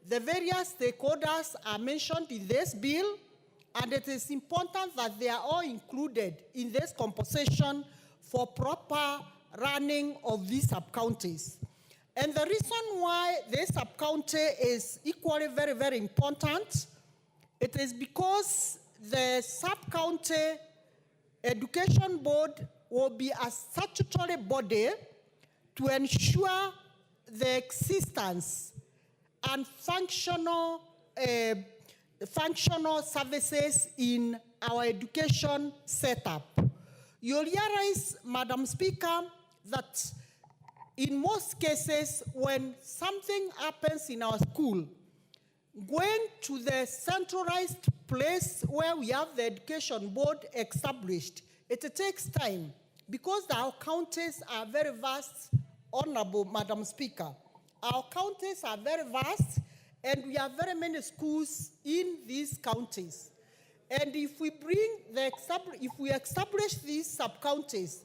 the various stakeholders are mentioned in this bill, and it is important that they are all included in this composition for proper running of these sub-counties. And the reason why this sub-county is equally very, very important, it is because the sub-county education board will be a statutory body to ensure the existence and functional services in our education setup. You'll realize, Madam Speaker, that in most cases, when something happens in our school, going to the centralized place where we have the education board established, it takes time because our counties are very vast, Honorable Madam Speaker. Our counties are very vast and we have very many schools in these counties. And if we establish these sub-counties,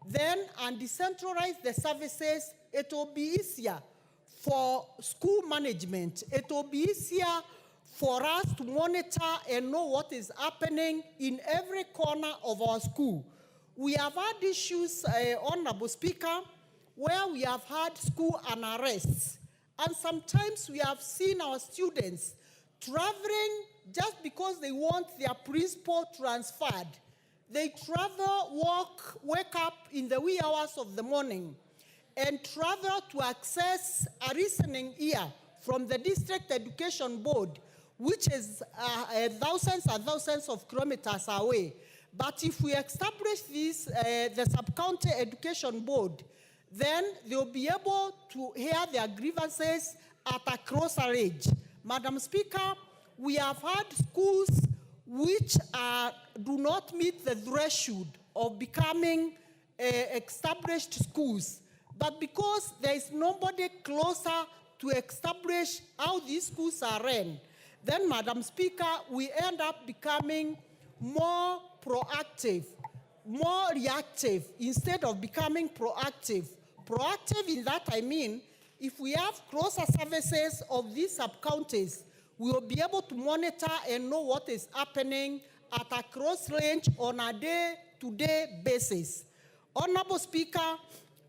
then and decentralize the services, it will be easier for school management. It will be easier for us to monitor and know what is happening in every corner of our school. We have had issues, Honorable Speaker, where we have had school unarrests. And sometimes we have seen our students traveling just because they want their principal transferred. They travel, walk, wake up in the wee hours of the morning and travel to access a listening ear from the district education board, which is thousands and thousands of kilometers away. But if we establish this, the sub-county education board, then they'll be able to hear their grievances at a closer age. Madam Speaker, we have had schools which do not meet the threshold of becoming established schools. But because there is nobody closer to establish how these schools are run, then, Madam Speaker, we end up becoming more proactive, more reactive, instead of becoming proactive. Proactive in that I mean, if we have closer services of these sub-counties, we will be able to monitor and know what is happening at a cross range on a day-to-day basis. Honorable Speaker,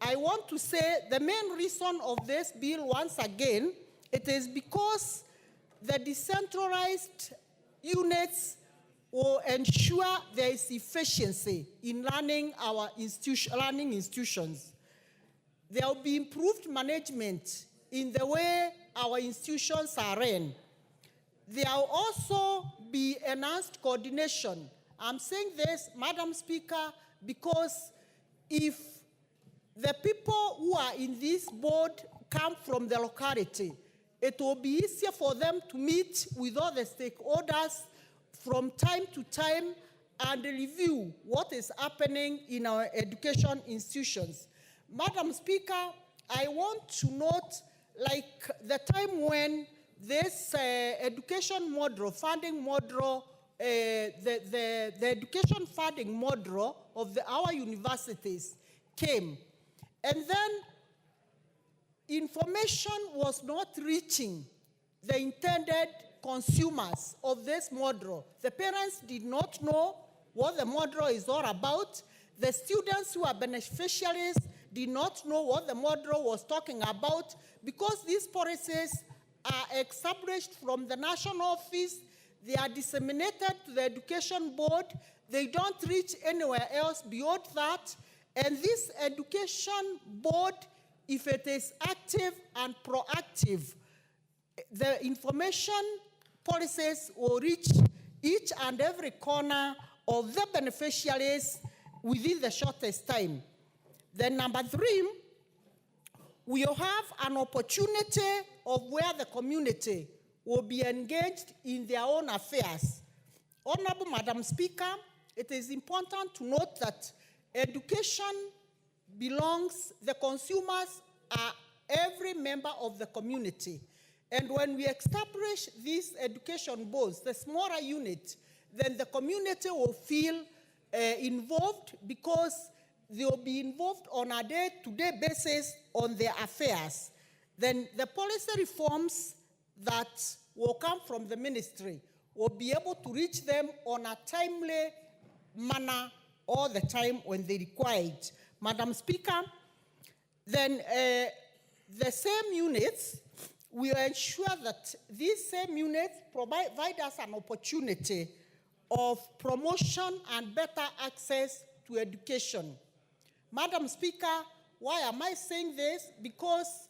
I want to say the main reason of this bill, once again, it is because the decentralized units will ensure there is efficiency in running our learning institutions. There will be improved management in the way our institutions are run. There will also be enhanced coordination. I'm saying this, Madam Speaker, because if the people who are in this board come from the locality, it will be easier for them to meet with all the stakeholders from time to time and review what is happening in our education institutions. Madam Speaker, I want to note, like the time when this education model, funding model, the education funding model of our universities came, and then information was not reaching the intended consumers of this model. The parents did not know what the model is all about. The students who are beneficiaries did not know what the model was talking about, because these policies are established from the national office. They are disseminated to the education board. They don't reach anywhere else beyond that. And this education board, if it is active and proactive, the information policies will reach each and every corner of the beneficiaries within the shortest time. Then number 3, we'll have an opportunity of where the community will be engaged in their own affairs. Honorable Madam Speaker, it is important to note that education belongs, the consumers are every member of the community. And when we establish these education boards, the smaller unit, then the community will feel involved, because they will be involved on a day-to-day basis on their affairs. Then the policy reforms that will come from the ministry will be able to reach them on a timely manner all the time when they require it. Madam Speaker, then the same units will ensure that these same units provide us an opportunity of promotion and better access to education. Madam Speaker, why am I saying this? Because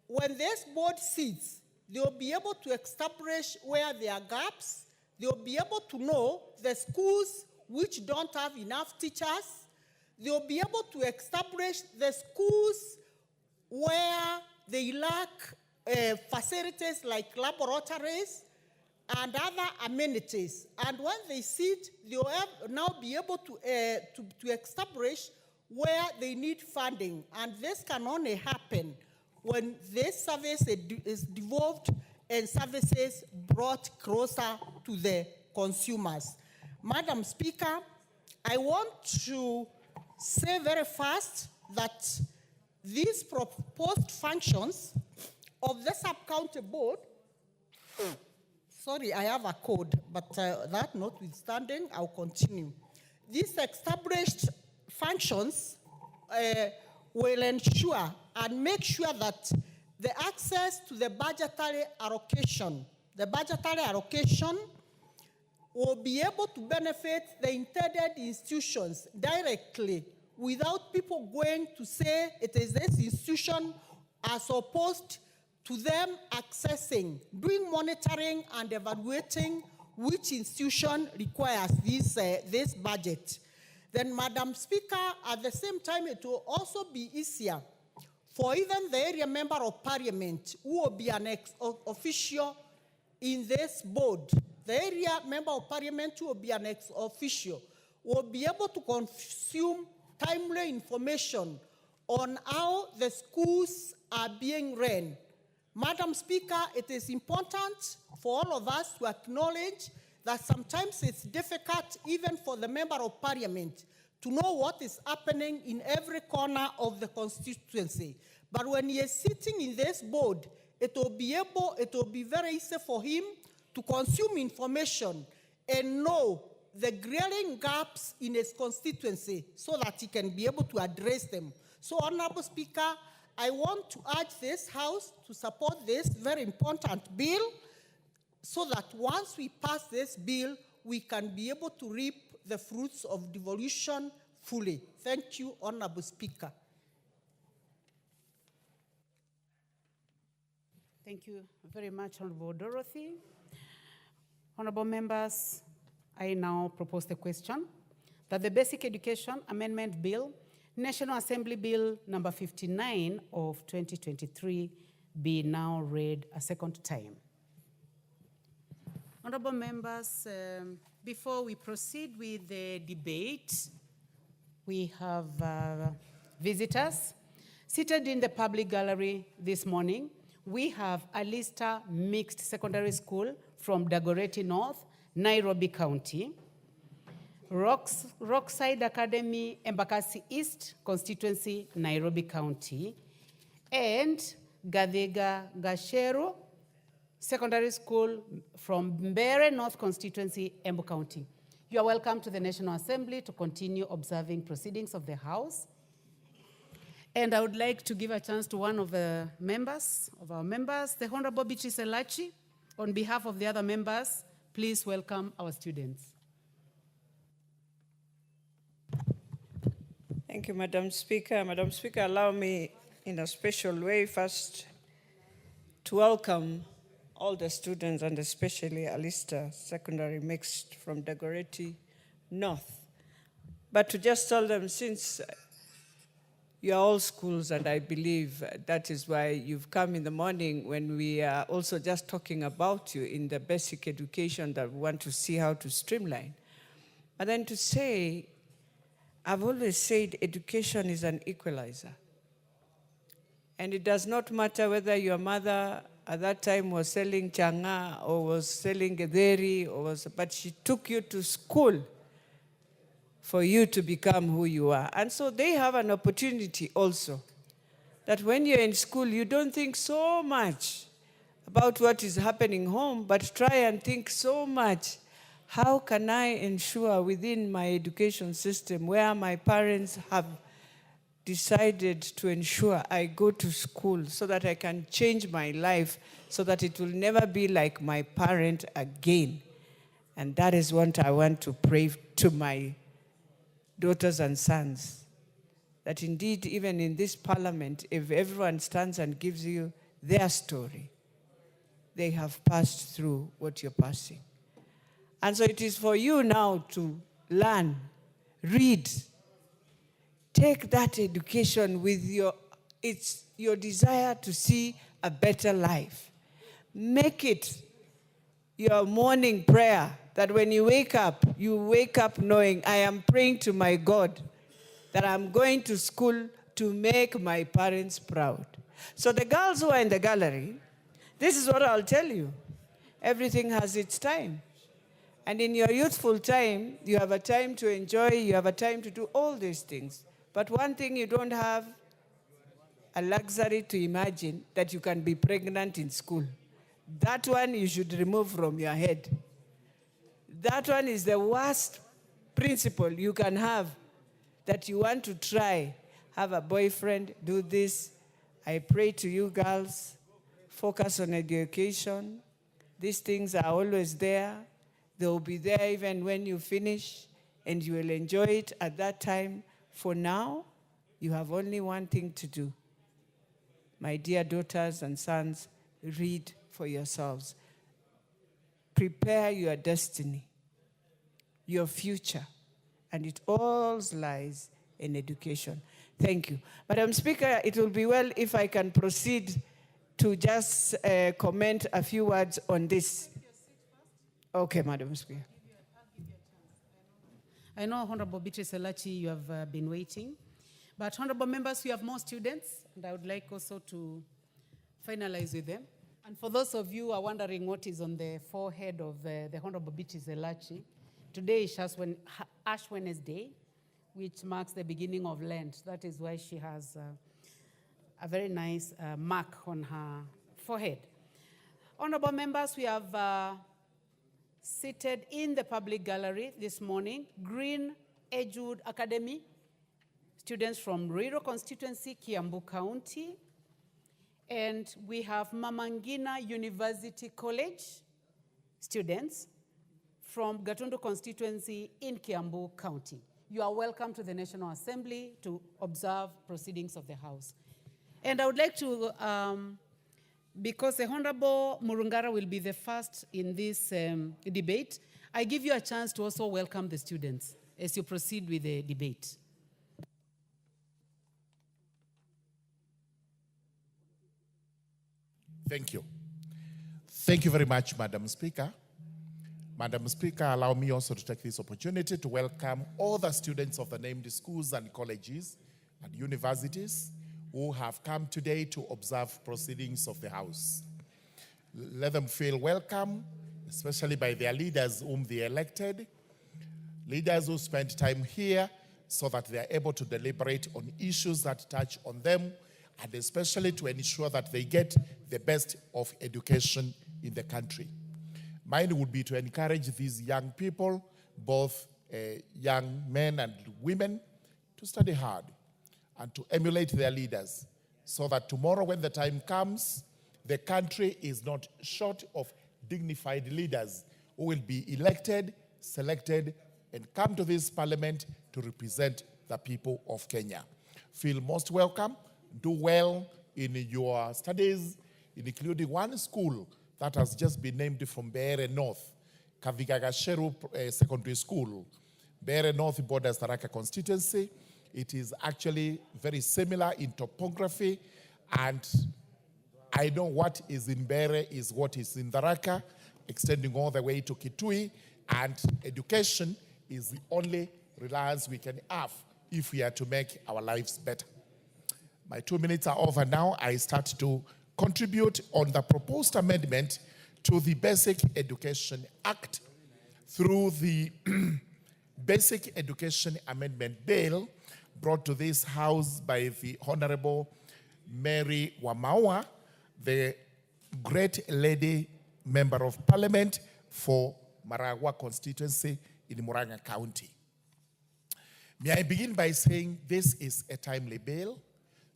when this board sits, they will be able to establish where there are gaps, They'll be able to know the schools which don't have enough teachers. They'll be able to establish the schools where they lack facilities like laboratories and other amenities. And when they see it, they'll now be able to establish where they need funding. And this can only happen when this service is devolved and services brought closer to the consumers. Madam Speaker, I want to say very fast that these proposed functions of the sub-county board, sorry, I have a code, but that notwithstanding, I'll continue. These established functions will ensure and make sure that the access to the budgetary allocation will be able to benefit the intended institutions directly without people going to say it is this institution as opposed to them accessing, doing monitoring and evaluating which institution requires this budget. Then, Madam Speaker, at the same time, it will also be easier for even the area member of parliament who will be an ex-officio in this board. The area member of parliament who will be an ex-officio will be able to consume timely information on how the schools are being run. Madam Speaker, it is important for all of us to acknowledge that sometimes it's difficult even for the member of parliament to know what is happening in every corner of the constituency. But when he is sitting in this board, it will be very easy for him to consume information and know the glaring gaps in his constituency so that he can be able to address them. So, Honorable Speaker, I want to urge this House to support this very important bill so that once we pass this bill, we can be able to reap the fruits of devolution fully. Thank you, Honorable Speaker. Thank you very much, Honorable Dorothy. Honorable members, I now propose the question that the Basic Education Amendment Bill, National Assembly Bill number 59 of 2023, be now read a second time. Honorable members, before we proceed with the debate, we have visitors. Seated in the public gallery this morning, we have Alista Mixed Secondary School from Dagoretti North, Nairobi County, Rockside Academy, Embakasi East Constituency, Nairobi County, and Gadega Gashero Secondary School from Mbere North Constituency, Embu County. You are welcome to the National Assembly to continue observing proceedings of the House. And I would like to give a chance to one of the members, the Honorable Beatrice Elachi. On behalf of the other members, please welcome our students. Thank you, Madam Speaker. Madam Speaker, allow me in a special way first to welcome all the students and especially Alista Secondary Mixed from Dagoretti North. But to just tell them, since you are all schools, and I believe that is why you've come in the morning when we are also just talking about you in the basic education that we want to see how to streamline. But then to say, I've always said education is an equalizer. And it does not matter whether your mother at that time was selling changa or was selling getheri, but she took you to school for you to become who you are. And so they have an opportunity also that when you're in school, you don't think so much about what is happening home, but try and think so much, how can I ensure within my education system where my parents have decided to ensure I go to school so that I can change my life so that it will never be like my parent again. And that is what I want to pray to my daughters and sons, that indeed, even in this parliament, if everyone stands and gives you their story, they have passed through what you're passing. And so it is for you now to learn, read, take that education with it's your desire to see a better life. Make it your morning prayer that when you wake up knowing I am praying to my God that I'm going to school to make my parents proud. So the girls who are in the gallery, this is what I'll tell you. Everything has its time. And in your youthful time, you have a time to enjoy, you have a time to do all these things. But one thing you don't have a luxury to imagine that you can be pregnant in school. That one you should remove from your head. That one is the worst principle you can have, that you want to try, have a boyfriend, do this. I pray to you girls, focus on education. These things are always there. They will be there even when you finish, and you will enjoy it at that time. For now, you have only one thing to do. My dear daughters and sons, read for yourselves. Prepare your destiny, your future, and it all lies in education. Thank you. Madam Speaker, it will be well if I can proceed to just comment a few words on this. Okay, Madam Speaker. I know, Honorable Beatrice Elachi, you have been waiting. But honorable members, we have more students, and I would like also to finalize with them. And for those of you who are wondering what is on the forehead of the Honorable Beatrice Elachi, today is Ash Wednesday, which marks the beginning of Lent. That is why she has a very nice mark on her forehead. Honorable members, we have seated in the public gallery this morning, Green Edgewood Academy, students from Ruiru constituency, Kiambu County, and we have Mamangina University College students from Gatundu constituency in Kiambu County. You are welcome to the National Assembly to observe proceedings of the House. And I would like to, because the Honorable Murungara will be the first in this debate, I give you a chance to also welcome the students as you proceed with the debate. Thank you. Thank you very much, Madam Speaker. Madam Speaker, allow me also to take this opportunity to welcome all the students of the named schools and colleges and universities who have come today to observe proceedings of the House. Let them feel welcome, especially by their leaders whom they elected, leaders who spent time here so that they are able to deliberate on issues that touch on them, and especially to ensure that they get the best of education in the country. Mine would be to encourage these young people, both young men and women, to study hard and to emulate their leaders so that tomorrow when the time comes, the country is not short of dignified leaders who will be elected, selected, and come to this parliament to represent the people of Kenya. Feel most welcome. Do well in your studies, including one school that has just been named from Beere North, Kavigagasheru Secondary School. Beere North borders Tharaka constituency. It is actually very similar in topography, and I know what is in Beere is what is in Tharaka, extending all the way to Kitui, and education is the only reliance we can have if we are to make our lives better. My 2 minutes are over now. I start to contribute on the proposed amendment to the Basic Education Act through the Basic Education Amendment Bill brought to this House by the Honorable Mary Wamaua, the great lady member of Parliament for Maragua constituency in Murang'a County. May I begin by saying this is a timely bill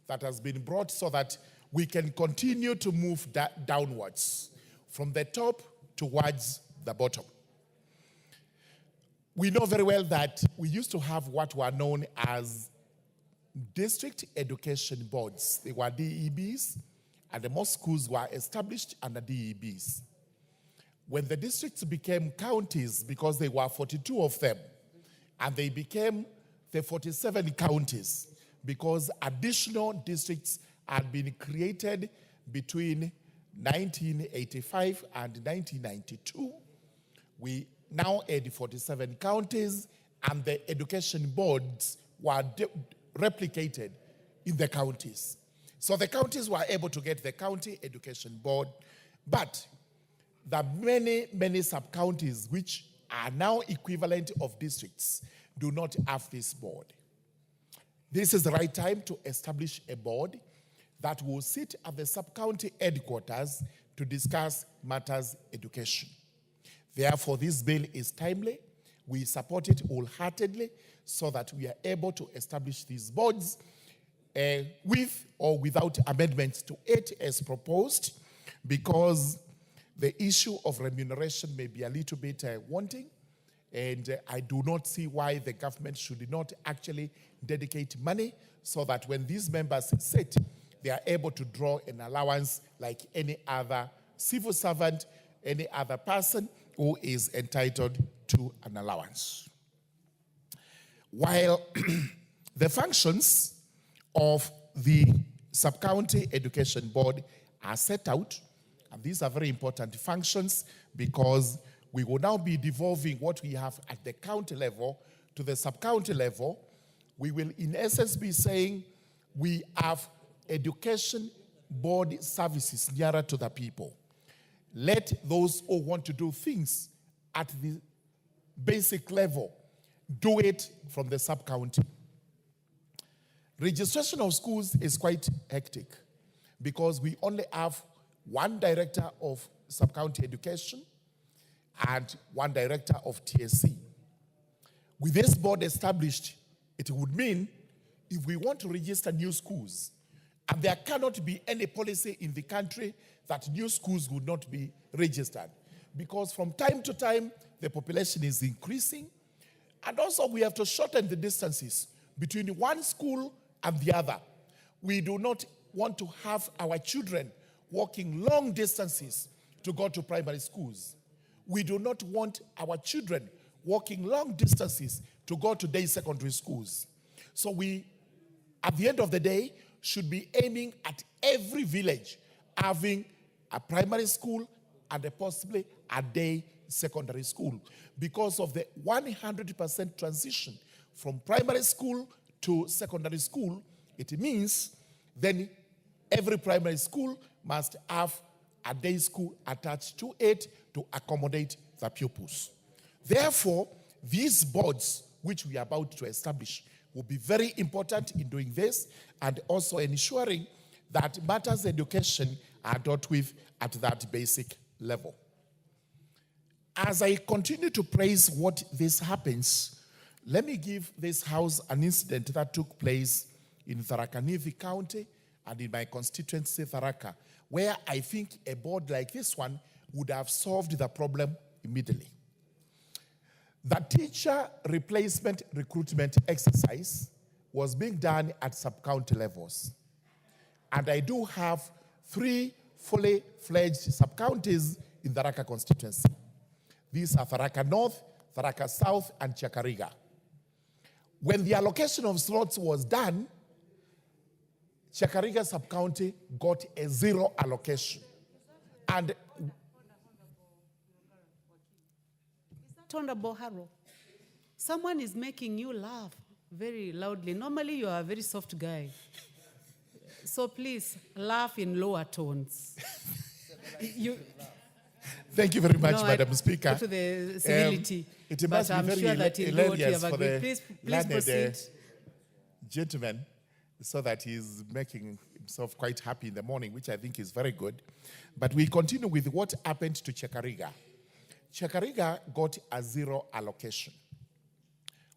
that has been brought so that we can continue to move downwards from the top towards the bottom. We know very well that we used to have what were known as district education boards. They were DEBs, and the most schools were established under DEBs. When the districts became counties, because there were 42 of them, and they became the 47 counties, because additional districts had been created between 1985 and 1992. We now had 47 counties, and the education boards were replicated in the counties. So the counties were able to get the county education board, but the many sub-counties which are now equivalent of districts do not have this board. This is the right time to establish a board that will sit at the sub-county headquarters to discuss matters education. Therefore, this bill is timely. We support it wholeheartedly so that we are able to establish these boards with or without amendments to it as proposed, because the issue of remuneration may be a little bit wanting, and I do not see why the government should not actually dedicate money so that when these members sit, they are able to draw an allowance like any other civil servant, any other person who is entitled to an allowance. While the functions of the Sub-County Education Board are set out, and these are very important functions because we will now be devolving what we have at the county level to the sub-county level. We will in essence be saying we have education board services nearer to the people. Let those who want to do things at the basic level do it from the sub-county. Registration of schools is quite hectic because we only have one director of sub-county education and one director of TSC. With this board established, it would mean if we want to register new schools, and there cannot be any policy in the country that new schools would not be registered, because from time to time, the population is increasing, and also we have to shorten the distances between one school and the other. We do not want to have our children walking long distances to go to primary schools. We do not want our children walking long distances to go to day secondary schools. So we, at the end of the day, should be aiming at every village having a primary school and possibly a day secondary school, because of the 100% transition from primary school to secondary school. It means then every primary school must have a day school attached to it to accommodate the pupils. Therefore, these boards, which we are about to establish, will be very important in doing this and also ensuring that matters education are dealt with at that basic level. As I continue to praise what this happens, let me give this house an incident that took place in Tharaka Nithi County and in my constituency, Tharaka, where I think a board like this one would have solved the problem immediately. The teacher replacement recruitment exercise was being done at sub-county levels. And I do have 3 fully fledged sub-counties in the Tharaka constituency. These are Tharaka North, Tharaka South, and Chakariga. When the allocation of slots was done, Chakariga sub-county got a 0 allocation. And Honorable Harrow, someone is making you laugh very loudly. Normally, you are a very soft guy. So please, laugh in lower tones. Thank you very much, Madam Speaker. To the civility. It must be very sure that hilarious for the please learned gentleman, so that he's making himself quite happy in the morning, which I think is very good. But we continue with what happened to Chakariga. Chakariga got a 0 allocation,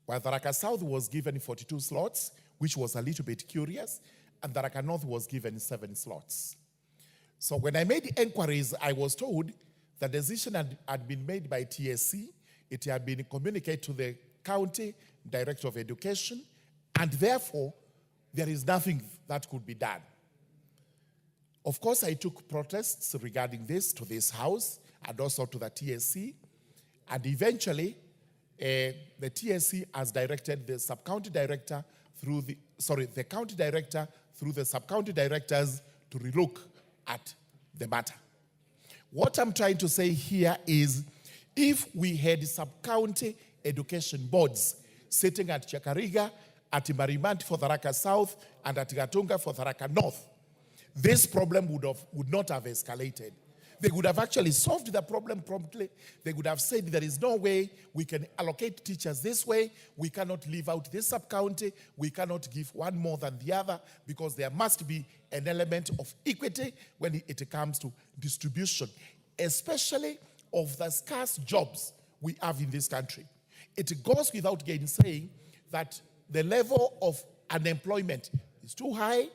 while Tharaka South was given 42 slots, which was a little bit curious, and Tharaka North was given 7 slots. So when I made inquiries, I was told the decision had been made by TSC. It had been communicated to the county director of education, and therefore, there is nothing that could be done. Of course, I took protests regarding this to this house, and also to the TSC. And eventually, the TSC has directed the sub-county director through the county director through the sub-county directors to relook at the matter. What I'm trying to say here is, if we had sub-county education boards sitting at Chakariga, at Marimanti for Tharaka South, and at Gatunga for Tharaka North, this problem would not have escalated. They would have actually solved the problem promptly. They would have said there is no way we can allocate teachers this way. We cannot leave out this sub-county. We cannot give one more than the other, because there must be an element of equity when it comes to distribution, especially of the scarce jobs we have in this country. It goes without gainsaying that the level of unemployment is too high.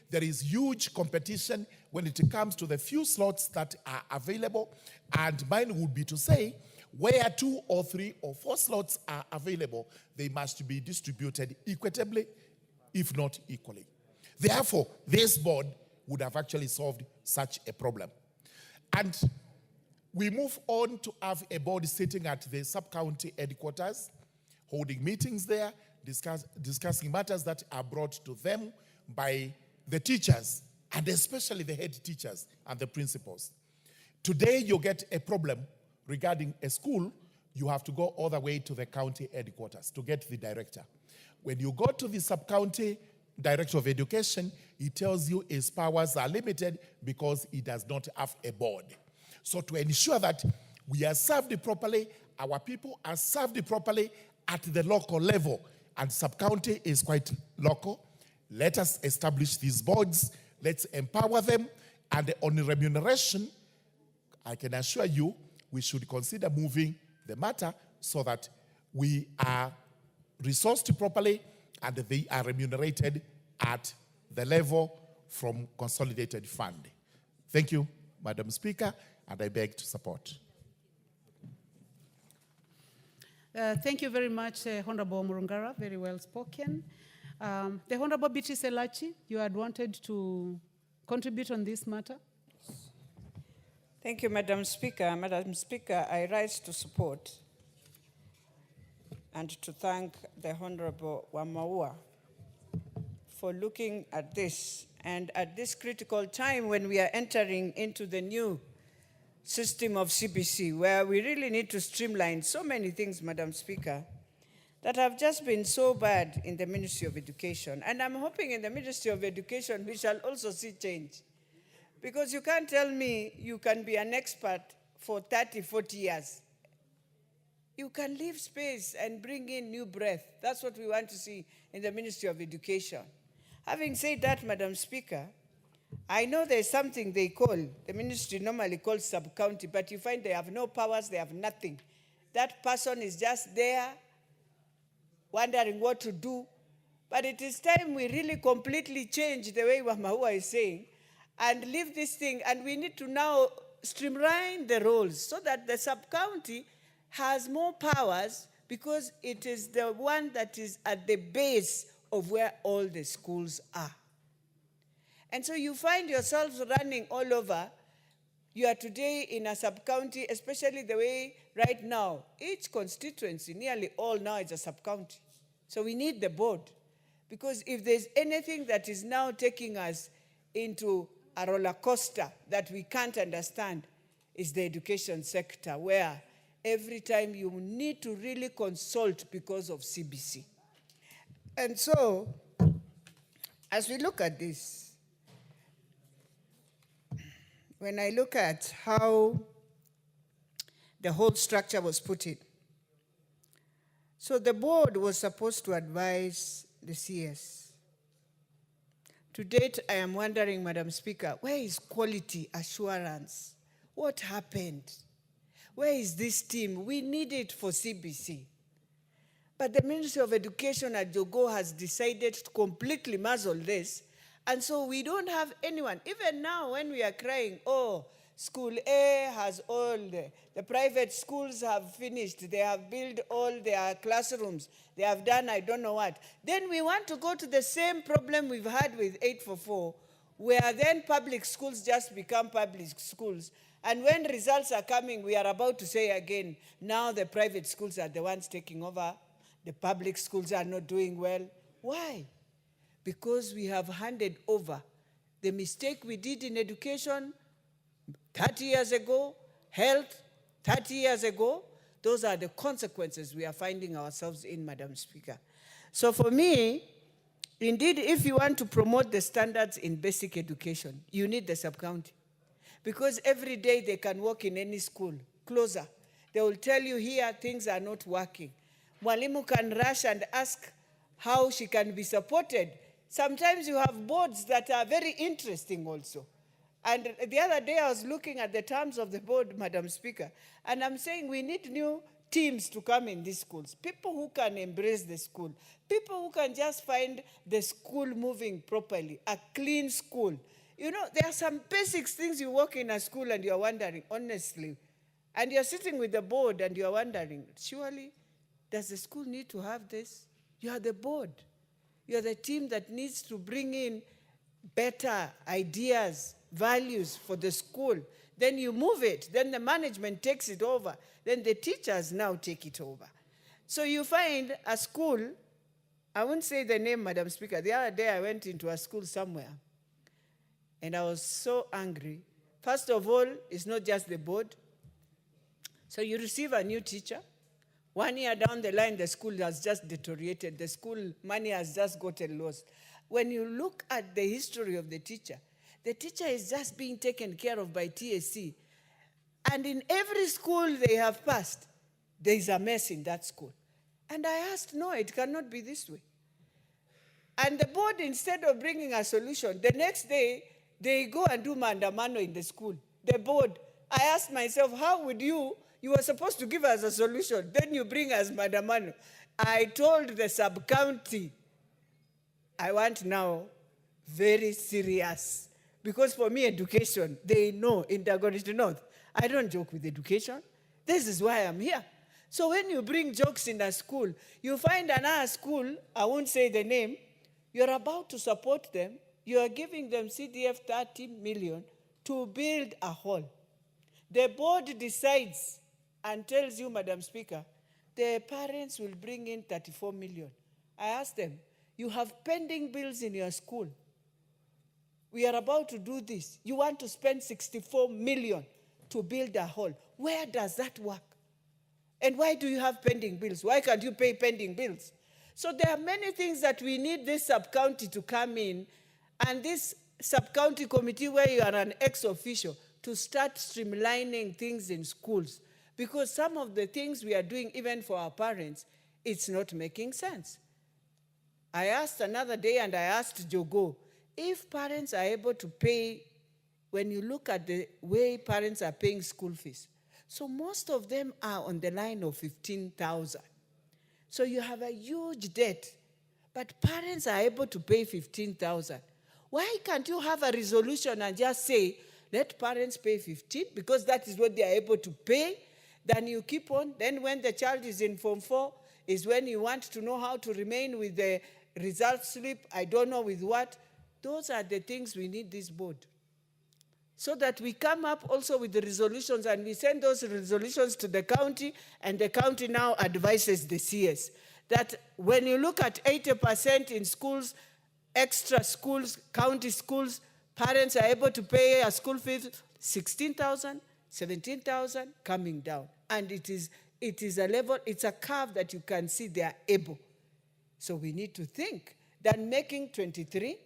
There is huge competition when it comes to the few slots that are available. And mine would be to say, where 2 or 3 or 4 slots are available, they must be distributed equitably, if not equally. Therefore, this board would have actually solved such a problem. And we move on to have a board sitting at the sub-county headquarters, holding meetings there, discussing matters that are brought to them by the teachers, and especially the head teachers and the principals. Today, you get a problem regarding a school, you have to go all the way to the county headquarters to get the director. When you go to the sub-county director of education, he tells you his powers are limited because he does not have a board. So to ensure that we are served properly, our people are served properly at the local level, and sub-county is quite local, let us establish these boards, let's empower them, and on remuneration, I can assure you, we should consider moving the matter so that we are resourced properly and they are remunerated at the level from consolidated fund. Thank you, Madam Speaker, and I beg to support. Thank you very much, Honorable Murungara, very well spoken. The Honorable Beatrice Elachi, you had wanted to contribute on this matter. Thank you, Madam Speaker. Madam Speaker, I rise to support and to thank the Honorable Wamaua for looking at this. And at this critical time when we are entering into the new system of CBC, where we really need to streamline so many things, Madam Speaker, that have just been so bad in the Ministry of Education. And I'm hoping in the Ministry of Education we shall also see change. Because you can't tell me you can be an expert for 30, 40 years. You can leave space and bring in new breath. That's what we want to see in the Ministry of Education. Having said that, Madam Speaker, I know there's something they call, the ministry normally calls sub-county, but you find they have no powers, they have nothing. That person is just there, wondering what to do. But it is time we really completely change the way Wamaua is saying and leave this thing. And we need to now streamline the roles so that the sub-county has more powers, because it is the one that is at the base of where all the schools are. And so you find yourselves running all over. You are today in a sub-county, especially the way right now, each constituency, nearly all now is a sub-county. So we need the board, because if there's anything that is now taking us into a roller coaster that we can't understand, is the education sector, where every time you need to really consult because of CBC. And so, as we look at this, when I look at how the whole structure was put in, so the board was supposed to advise the CS. To date, I am wondering, Madam Speaker, where is quality assurance? What happened? Where is this team? We need it for CBC. But the Ministry of Education at Jogo has decided to completely muzzle this. And so we don't have anyone. Even now when we are crying, oh, School A has all, the private schools have finished. They have built all their classrooms. They have done I don't know what. Then we want to go to the same problem we've had with 844, where then public schools just become public schools. And when results are coming, we are about to say again, now the private schools are the ones taking over. The public schools are not doing well. Why? Because we have handed over the mistake we did in education 30 years ago, health 30 years ago. Those are the consequences we are finding ourselves in, Madam Speaker. So for me, indeed, if you want to promote the standards in basic education, you need the sub-county. Because every day they can walk in any school, closer. They will tell you here things are not working. Mwalimu can rush and ask how she can be supported. Sometimes you have boards that are very interesting also. And the other day I was looking at the terms of the board, Madam Speaker, and I'm saying we need new teams to come in these schools, people who can embrace the school, people who can just find the school moving properly, a clean school. You know, there are some basic things you walk in a school and you're wondering, honestly, and you're sitting with the board and you're wondering, surely, does the school need to have this? You are the board. You're the team that needs to bring in better ideas, values for the school. Then you move it. Then the management takes it over. Then the teachers now take it over. So you find a school, I won't say the name, Madam Speaker. The other day I went into a school somewhere, and I was so angry. First of all, it's not just the board. So you receive a new teacher. 1 year down the line, the school has just deteriorated. The school money has just gotten lost. When you look at the history of the teacher is just being taken care of by TSC. And in every school they have passed, there is a mess in that school. And I asked, no, it cannot be this way. And the board, instead of bringing a solution, the next day, they go and do mandamano in the school. The board, I asked myself, how would you were supposed to give us a solution, then you bring us mandamano. I told the sub-county, I want now very serious. Because for me, education, they know in Dagoretti North, I don't joke with education. This is why I'm here. So when you bring jokes in a school, you find another school, I won't say the name, you're about to support them, you are giving them CDF 30 million to build a hall. The board decides and tells you, Madam Speaker, the parents will bring in 34 million. I asked them, you have pending bills in your school. We are about to do this. You want to spend 64 million to build a hall. Where does that work? And why do you have pending bills? Why can't you pay pending bills? So there are many things that we need this sub-county to come in, and this sub-county committee where you are an ex-official to start streamlining things in schools. Because some of the things we are doing, even for our parents, it's not making sense. I asked another day, and I asked Jogo, if parents are able to pay, when you look at the way parents are paying school fees, so most of them are on the line of 15,000. So you have a huge debt, but parents are able to pay 15,000. Why can't you have a resolution and just say, let parents pay 15, because that is what they are able to pay? Then you keep on. Then when the child is in Form 4, is when you want to know how to remain with the result slip, I don't know with what. Those are the things we need this board. So that we come up also with the resolutions, and we send those resolutions to the county, and the county now advises the CS that when you look at 80% in schools, extra schools, county schools, parents are able to pay a school fee 16,000, 17,000, coming down. And it is a level, it's a curve that you can see they are able. So we need to think that making 23,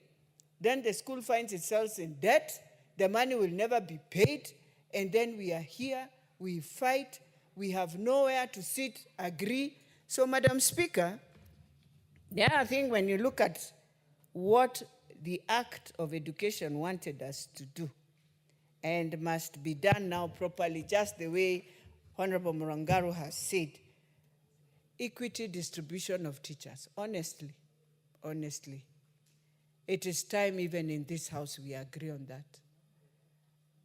then the school finds itself in debt, the money will never be paid, and then we are here, we fight, we have nowhere to sit, agree. So, Madam Speaker, the other thing, when you look at what the Act of Education wanted us to do, and must be done now properly, just the way Honorable Murangaru has said, equity distribution of teachers. Honestly, it is time even in this house we agree on that.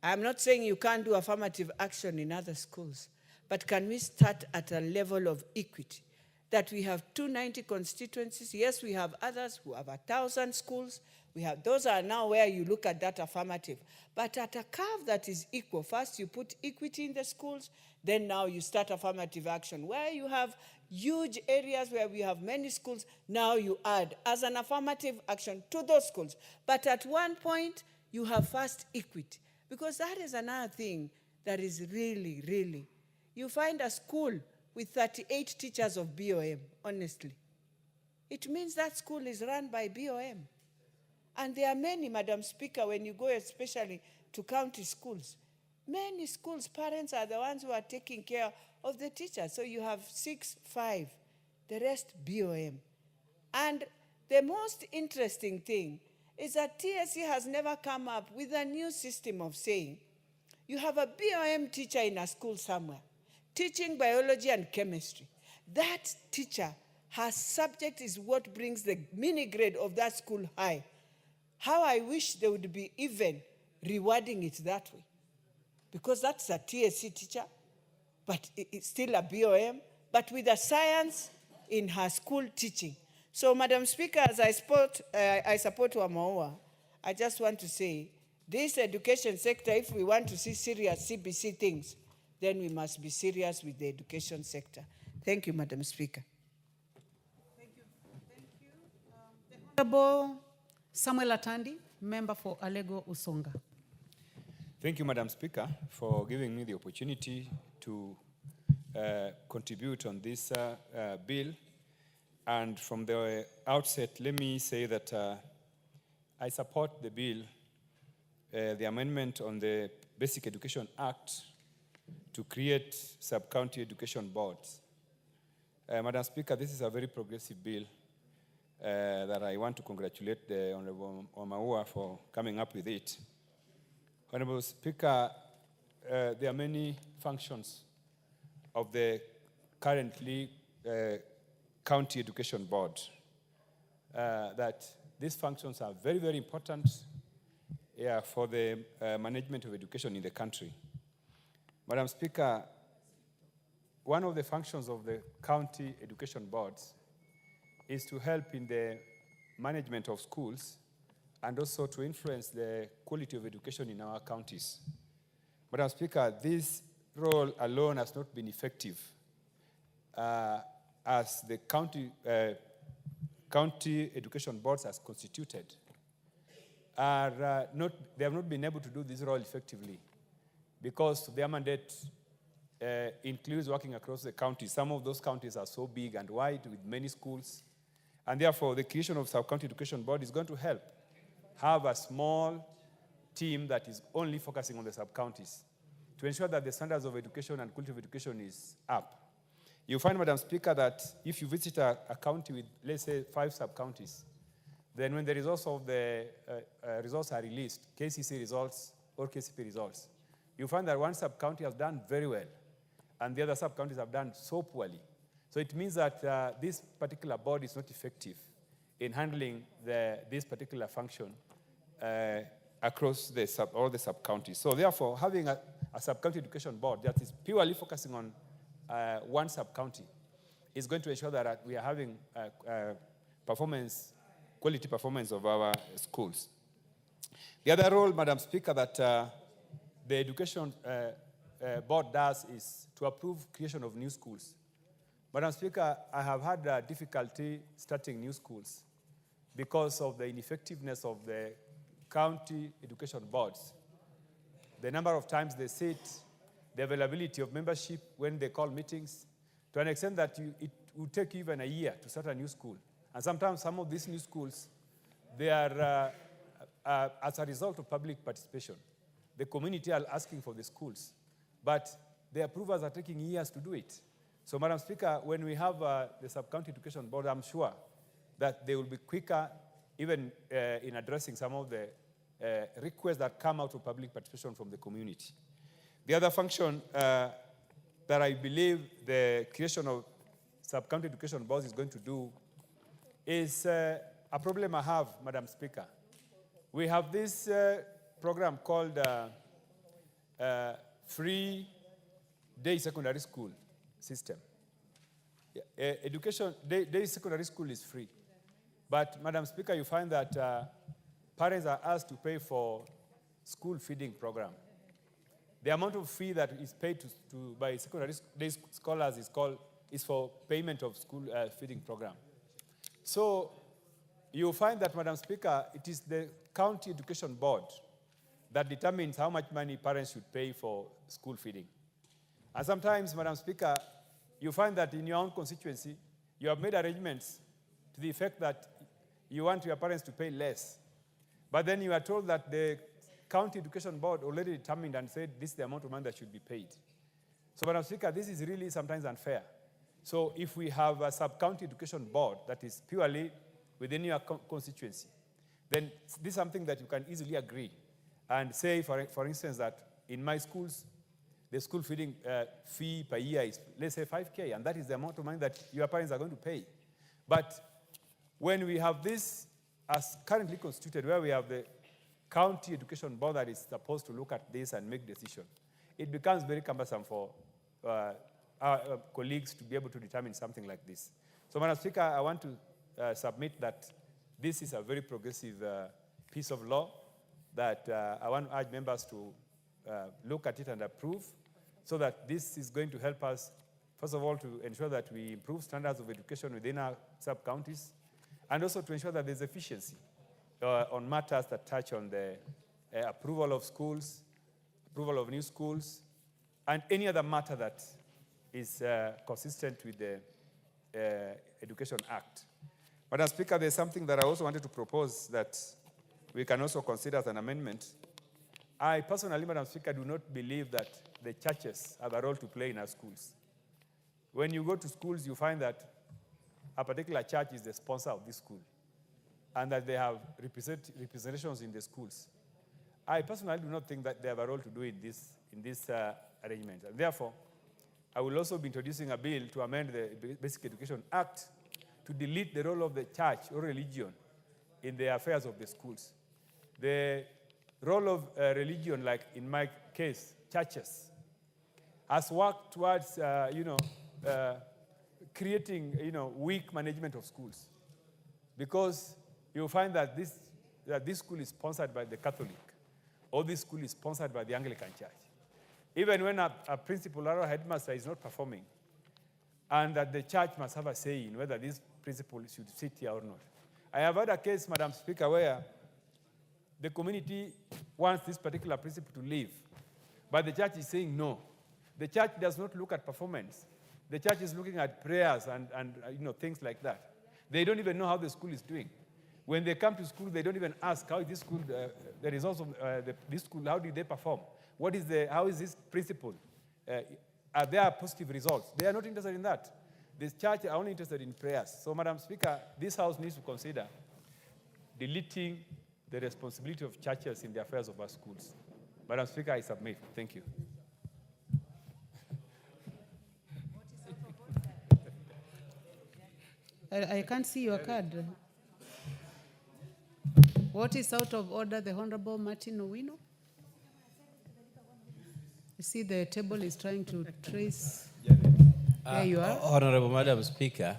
I'm not saying you can't do affirmative action in other schools, but can we start at a level of equity? That we have 290 constituencies. Yes, we have others who have 1,000 schools. Those are now where you look at that affirmative. But at a curve that is equal, first you put equity in the schools, then now you start affirmative action. Where you have huge areas where we have many schools, now you add as an affirmative action to those schools. But at one point, you have first equity. Because that is another thing that is really, really. You find a school with 38 teachers of BOM, honestly. It means that school is run by BOM. And there are many, Madam Speaker, when you go especially to county schools, many schools, parents are the ones who are taking care of the teachers. So you have 6, 5, the rest BOM. And the most interesting thing is that TSC has never come up with a new system of saying, you have a BOM teacher in a school somewhere, teaching biology and chemistry. That teacher, her subject is what brings the mini grade of that school high. How I wish they would be even rewarding it that way. Because that's a TSC teacher, but it's still a BOM, but with a science in her school teaching. So, Madam Speaker, as I support Wamaua, I just want to say, this education sector, if we want to see serious CBC things, then we must be serious with the education sector. Thank you, Madam Speaker. Thank you. The Honorable Samuel Atandi, member for Alego Usonga. Thank you, Madam Speaker, for giving me the opportunity to contribute on this bill. And from the outset, let me say that I support the bill, the amendment on the Basic Education Act to create sub-county education boards. Madam Speaker, this is a very progressive bill that I want to congratulate the Honorable Wamaua for coming up with it. Honorable Speaker, there are many functions of the currently County Education Board that these functions are very, very important for the management of education in the country. Madam Speaker, one of the functions of the county education boards is to help in the management of schools and also to influence the quality of education in our counties. Madam Speaker, this role alone has not been effective as the county education boards as constituted they have not been able to do this role effectively because their mandate includes working across the county. Some of those counties are so big and wide with many schools, and therefore the creation of sub-county education board is going to help have a small team that is only focusing on the sub-counties to ensure that the standards of education and quality of education is up. You find, Madam Speaker, that if you visit a county with, let's say, 5 sub-counties, then when the results of the results are released, KCC results or KCP results, you find that one sub-county has done very well, and the other sub-counties have done so poorly. So it means that this particular board is not effective in handling this particular function across all the sub-counties. So therefore, having a sub-county education board that is purely focusing on one sub-county is going to ensure that we are having quality performance of our schools. The other role, Madam Speaker, that the education board does is to approve creation of new schools. Madam Speaker, I have had difficulty starting new schools because of the ineffectiveness of the county education boards. The number of times they sit, the availability of membership when they call meetings, to an extent that it would take even a year to start a new school. And sometimes some of these new schools, they are as a result of public participation. The community are asking for the schools, but the approvals are taking years to do it. So, Madam Speaker, when we have the sub-county education board, I'm sure that they will be quicker even in addressing some of the requests that come out of public participation from the community. The other function that I believe the creation of sub-county education boards is going to do is a problem I have, Madam Speaker. We have this program called Free Day Secondary School System. Day secondary school is free. But, Madam Speaker, you find that parents are asked to pay for school feeding program. The amount of fee that is paid by secondary day scholars is for payment of school feeding program. So you find that, Madam Speaker, it is the county education board that determines how much money parents should pay for school feeding. And sometimes, Madam Speaker, you find that in your own constituency, you have made arrangements to the effect that you want your parents to pay less. But then you are told that the county education board already determined and said this is the amount of money that should be paid. So, Madam Speaker, this is really sometimes unfair. So if we have a sub-county education board that is purely within your constituency, then this is something that you can easily agree and say, for instance, that in my schools, the school feeding fee per year is, let's say, 5K, and that is the amount of money that your parents are going to pay. But when we have this as currently constituted, where we have the county education board that is supposed to look at this and make decisions, it becomes very cumbersome for our colleagues to be able to determine something like this. So, Madam Speaker, I want to submit that this is a very progressive piece of law that I want to urge members to look at it and approve, so that this is going to help us, first of all, to ensure that we improve standards of education within our sub-counties, and also to ensure that there's efficiency on matters that touch on the approval of schools, approval of new schools, and any other matter that is consistent with the Education Act. Madam Speaker, there's something that I also wanted to propose that we can also consider as an amendment. I personally, Madam Speaker, do not believe that the churches have a role to play in our schools. When you go to schools, you find that a particular church is the sponsor of this school, and that they have representations in the schools. I personally do not think that they have a role to do in this arrangement. And therefore, I will also be introducing a bill to amend the Basic Education Act to delete the role of the church or religion in the affairs of the schools. The role of religion, like in my case, churches, has worked towards, creating, weak management of schools. Because you find that this school is sponsored by the Catholic, or this school is sponsored by the Anglican Church. Even when a principal or a headmaster is not performing, and that the church must have a say in whether this principal should sit here or not. I have had a case, Madam Speaker, where the community wants this particular principal to leave, but the church is saying no. The church does not look at performance. The church is looking at prayers and things like that. They don't even know how the school is doing. When they come to school, they don't even ask how is this school, the results of this school, how did they perform? How is this principal? Are there positive results? They are not interested in that. The church are only interested in prayers. So, Madam Speaker, this House needs to consider deleting the responsibility of churches in the affairs of our schools. Madam Speaker, I submit. Thank you. I can't see your card. What is out of order, the Honorable Martin Owino? You see the table is trying to trace. There you are. Honorable Madam Speaker,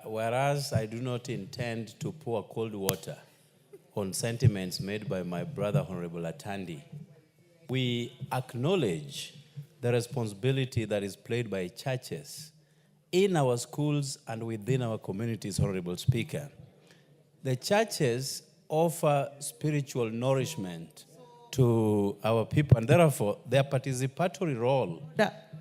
whereas I do not intend to pour cold water on sentiments made by my brother, Honorable Atandi, we acknowledge the responsibility that is played by churches in our schools and within our communities, Honorable Speaker. The churches offer spiritual nourishment to our people, and therefore their participatory role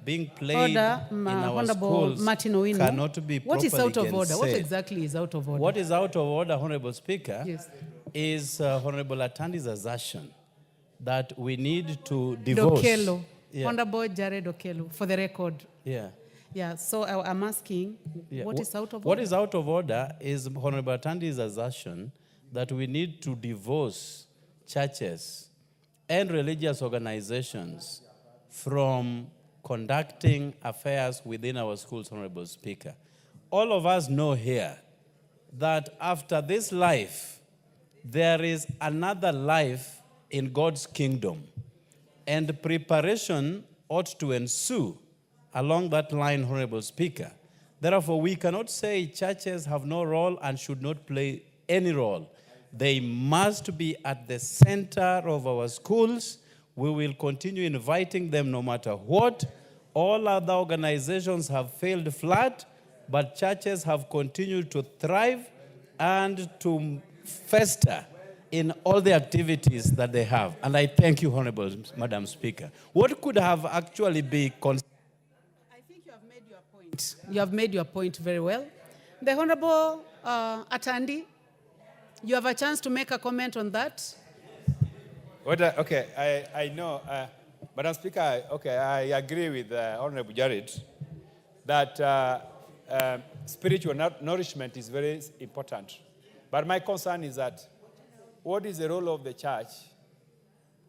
being played in our Honorable schools Martin Owino, cannot be properly what is out of order? gainsaid. What exactly is out of order? What is out of order, Honorable Speaker, Yes. is Honorable Atandi's assertion that we need to divorce. Dokelo. Yeah. Honorable Jared Dokelo, for the record. Yeah. Yeah, so I'm asking, Yeah. what is out of order? What is out of order is Honorable Atandi's assertion that we need to divorce churches and religious organizations from conducting affairs within our schools, Honorable Speaker. All of us know here that after this life, there is another life in God's kingdom, and preparation ought to ensue along that line, Honorable Speaker. Therefore, we cannot say churches have no role and should not play any role. They must be at the center of our schools. We will continue inviting them no matter what. All other organizations have failed flat, but churches have continued to thrive and to fester in all the activities that they have. And I thank you, Honorable Madam Speaker. What could have actually been I think you have made your point. You have made your point very well. The Honorable Atandi, you have a chance to make a comment on that. Okay, I know, Madam Speaker, okay, I agree with Honorable Jared that spiritual nourishment is very important. But my concern is that what is the role of the church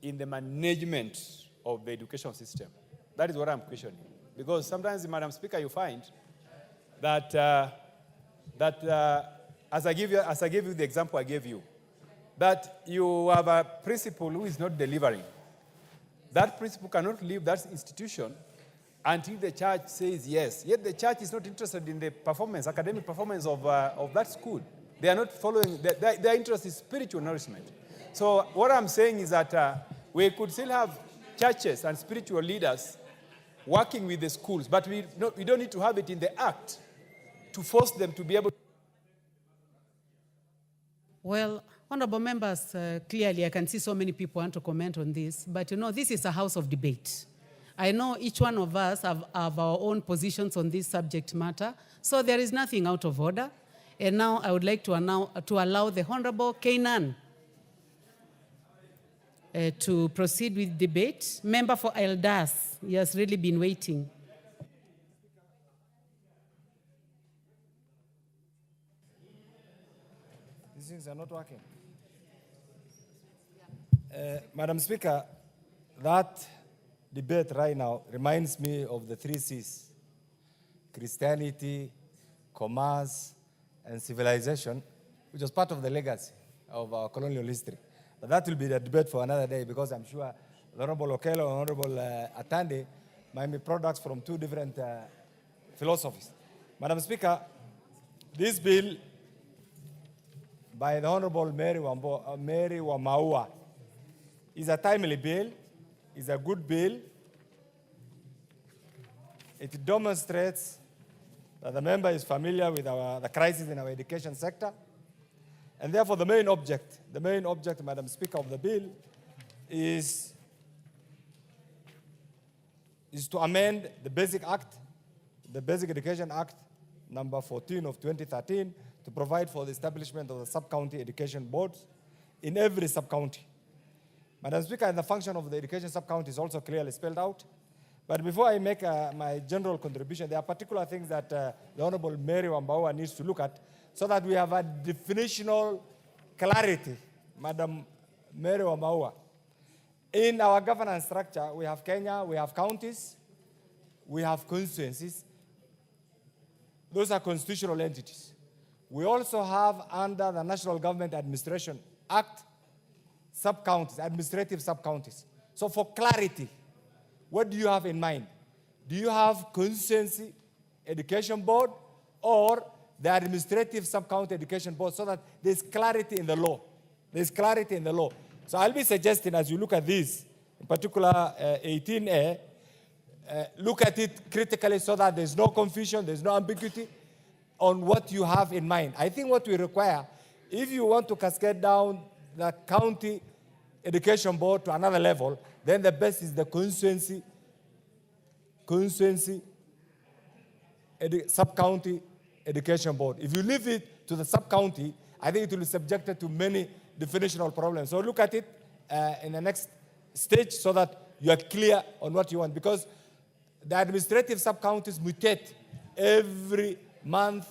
in the management of the education system? That is what I'm questioning. Because sometimes, Madam Speaker, you find that, as I give you the example I gave you, that you have a principal who is not delivering. That principal cannot leave that institution until the church says yes. Yet the church is not interested in the performance, academic performance of that school. They are not following, their interest is spiritual nourishment. So what I'm saying is that we could still have churches and spiritual leaders working with the schools, but we don't need to have it in the act to force them to be able to. Well, honorable members, clearly I can see so many people want to comment on this, but you know, this is a house of debate. I know each one of us have our own positions on this subject matter, so there is nothing out of order. And now I would like to allow the Honorable Kainan to proceed with debate. Member for Eldas, he has really been waiting. These things are not working. Madam Speaker, that debate right now reminds me of the 3 C's: Christianity, commerce, and civilization, which was part of the legacy of our colonial history. But that will be the debate for another day, because I'm sure the Honorable Okello and Honorable Atande might be products from 2 different philosophies. Madam Speaker, this bill by the Honorable Mary Wamaua is a timely bill, is a good bill. It demonstrates that the member is familiar with the crisis in our education sector. And therefore, the main object, Madam Speaker, of the bill is to amend the Basic Act, the Basic Education Act, number 14 of 2013, to provide for the establishment of the sub-county education boards in every sub-county. Madam Speaker, the function of the education sub-county is also clearly spelled out. But before I make my general contribution, there are particular things that the Honorable Mary Wambaua needs to look at so that we have a definitional clarity. Madam Mary Wambaua, in our governance structure, we have Kenya, we have counties, we have constituencies. Those are constitutional entities. We also have, under the National Government Administration Act, sub-counties, administrative sub-counties. So for clarity, what do you have in mind? Do you have constituency education board or the administrative sub-county education board, so that there's clarity in the law? There's clarity in the law. So I'll be suggesting, as you look at this, in particular 18A, look at it critically so that there's no confusion, there's no ambiguity on what you have in mind. I think what we require, if you want to cascade down the county education board to another level, then the best is the constituency sub-county education board. If you leave it to the sub-county, I think it will be subjected to many definitional problems. So look at it in the next stage so that you are clear on what you want, because the administrative sub-counties mutate every month,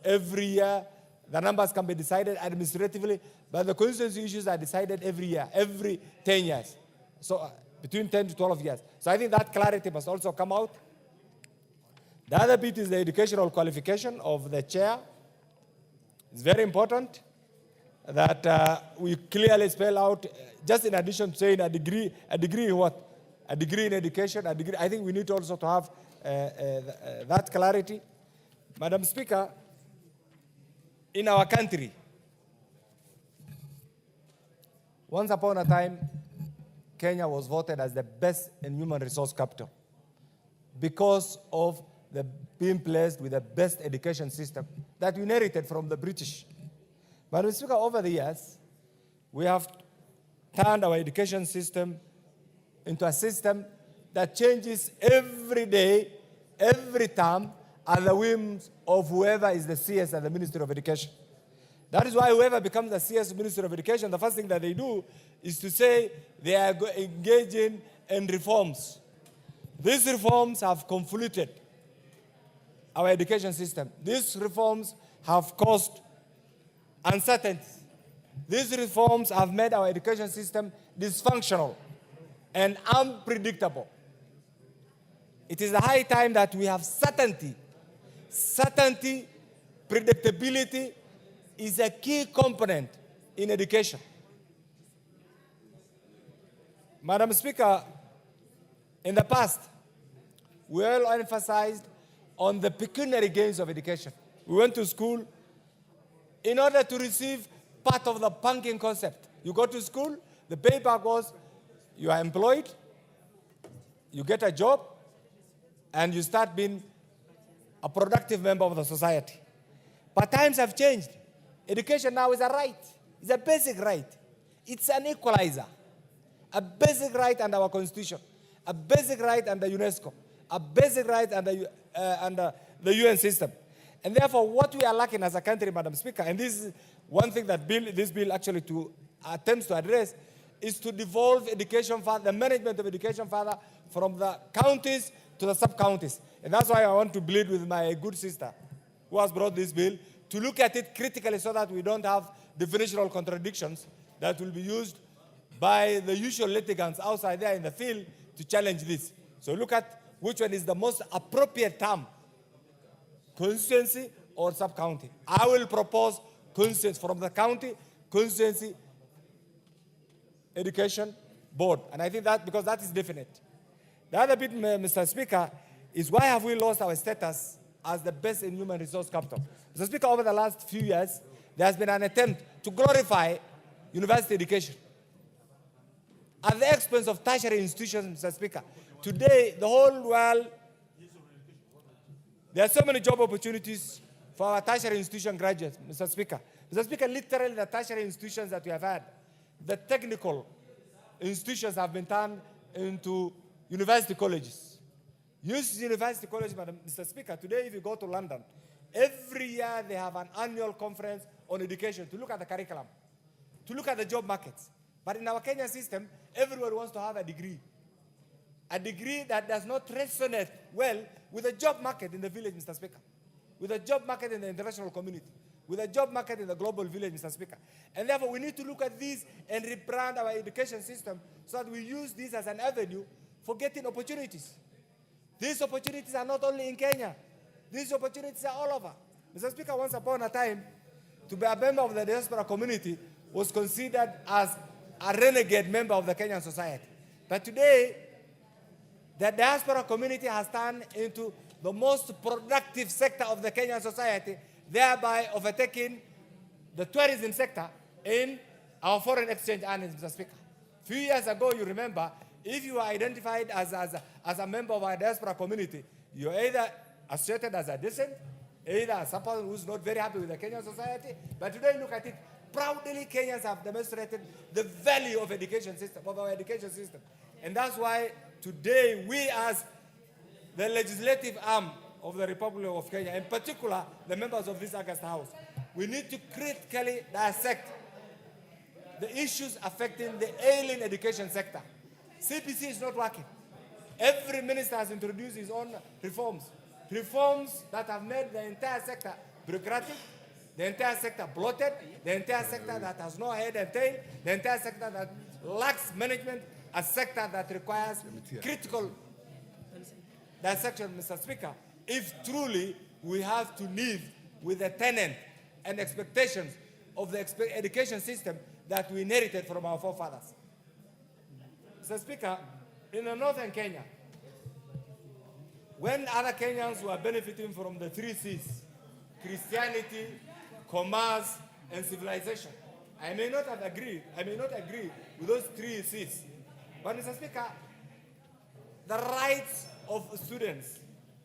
every year. The numbers can be decided administratively, but the constituency issues are decided every year, every 10 years. So between 10 to 12 years. So I think that clarity must also come out. The other bit is the educational qualification of the chair. It's very important that we clearly spell out, just in addition to saying a degree in what? A degree in education, a degree. I think we need also to have that clarity. Madam Speaker, in our country, Once upon a time, Kenya was voted as the best in human resource capital because of the being placed with the best education system that we inherited from the British. But Mr. Speaker, over the years, we have turned our education system into a system that changes every day, every term, at the whims of whoever is the CS at the Ministry of Education. That is why whoever becomes the CS Ministry of Education, the first thing that they do is to say they are engaging in reforms. These reforms have convoluted our education system. These reforms have caused uncertainty. These reforms have made our education system dysfunctional and unpredictable. It is a high time that we have certainty. Certainty, predictability is a key component in education. Madam Speaker, in the past, we all emphasized on the pecuniary gains of education. We went to school in order to receive part of the banking concept. You go to school, the paper goes, you are employed, you get a job, and you start being a productive member of the society. But times have changed. Education now is a right. It's a basic right. It's an equalizer. A basic right under our Constitution. A basic right under UNESCO. A basic right under the UN system. And therefore, what we are lacking as a country, Madam Speaker, and this is one thing that this bill actually attempts to address, is to devolve education, the management of education further from the counties to the sub-counties. And that's why I want to plead with my good sister who has brought this bill to look at it critically so that we don't have definitional contradictions that will be used by the usual litigants outside there in the field to challenge this. So look at which one is the most appropriate term, constituency or sub-county. I will propose constituency from the county, constituency education board. And I think that, because that is definite. The other bit, Mr. Speaker, is why have we lost our status as the best in human resource capital? Mr. Speaker, over the last few years, there has been an attempt to glorify university education at the expense of tertiary institutions, Mr. Speaker. Today, the whole world, there are so many job opportunities for our tertiary institution graduates, Mr. Speaker. Mr. Speaker, literally the tertiary institutions that we have had, the technical institutions have been turned into university colleges. University college, Mr. Speaker, today if you go to London, every year they have an annual conference on education to look at the curriculum, to look at the job markets. But in our Kenya system, everyone wants to have a degree that does not resonate well with the job market in the village, Mr. Speaker, with the job market in the international community, with the job market in the global village, Mr. Speaker. And therefore, we need to look at this and rebrand our education system so that we use this as an avenue for getting opportunities. These opportunities are not only in Kenya. These opportunities are all over. Mr. Speaker, once upon a time, to be a member of the diaspora community was considered as a renegade member of the Kenyan society. But today, the diaspora community has turned into the most productive sector of the Kenyan society, thereby overtaking the tourism sector in our foreign exchange earnings, Mr. Speaker. A few years ago, you remember, if you were identified as a member of our diaspora community, you're either associated as a dissident, either as someone who's not very happy with the Kenyan society. But today, look at it. Proudly, Kenyans have demonstrated the value of education system, of our education system. And that's why today, we as the legislative arm of the Republic of Kenya, in particular, the members of this August House, we need to critically dissect the issues affecting the ailing education sector. CPC is not working. Every minister has introduced his own reforms that have made the entire sector bureaucratic, the entire sector bloated, the entire sector that has no head and tail, the entire sector that lacks management, a sector that requires critical dissection, Mr. Speaker, if truly we have to live with the tenet and expectations of the education system that we inherited from our forefathers. Mr. Speaker, in the northern Kenya, when other Kenyans were benefiting from the 3 C's, Christianity, commerce, and civilization, I may not agree with those 3 seats. But Mr. Speaker, the rights of students,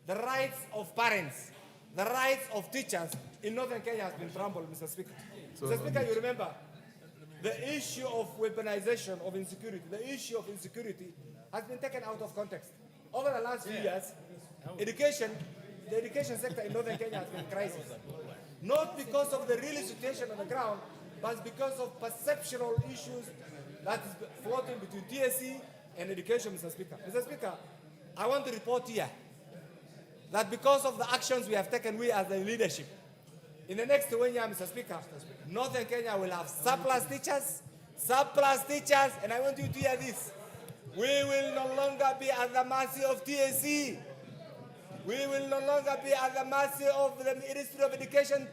the rights of parents, the rights of teachers in Northern Kenya has been trampled, Mr. Speaker. Mr. Speaker, you remember, the issue of weaponization of insecurity, the issue of insecurity has been taken out of context. Over the last few years, the education sector in Northern Kenya has been in crisis. Not because of the real situation on the ground, but because of perceptual issues that is floating between TSC and education, Mr. Speaker. Mr. Speaker, I want to report here that because of the actions we have taken, we as the leadership, in the next 1 year, Mr. Speaker, Northern Kenya will have surplus teachers, and I want you to hear this. We will no longer be at the mercy of TSC. We will no longer be at the mercy of the Ministry of Education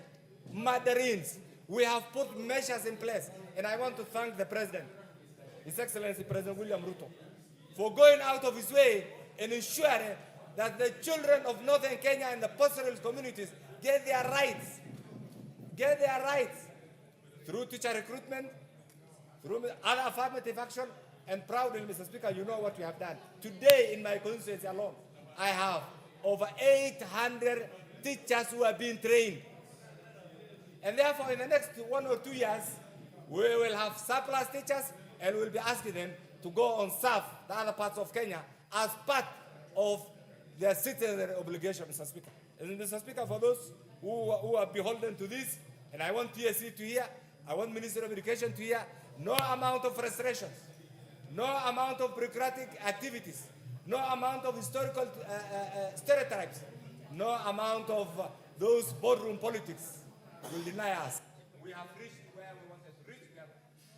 mandarins. We have put measures in place, and I want to thank the President, His Excellency President William Ruto, for going out of his way and ensuring that the children of Northern Kenya and the pastoral communities get their rights through teacher recruitment, through other affirmative action, and proudly, Mr. Speaker, you know what we have done. Today, in my constituency alone, I have over 800 teachers who are being trained. And therefore, in the next 1 or 2 years, we will have surplus teachers, and we'll be asking them to go on serve the other parts of Kenya as part of their citizen obligation, Mr. Speaker. And Mr. Speaker, for those who are beholden to this, and I want TSC to hear, I want Minister of Education to hear, no amount of frustrations, no amount of bureaucratic activities, no amount of historical stereotypes, no amount of those boardroom politics will deny us. We have reached where we wanted to reach. We have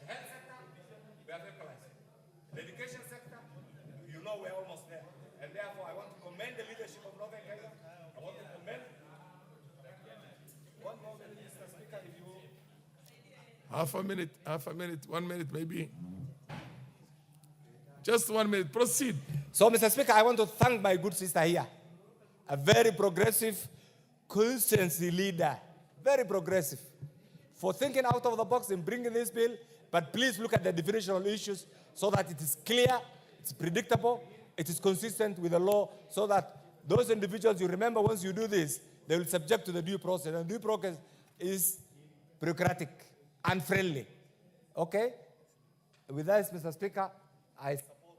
the health sector, we have equalized. The education sector, you know we're almost there. And therefore, I want to commend the leadership of Northern Kenya. I want to commend... One more minute, Mr. Speaker, if you... Half a minute, 1 minute maybe. Just 1 minute, proceed. So, Mr. Speaker, I want to thank my good sister here, a very progressive constituency leader, very progressive, for thinking out of the box and bringing this bill. But please look at the definitional issues so that it is clear, it's predictable, it is consistent with the law, so that those individuals, you remember, once you do this, they will subject to the due process. And due process is bureaucratic, unfriendly. Okay? With that, Mr. Speaker, I support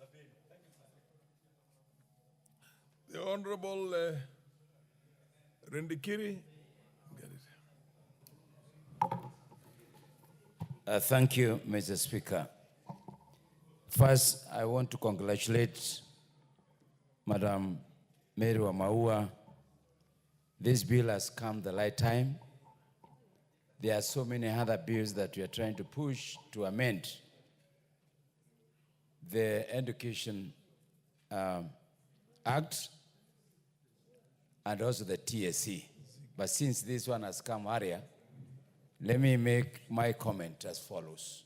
the bill. Thank you, Mr. Speaker. The Honorable Rendikiri. Thank you, Mr. Speaker. First, I want to congratulate Madam Mary Wamaua. This bill has come the right time. There are so many other bills that we are trying to push to amend the Education Act and also the TSC. But since this one has come earlier, let me make my comment as follows.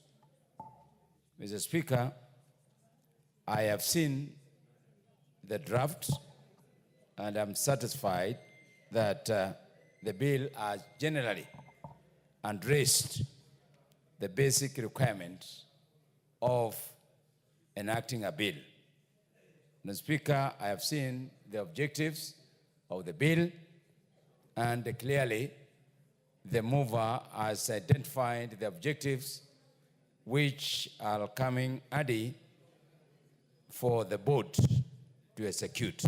Mr. Speaker, I have seen the draft, and I'm satisfied that the bill has generally addressed the basic requirements of enacting a bill. Mr. Speaker, I have seen the objectives of the bill, and clearly the mover has identified the objectives which are coming handy for the board to execute.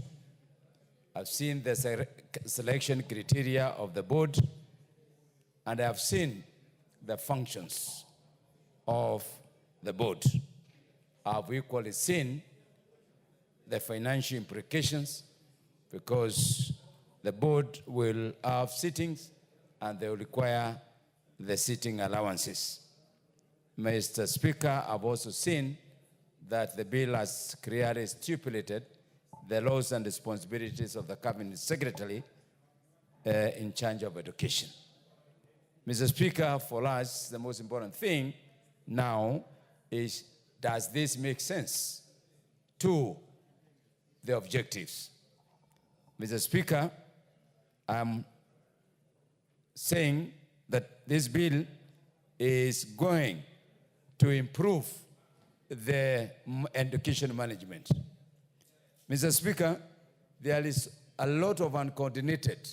I've seen the selection criteria of the board, and I have seen the functions of the board. I've equally seen the financial implications, because the board will have sittings and they will require the sitting allowances. Mr. Speaker, I've also seen that the bill has clearly stipulated the laws and responsibilities of the Cabinet Secretary in charge of education. Mr. Speaker, for us, the most important thing now is, does this make sense to the objectives? Mr. Speaker, I'm saying that this bill is going to improve the education management. Mr. Speaker, there is a lot of uncoordinated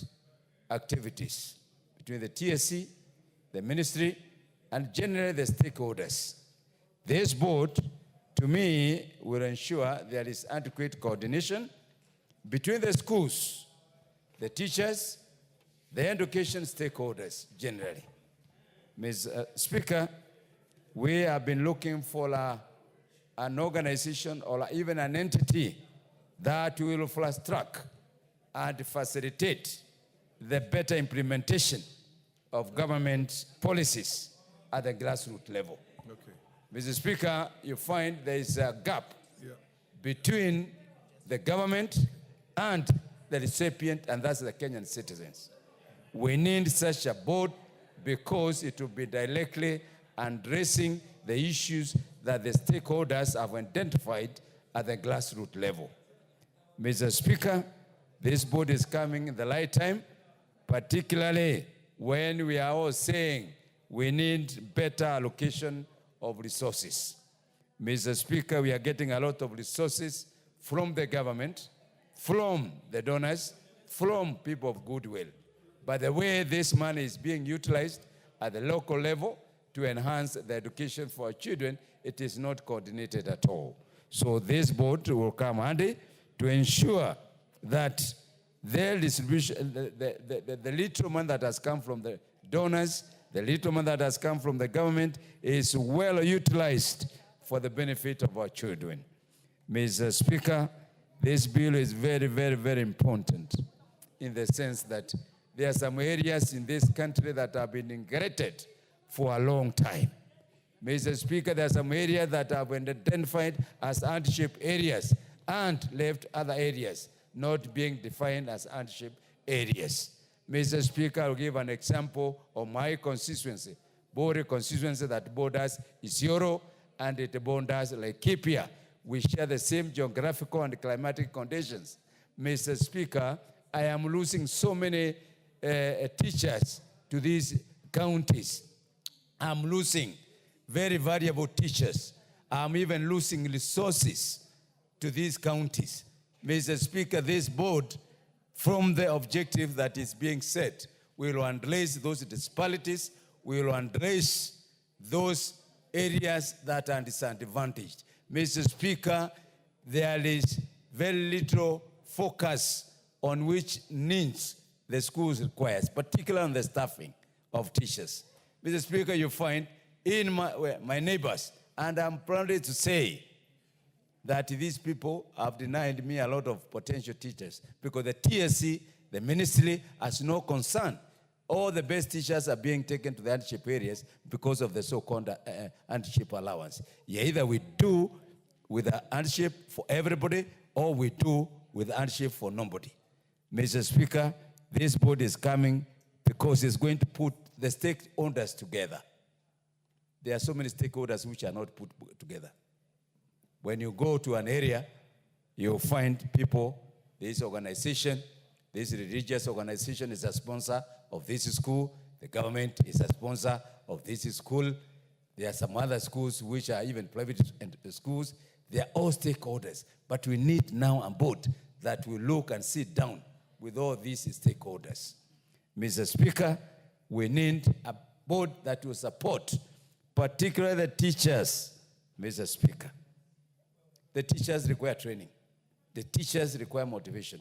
activities between the TSC, the ministry, and generally the stakeholders. This board, to me, will ensure there is adequate coordination between the schools, the teachers, the education stakeholders generally. Mr. Speaker, we have been looking for an organization or even an entity that will fast track and facilitate the better implementation of government policies at the grassroots level. Okay. Mr. Speaker, you find there is a gap between the government and the recipient, and that's the Kenyan citizens. We need such a board because it will be directly addressing the issues that the stakeholders have identified at the grassroots level. Mr. Speaker, this board is coming in the right time, particularly when we are all saying we need better allocation of resources. Mr. Speaker, we are getting a lot of resources from the government, from the donors, from people of goodwill. But the way this money is being utilized at the local level to enhance the education for our children, it is not coordinated at all. So this board will come handy to ensure that their distribution, the little money that has come from the donors, the little money that has come from the government is well utilized for the benefit of our children. Mr. Speaker, this bill is very, very, very important in the sense that there are some areas in this country that have been neglected for a long time. Mr. Speaker, there are some areas that have been identified as hardship areas and left other areas not being defined as hardship areas. Mr. Speaker, I'll give an example of my constituency, Bori constituency that borders Isiolo and it borders Laikipia. We share the same geographical and climatic conditions. Mr. Speaker, I am losing so many teachers to these counties. I'm losing very valuable teachers. I'm even losing resources to these counties. Mr. Speaker, this board, from the objective that is being set, will address those disparities, will address those areas that are disadvantaged. Mr. Speaker, there is very little focus on which needs the schools requires, particularly on the staffing of teachers. Mr. Speaker, you find in my neighbors, and I'm proud to say that these people have denied me a lot of potential teachers because the TSC, the ministry, has no concern. All the best teachers are being taken to the hardship areas because of the so-called hardship allowance. Yeah, either we do with a hardship for everybody or we do with hardship for nobody. Mr. Speaker, this board is coming because it's going to put the stakeholders together. There are so many stakeholders which are not put together. When you go to an area, you'll find people, this organization, this religious organization is a sponsor of this school, the government is a sponsor of this school, there are some other schools which are even private schools, they are all stakeholders. But we need now a board that will look and sit down with all these stakeholders. Mr. Speaker, we need a board that will support, particularly the teachers, Mr. Speaker. The teachers require training. The teachers require motivation.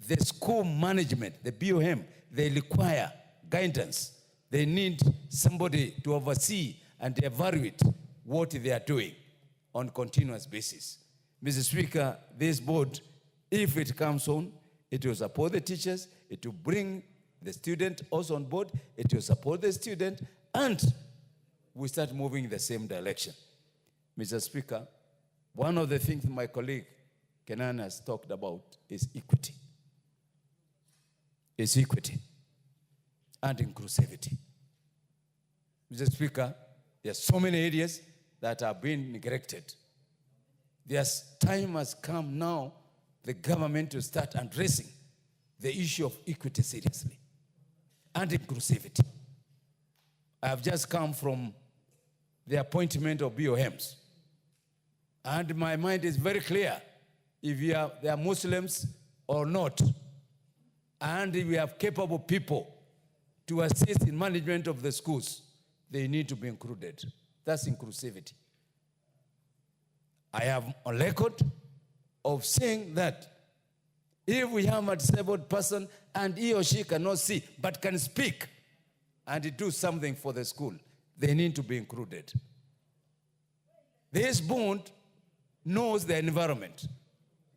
The school management, the BOM, they require guidance. They need somebody to oversee and evaluate what they are doing on a continuous basis. Mr. Speaker, this board, if it comes on, it will support the teachers, it will bring the student also on board, it will support the student, and we start moving in the same direction. Mr. Speaker, one of the things my colleague Kenan has talked about is equity. It's equity and inclusivity. Mr. Speaker, there are so many areas that are being neglected. There's time has come now, the government to start addressing the issue of equity seriously and inclusivity. I have just come from the appointment of BOMs. And my mind is very clear. If they are Muslims or not, and if we have capable people to assist in management of the schools, they need to be included. That's inclusivity. I have a record of saying that if we have a disabled person and he or she cannot see but can speak and do something for the school, they need to be included. This board knows the environment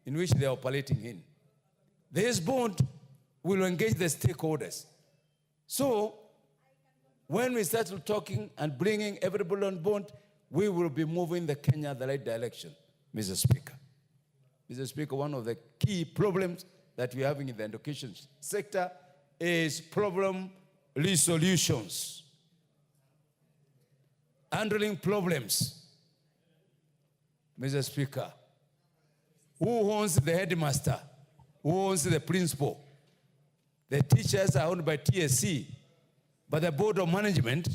in which they are operating in. This board will engage the stakeholders. So when we start talking and bringing everybody on board, we will be moving the Kenya in the right direction, Mr. Speaker. Mr. Speaker, one of the key problems that we're having in the education sector is problem resolutions. Handling problems. Mr. Speaker, who owns the headmaster? Who owns the principal? The teachers are owned by TSC, but the board of management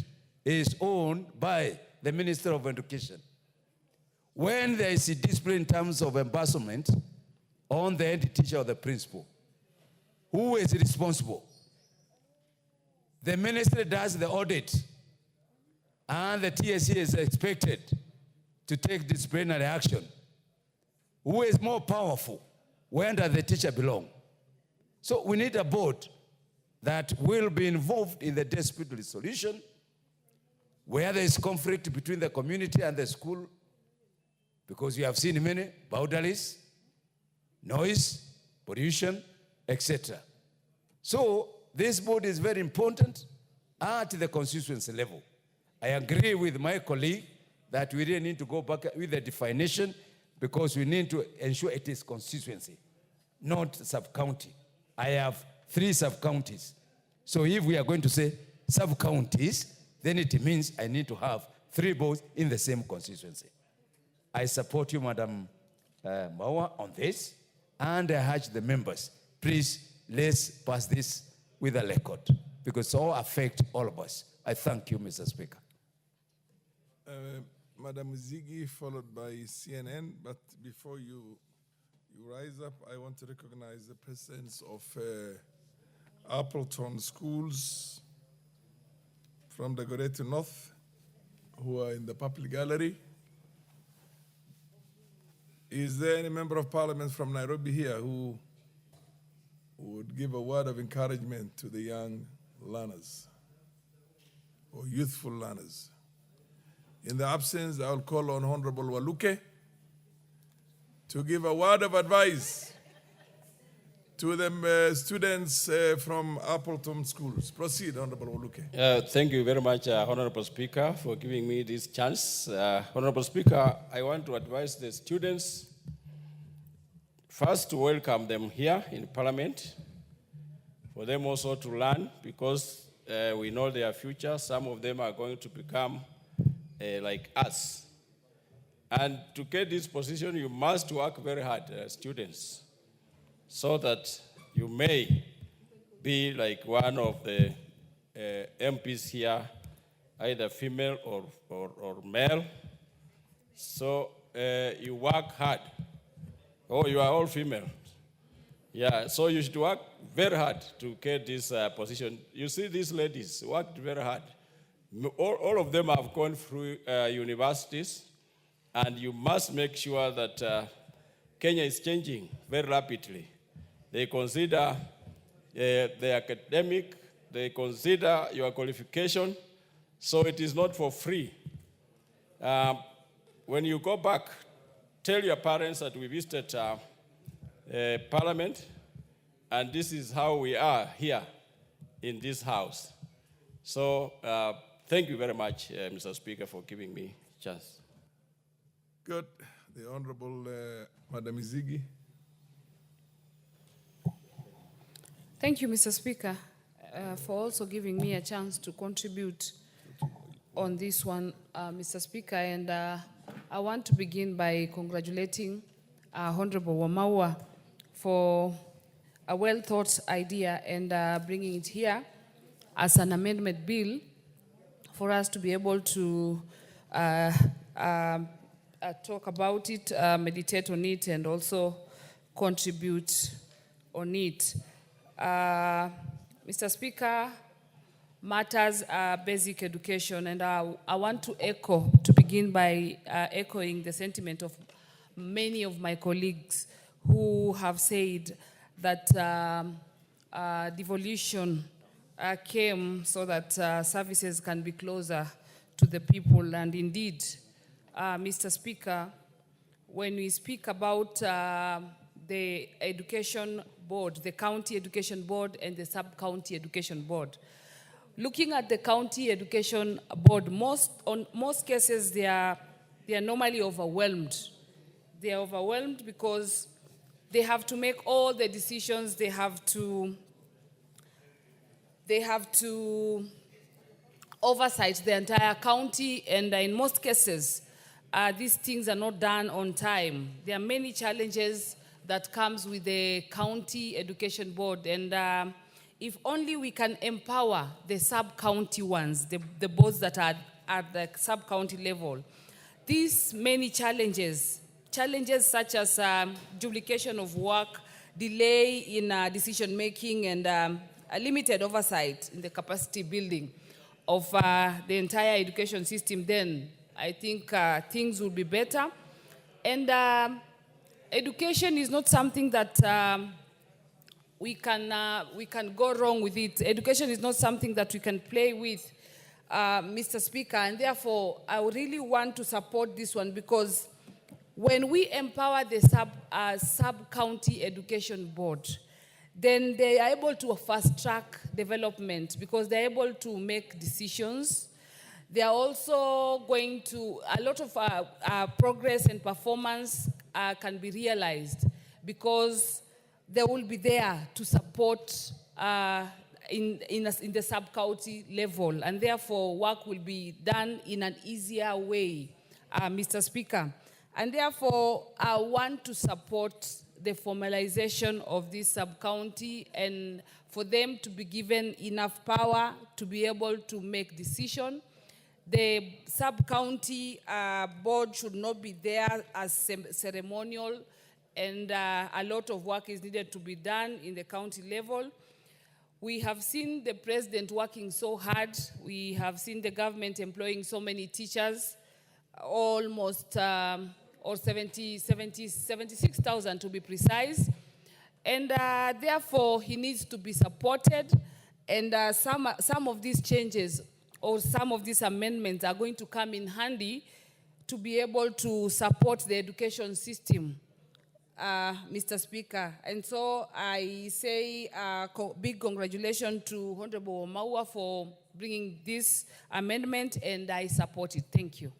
is owned by the Minister of Education. When there is a discipline in terms of embezzlement on the head teacher or the principal, who is responsible? The ministry does the audit, and the TSC is expected to take disciplinary action. Who is more powerful? Where does the teacher belong? So we need a board that will be involved in the dispute resolution where there is conflict between the community and the school, because you have seen many boundaries, noise, pollution, etc. So this board is very important at the constituency level. I agree with my colleague that we really need to go back with the definition, because we need to ensure it is constituency, not sub-county. I have 3 sub-counties. So if we are going to say sub-counties, then it means I need to have 3 boards in the same constituency. I support you, Madam Mawa, on this, and I urge the members, please, let's pass this with a record, because it all affects all of us. I thank you, Mr. Speaker. Madam Ziggy, followed by CNN, but before you rise up, I want to recognize the presence of Appleton schools from the Greater North who are in the public gallery. Is there any member of parliament from Nairobi here who would give a word of encouragement to the young learners or youthful learners? In the absence, I'll call on Honorable Waluke to give a word of advice to the students from Appleton schools. Proceed, Honorable Waluke. Thank you very much, Honorable Speaker, for giving me this chance. Honorable Speaker, I want to advise the students first to welcome them here in Parliament, for them also to learn, because we know their future. Some of them are going to become like us. And to get this position, you must work very hard, students, so that you may be like one of the MPs here, either female or male. So you work hard. Oh, you are all female. Yeah, so you should work very hard to get this position. You see, these ladies worked very hard. All of them have gone through universities, and you must make sure that Kenya is changing very rapidly. They consider the academic, they consider your qualification, so it is not for free. When you go back, tell your parents that we visited Parliament, and this is how we are here in this house. So thank you very much, Mr. Speaker, for giving me a chance. Good. The Honorable Madam Ziggy. Thank you, Mr. Speaker, for also giving me a chance to contribute on this one, Mr. Speaker. And I want to begin by congratulating Honorable Wamawa for a well-thought idea and bringing it here as an amendment bill for us to be able to talk about it, meditate on it, and also contribute on it. Mr. Speaker, matters are basic education, and I want to begin by echoing the sentiment of many of my colleagues who have said that devolution came so that services can be closer to the people. And indeed, Mr. Speaker, when we speak about the education board, the county education board and the sub-county education board, looking at the county education board, on most cases they are normally overwhelmed. They are overwhelmed because they have to make all the decisions. They have to oversight the entire county, and in most cases, these things are not done on time. There are many challenges that comes with the county education board, and if only we can empower the sub-county ones, the boards that are at the sub-county level. These many challenges such as duplication of work, delay in decision-making, and a limited oversight in the capacity building of the entire education system, then I think things will be better. And education is not something that we can go wrong with it. Education is not something that we can play with, Mr. Speaker, and therefore I really want to support this one, because when we empower the sub-county education board, then they are able to fast-track development because they're able to make decisions. They are also going to, a lot of progress and performance can be realized because they will be there to support in the sub-county level, and therefore work will be done in an easier way, Mr. Speaker. And therefore, I want to support the formalization of this sub-county and for them to be given enough power to be able to make decisions. The sub-county board should not be there as ceremonial, and a lot of work is needed to be done in the county level. We have seen the president working so hard. We have seen the government employing so many teachers, almost or 76,000 to be precise. And therefore, he needs to be supported. And some of these changes or some of these amendments are going to come in handy to be able to support the education system, Mr. Speaker. And so I say big congratulations to Honorable Maua for bringing this amendment, and I support it. Thank you.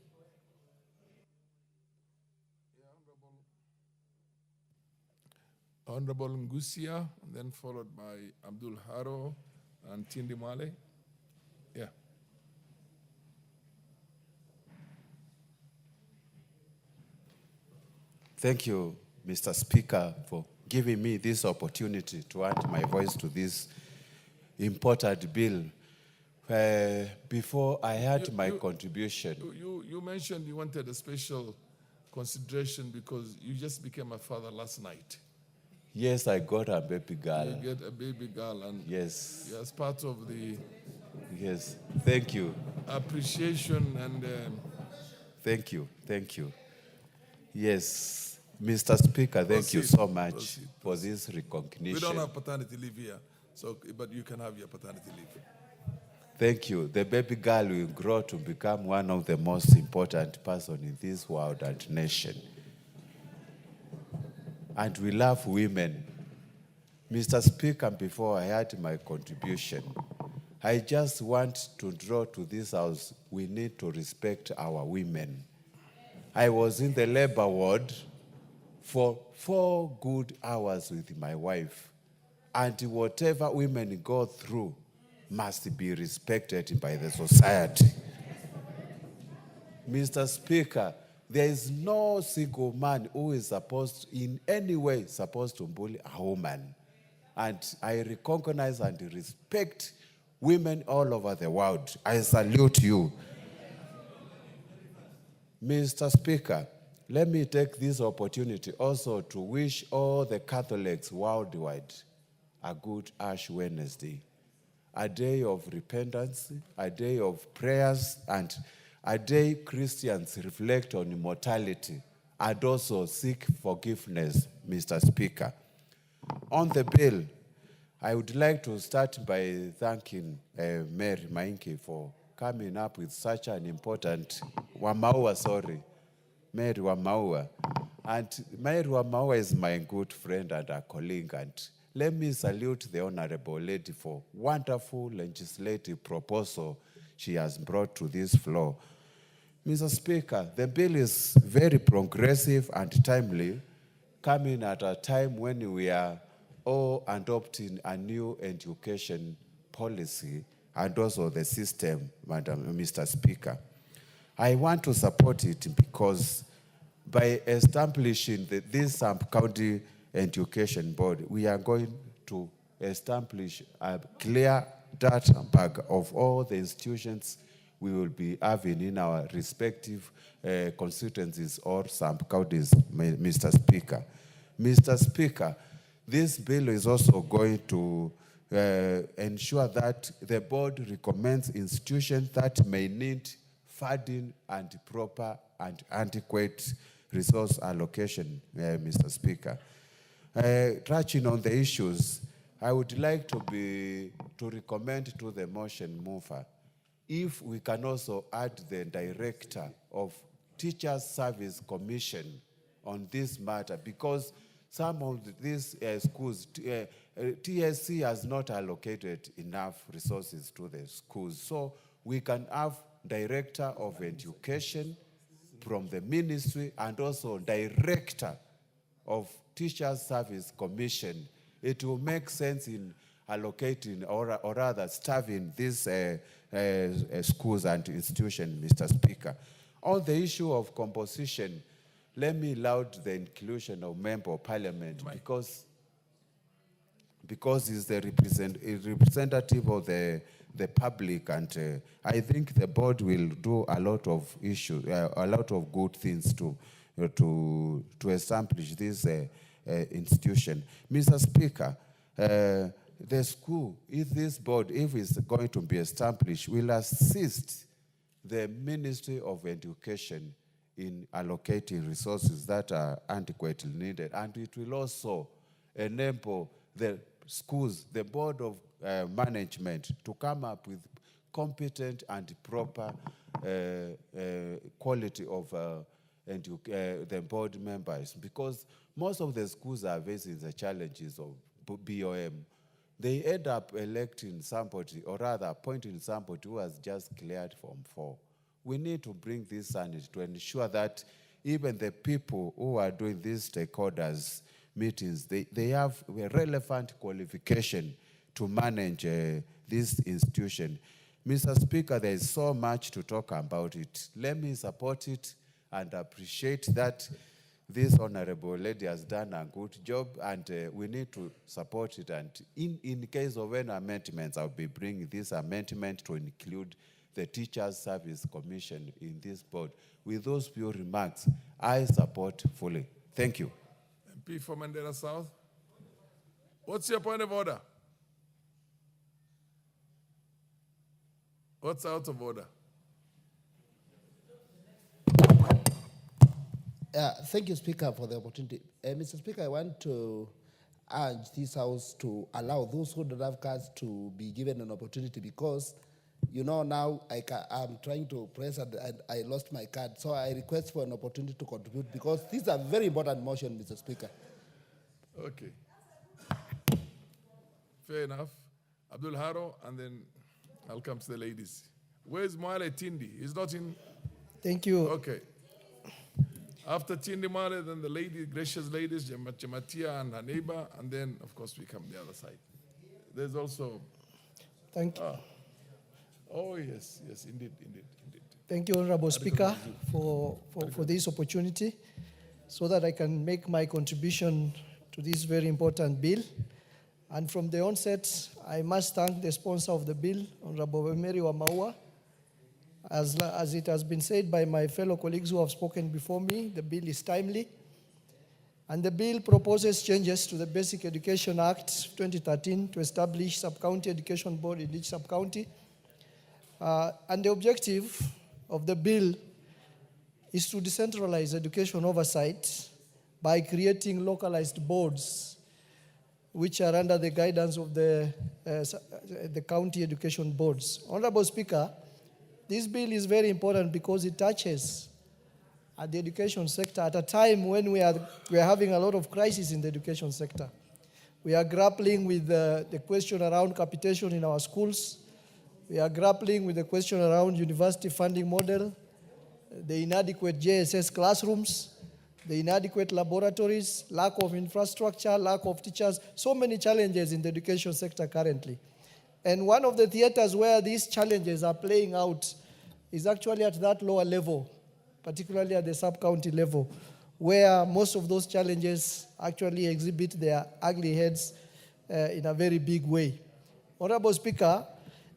Honorable Ngusia, and then followed by Abdul Haro and Tindi Mwale. Yeah. Thank you, Mr. Speaker, for giving me this opportunity to add my voice to this important bill. Before I had my contribution. You mentioned you wanted a special consideration because you just became a father last night. Yes, I got a baby girl. You get a baby girl, and yes, as part of the yes, thank you. Appreciation and thank you. Yes, Mr. Speaker, thank you so much for this recognition. We don't have paternity leave here, but you can have your paternity leave. Thank you. The baby girl will grow to become one of the most important persons in this world and nation. And we love women. Mr. Speaker, before I had my contribution, I just want to draw to this house, we need to respect our women. I was in the labor ward for 4 good hours with my wife, and whatever women go through must be respected by the society. Mr. Speaker, there is no single man who is in any way supposed to bully a woman. And I recognize and respect women all over the world. I salute you. Mr. Speaker, let me take this opportunity also to wish all the Catholics worldwide a good Ash Wednesday, a day of repentance, a day of prayers, and a day Christians reflect on mortality and also seek forgiveness, Mr. Speaker. On the bill, I would like to start by thanking Mary Mainki for coming up with such an important Mary Wamaua. And Mary Wamaua is my good friend and a colleague. And let me salute the Honorable Lady for wonderful legislative proposal she has brought to this floor. Mr. Speaker, the bill is very progressive and timely, coming at a time when we are all adopting a new education policy and also the system, Mr. Speaker. I want to support it because by establishing this sub-county education board, we are going to establish a clear data bank of all the institutions we will be having in our respective constituencies or sub-counties, Mr. Speaker. Mr. Speaker, this bill is also going to ensure that the board recommends institutions that may need funding and proper and adequate resource allocation, Mr. Speaker. Touching on the issues, I would like to recommend to the motion mover if we can also add the director of Teachers Service Commission on this matter, because some of these schools, TSC has not allocated enough resources to the schools. So we can have director of education from the ministry and also director of Teachers Service Commission. It will make sense in allocating or rather staffing these schools and institutions, Mr. Speaker. On the issue of composition, let me laud the inclusion of member of parliament because he's the representative of the public, and I think the board will do a lot of issues, a lot of good things to establish this institution. Mr. Speaker, the school, if this board, if it's going to be established, will assist the Ministry of Education in allocating resources that are adequately needed. And it will also enable the schools, the board of management, to come up with competent and proper quality of the board members. Because most of the schools are facing the challenges of BOM. They end up electing somebody, or rather appointing somebody who has just cleared Form 4. We need to bring this sanity to ensure that even the people who are doing these stakeholders meetings, they have a relevant qualification to manage this institution. Mr. Speaker, there is so much to talk about it. Let me support it and appreciate that this honorable lady has done a good job, and we need to support it. And in case of any amendments, I'll be bringing this amendment to include the Teachers Service Commission in this board. With those few remarks, I support fully. Thank you. MP for Mandela South. What's your point of order? What's out of order? Thank you, Speaker, for the opportunity. Mr. Speaker, I want to urge this House to allow those who don't have cards to be given an opportunity, because, you know, now I'm trying to press and I lost my card. So I request for an opportunity to contribute, because this is a very important motion, Mr. Speaker. Okay. Fair enough. Abdul Haro, and then I'll come to the ladies. Where's Mwale Tindi? He's not in. Thank you. Okay. After Tindi Mwale, then the lady, gracious ladies, Jamatia and her neighbor, and then, of course, we come the other side. There's also. Thank you. Oh, yes, indeed. Thank you, Honorable Speaker, for this opportunity, so that I can make my contribution to this very important bill. And from the onset, I must thank the sponsor of the bill, Honorable Mary Wamaua. As it has been said by my fellow colleagues who have spoken before me, the bill is timely. And the bill proposes changes to the Basic Education Act 2013 to establish sub-county education board in each sub-county. And the objective of the bill is to decentralize education oversight by creating localized boards which are under the guidance of the county education boards. Honorable Speaker, this bill is very important because it touches at the education sector at a time when we are having a lot of crisis in the education sector. We are grappling with the question around capitation in our schools. We are grappling with the question around university funding model, the inadequate JSS classrooms, the inadequate laboratories, lack of infrastructure, lack of teachers, so many challenges in the education sector currently. And one of the theaters where these challenges are playing out is actually at that lower level, particularly at the sub-county level, where most of those challenges actually exhibit their ugly heads in a very big way. Honorable Speaker,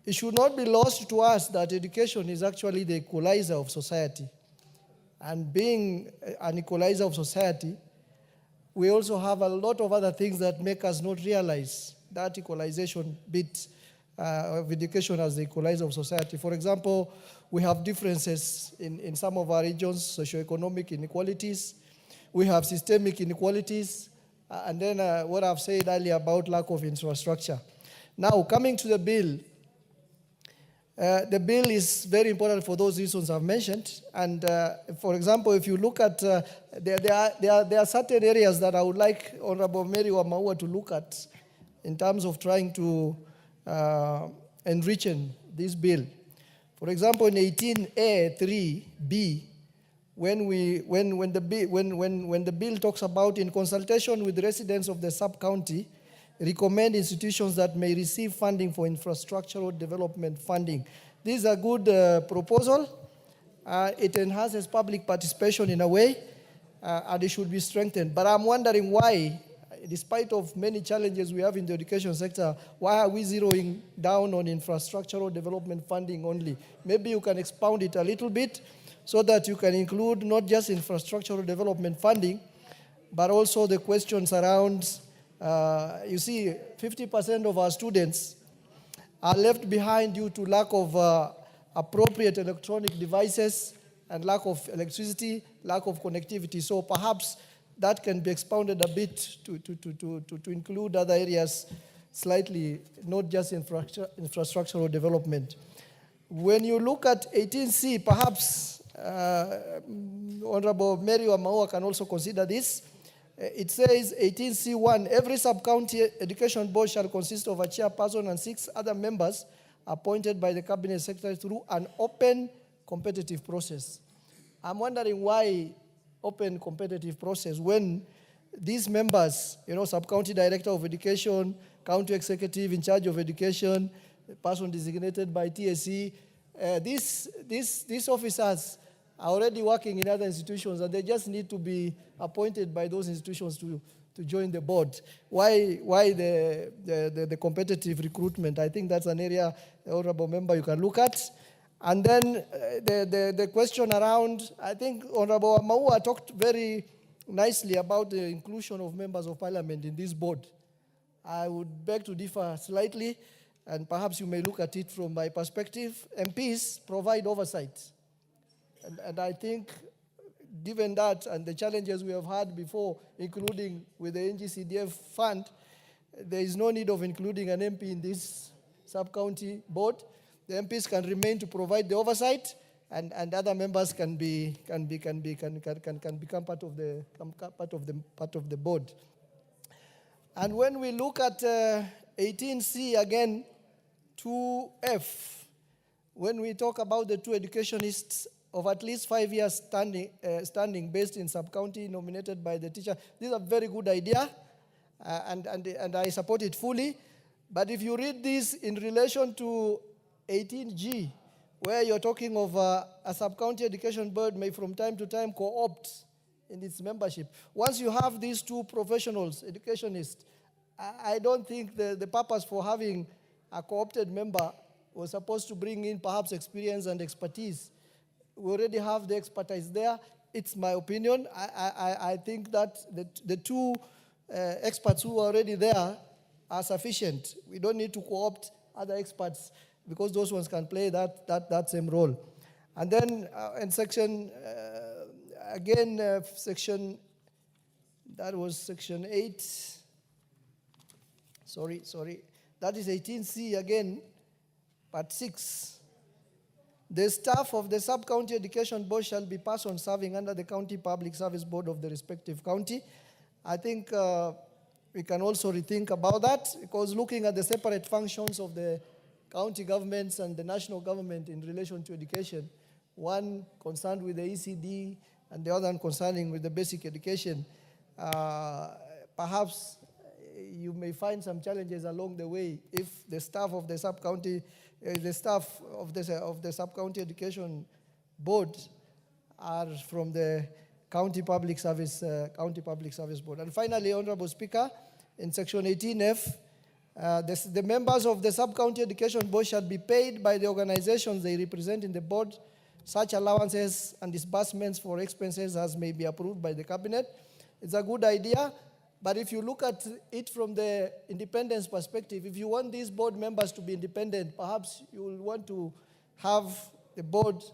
it should not be lost to us that education is actually the equalizer of society. And being an equalizer of society, we also have a lot of other things that make us not realize that equalization bit of education as the equalizer of society. For example, we have differences in some of our regions, socioeconomic inequalities. We have systemic inequalities. And then what I've said earlier about lack of infrastructure. Now, coming to the bill is very important for those reasons I've mentioned. And for example, if you look at, there are certain areas that I would like Honorable Mary Wamaua to look at in terms of trying to enrich this bill. For example, in 18A3B, when the bill talks about, in consultation with residents of the sub-county, recommend institutions that may receive funding for infrastructural development funding. This is a good proposal. It enhances public participation in a way, and it should be strengthened. But I'm wondering why, despite of many challenges we have in the education sector, why are we zeroing down on infrastructural development funding only? Maybe you can expound it a little bit so that you can include not just infrastructural development funding, but also the questions around, you see, 50% of our students are left behind due to lack of appropriate electronic devices and lack of electricity, lack of connectivity. So perhaps that can be expounded a bit to include other areas slightly, not just infrastructural development. When you look at 18C, perhaps Honorable Mary Wamaua can also consider this. It says 18C1, every sub-county education board shall consist of a chairperson and 6 other members appointed by the cabinet secretary through an open competitive process. I'm wondering why open competitive process when these members, sub-county director of education, county executive in charge of education, person designated by TSC, these officers are already working in other institutions and they just need to be appointed by those institutions to join the board. Why the competitive recruitment? I think that's an area, Honorable Member, you can look at. And then the question around, I think Honorable Wamaua talked very nicely about the inclusion of members of parliament in this board. I would beg to differ slightly, and perhaps you may look at it from my perspective. MPs provide oversight. And I think, given that and the challenges we have had before, including with the NGCDF fund, there is no need of including an MP in this sub-county board. The MPs can remain to provide the oversight, and other members can become part of the board. And when we look at 18C again, 2F, when we talk about the 2 educationists of at least 5 years standing based in sub-county nominated by the teacher, this is a very good idea, and I support it fully. But if you read this in relation to 18G, where you're talking of a sub-county education board may from time to time co-opt in its membership. Once you have these 2 professionals, educationists, I don't think the purpose for having a co-opted member was supposed to bring in perhaps experience and expertise. We already have the expertise there. It's my opinion. I think that the two experts who are already there are sufficient. We don't need to co-opt other experts because those ones can play that same role. And then in section, section, that was section 8. Sorry. That is 18C again, part 6. The staff of the sub-county education board shall be persons serving under the county public service board of the respective county. I think we can also rethink about that, because looking at the separate functions of the county governments and the national government in relation to education, one concerned with the ECD and the other one concerning with the basic education, perhaps you may find some challenges along the way if the staff of the sub-county, the staff of the sub-county education board are from the county public service board. And finally, Honorable Speaker, in section 18F, the members of the sub-county education board shall be paid by the organizations they represent in the board such allowances and disbursements for expenses as may be approved by the cabinet. It's a good idea, but if you look at it from the independence perspective, if you want these board members to be independent, perhaps you will want to have the board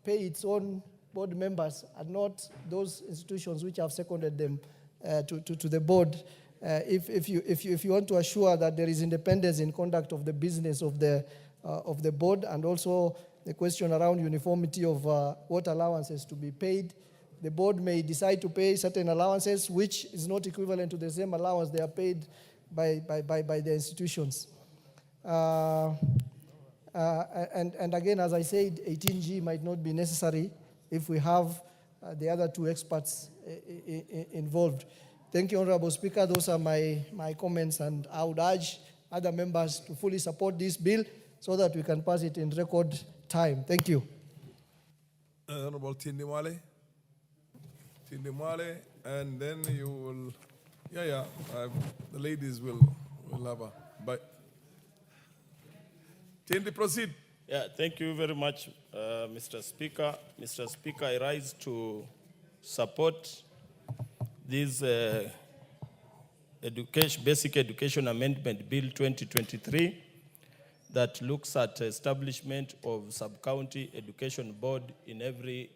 pay its own board members and not those institutions which have seconded them to the board. If you want to assure that there is independence in conduct of the business of the board, and also the question around uniformity of what allowances to be paid, the board may decide to pay certain allowances which is not equivalent to the same allowance they are paid by the institutions. And again, as I said, 18G might not be necessary if we have the other two experts involved. Thank you, Honorable Speaker. Those are my comments, and I would urge other members to fully support this bill so that we can pass it in record time. Thank you. Honorable Tindimwale, and then you will, the ladies will have a, but Tindi, proceed. Yeah, thank you very much, Mr. Speaker. Mr. Speaker, I rise to support this Basic Education Amendment Bill 2023 that looks at establishment of sub-county education board in every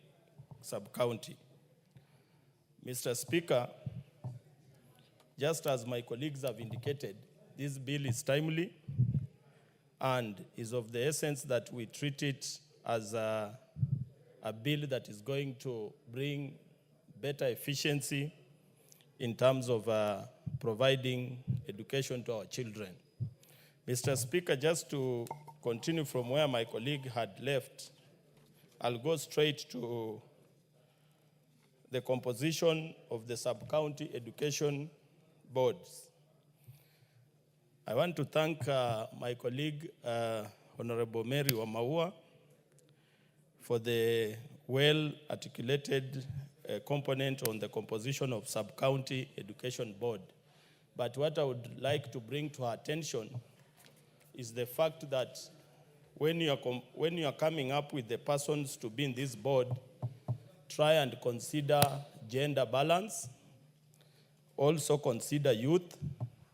sub-county. Mr. Speaker, just as my colleagues have indicated, this bill is timely and is of the essence that we treat it as a bill that is going to bring better efficiency in terms of providing education to our children. Mr. Speaker, just to continue from where my colleague had left, I'll go straight to the composition of the sub-county education boards. I want to thank my colleague, Honorable Mary Wamaua, for the well-articulated component on the composition of sub-county education board. But what I would like to bring to her attention is the fact that when you are coming up with the persons to be in this board, try and consider gender balance, also consider youth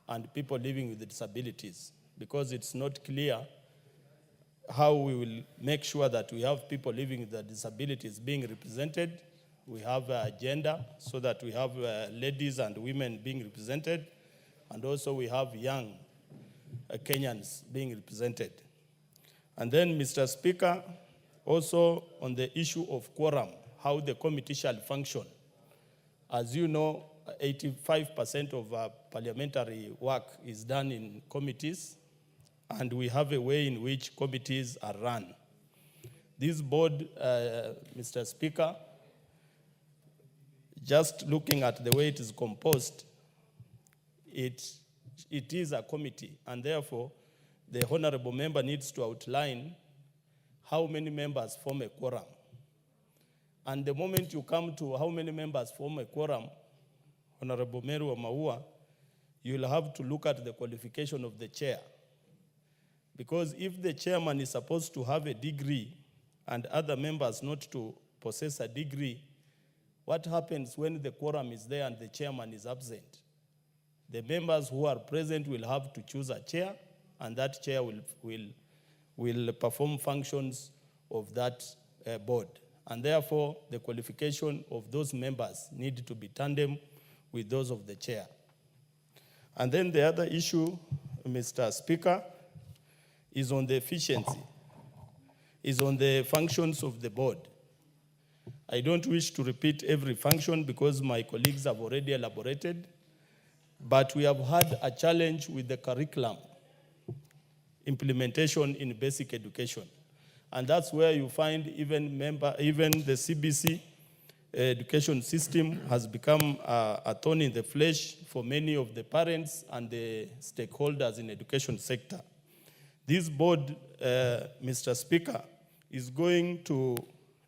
and people living with disabilities, because it's not clear how we will make sure that we have people living with disabilities being represented. We have gender, so that we have ladies and women being represented, and also we have young Kenyans being represented. And then, Mr. Speaker, also on the issue of quorum, how the committee shall function. As you know, 85% of parliamentary work is done in committees, and we have a way in which committees are run. This board, Mr. Speaker, just looking at the way it is composed, it is a committee, and therefore the honorable member needs to outline how many members form a quorum. And the moment you come to how many members form a quorum, Honorable Mary Wamaua, you'll have to look at the qualification of the chair. Because if the chairman is supposed to have a degree and other members not to possess a degree, what happens when the quorum is there and the chairman is absent? The members who are present will have to choose a chair, and that chair will perform functions of that board. And therefore, the qualification of those members need to be tandem with those of the chair. And then the other issue, Mr. Speaker, is on the efficiency, is on the functions of the board. I don't wish to repeat every function because my colleagues have already elaborated, but we have had a challenge with the curriculum implementation in basic education. And that's where you find even the CBC education system has become a thorn in the flesh for many of the parents and the stakeholders in the education sector. This board, Mr. Speaker, is going to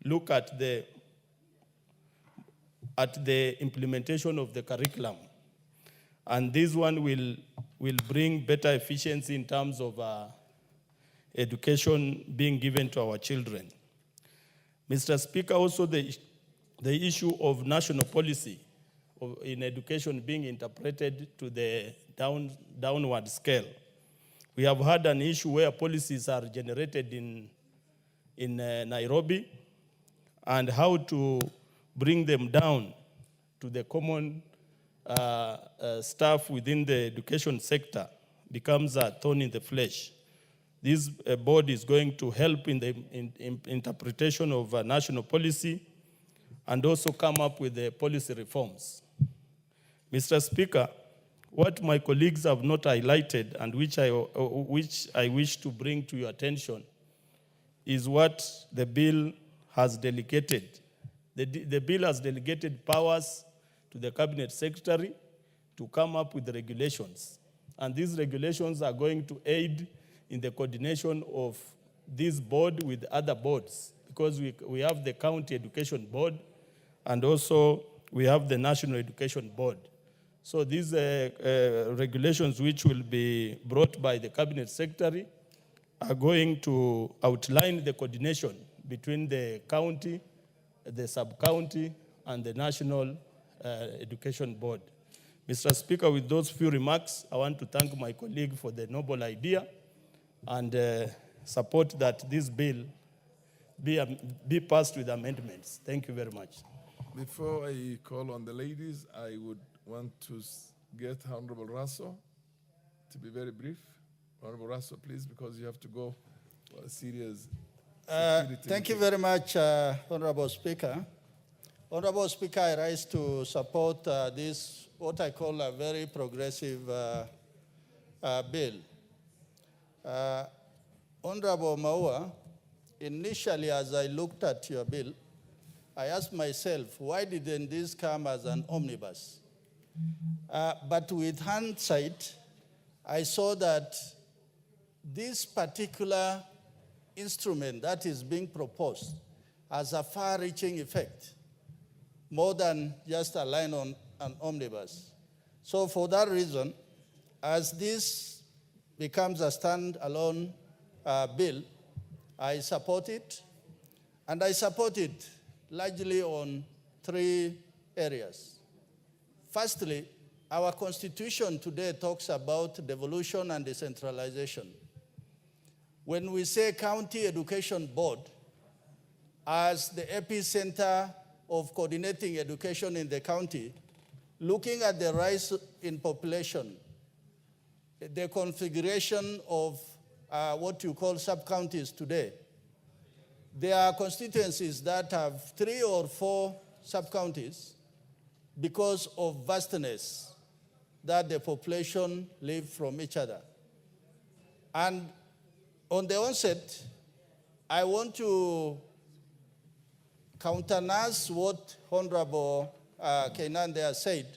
look at the implementation of the curriculum. And this one will bring better efficiency in terms of education being given to our children. Mr. Speaker, also the issue of national policy in education being interpreted to the downward scale. We have had an issue where policies are generated in Nairobi, and how to bring them down to the common staff within the education sector becomes a thorn in the flesh. This board is going to help in the interpretation of national policy and also come up with the policy reforms. Mr. Speaker, what my colleagues have not highlighted and which I wish to bring to your attention is what the bill has delegated. The bill has delegated powers to the Cabinet Secretary to come up with the regulations. And these regulations are going to aid in the coordination of this board with other boards, because we have the County Education Board and also we have the National Education Board. So these regulations which will be brought by the Cabinet Secretary are going to outline the coordination between the county, the sub-county, and the National Education Board. Mr. Speaker, with those few remarks, I want to thank my colleague for the noble idea and support that this bill be passed with amendments. Thank you very much. Before I call on the ladies, I would want to get Honorable Russell to be very brief. Honorable Russell, please, because you have to go for a serious security Thank you meeting. very much, Honorable Speaker. Honorable Speaker, I rise to support this, what I call a very progressive bill. Honorable Maua, initially as I looked at your bill, I asked myself, why didn't this come as an omnibus? But with hindsight, I saw that this particular instrument that is being proposed has a far-reaching effect, more than just a line on an omnibus. So for that reason, as this becomes a standalone bill, I support it, and I support it largely on three areas. Firstly, our Constitution today talks about devolution and decentralization. When we say County Education Board as the epicenter of coordinating education in the county, looking at the rise in population, the configuration of what you call sub-counties today, there are constituencies that have 3 or 4 sub-counties because of vastness that the population live from each other. And on the onset, I want to countenance what Honorable Kenan there said,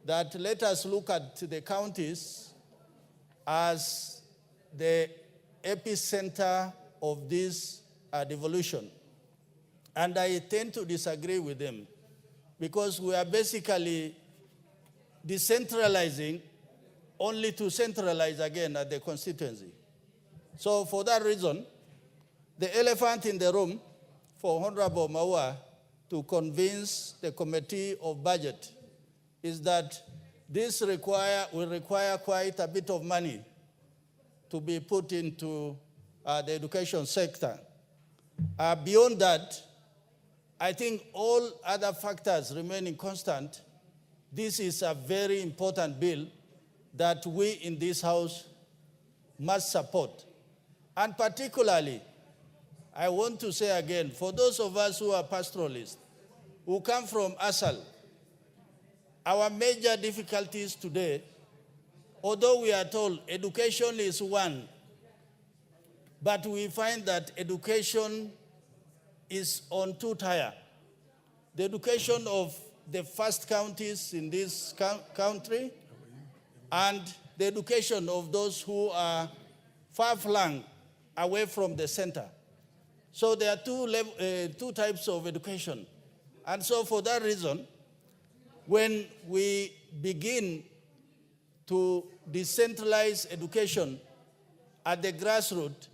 that let us look at the counties as the epicenter of this devolution. And I tend to disagree with them, because we are basically decentralizing only to centralize again at the constituency. So for that reason, the elephant in the room for Honorable Maua to convince the Committee of Budget is that this will require quite a bit of money to be put into the education sector. Beyond that, I think all other factors remaining constant, this is a very important bill that we in this House must support. And particularly, I want to say again, for those of us who are pastoralists, who come from ASAL, our major difficulties today, although we are told education is one, but we find that education is on two tiers. The education of the first counties in this country and the education of those who are far-flung away from the center. So there are two types of education. And so for that reason, when we begin to decentralize education at the grassroots,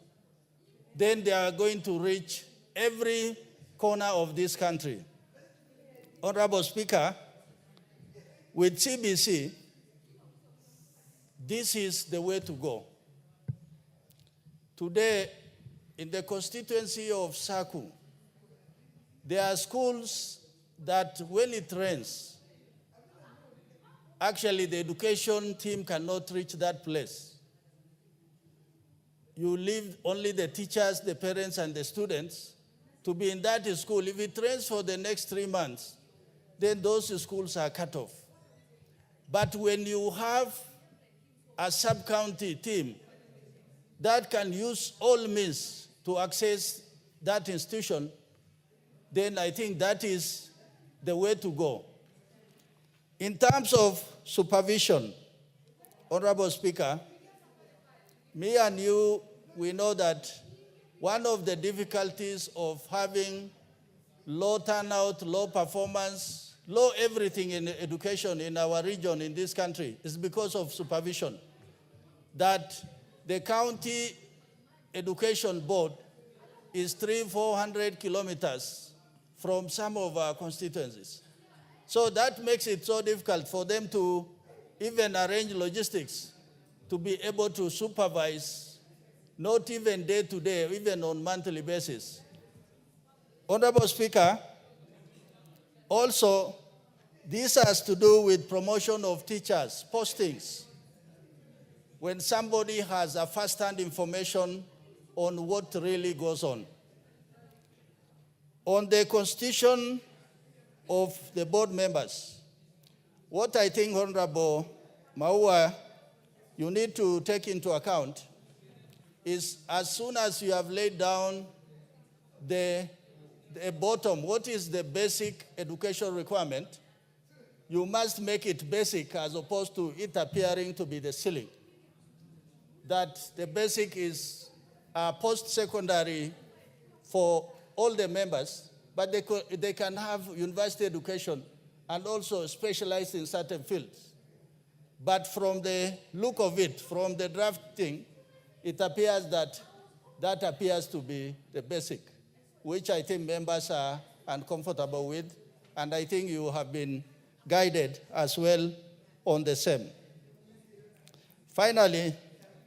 then they are going to reach every corner of this country. Honorable Speaker, with CBC, this is the way to go. Today, in the constituency of Saku, there are schools that when it rains, actually the education team cannot reach that place. You leave only the teachers, the parents, and the students to be in that school. If it rains for the next 3 months, then those schools are cut off. But when you have a sub-county team that can use all means to access that institution, then I think that is the way to go. In terms of supervision, Honorable Speaker, me and you, we know that one of the difficulties of having low turnout, low performance, low everything in education in our region, in this country, is because of supervision. That the county education board is 300-400 kilometers from some of our constituencies. So that makes it so difficult for them to even arrange logistics to be able to supervise, not even day to day, even on monthly basis. Honorable Speaker, also, this has to do with promotion of teachers, postings. When somebody has a first-hand information on what really goes on. On the constitution of the board members, what I think, Honorable Maua, you need to take into account is as soon as you have laid down the bottom, what is the basic education requirement, you must make it basic as opposed to it appearing to be the ceiling. That the basic is post-secondary for all the members, but they can have university education and also specialize in certain fields. But from the look of it, from the drafting, it appears that appears to be the basic, which I think members are uncomfortable with, and I think you have been guided as well on the same. Finally,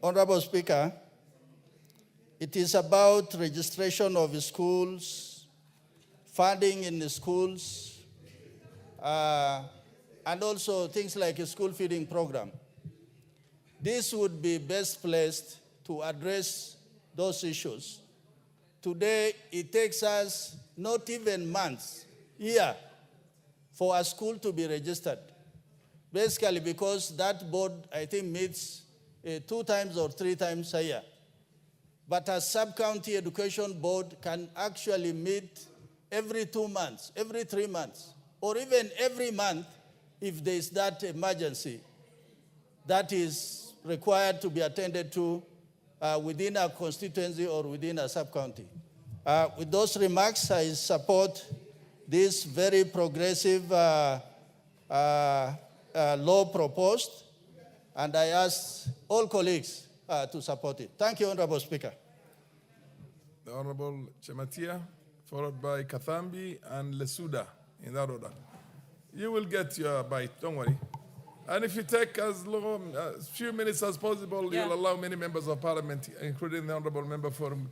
Honorable Speaker, it is about registration of schools, funding in the schools, and also things like a school feeding program. This would be best placed to address those issues. Today, it takes us not even months, year, for a school to be registered. Basically because that board, I think, meets 2 times or 3 times a year. But a sub-county education board can actually meet every 2 months, every 3 months, or even every month if there is that emergency that is required to be attended to within a constituency or within a sub-county. With those remarks, I support this very progressive law proposed, and I ask all colleagues to support it. Thank you, Honorable Speaker. The Honorable Chematia, followed by Kathambi and Lesuda, in that order. You will get your bite, don't worry. And if you take as long, as few minutes as possible, you'll allow many members of parliament, including the honorable member from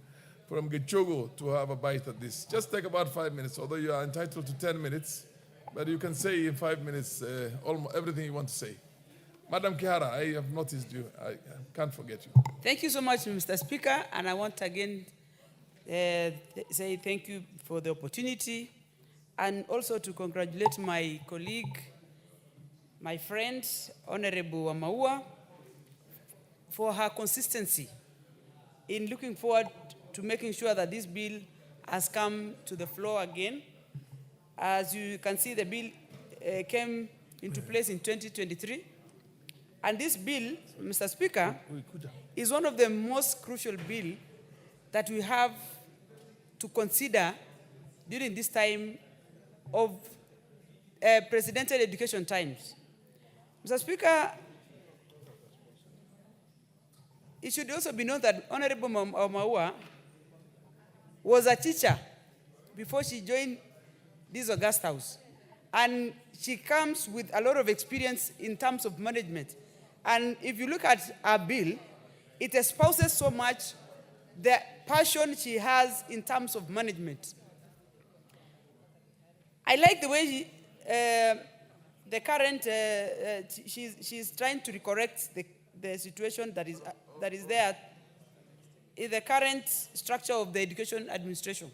Gichogo, to have a bite at this. Just take about 5 minutes, although you are entitled to 10 minutes, but you can say in 5 minutes almost everything you want to say. Madam Kihara, I have noticed you. I can't forget you. Thank you so much, Mr. Speaker, and I want again say thank you for the opportunity, and also to congratulate my colleague, my friend, Honorable Amaua, for her consistency in looking forward to making sure that this bill has come to the floor again. As you can see, the bill came into place in 2023. And this bill, Mr. Speaker, is one of the most crucial bills that we have to consider during this time of presidential education times. Mr. Speaker, it should also be known that Honorable Maua was a teacher before she joined this august house. And she comes with a lot of experience in terms of management. And if you look at her bill, it espouses so much the passion she has in terms of management. I like the way the current, she's trying to correct the situation that is there in the current structure of the education administration.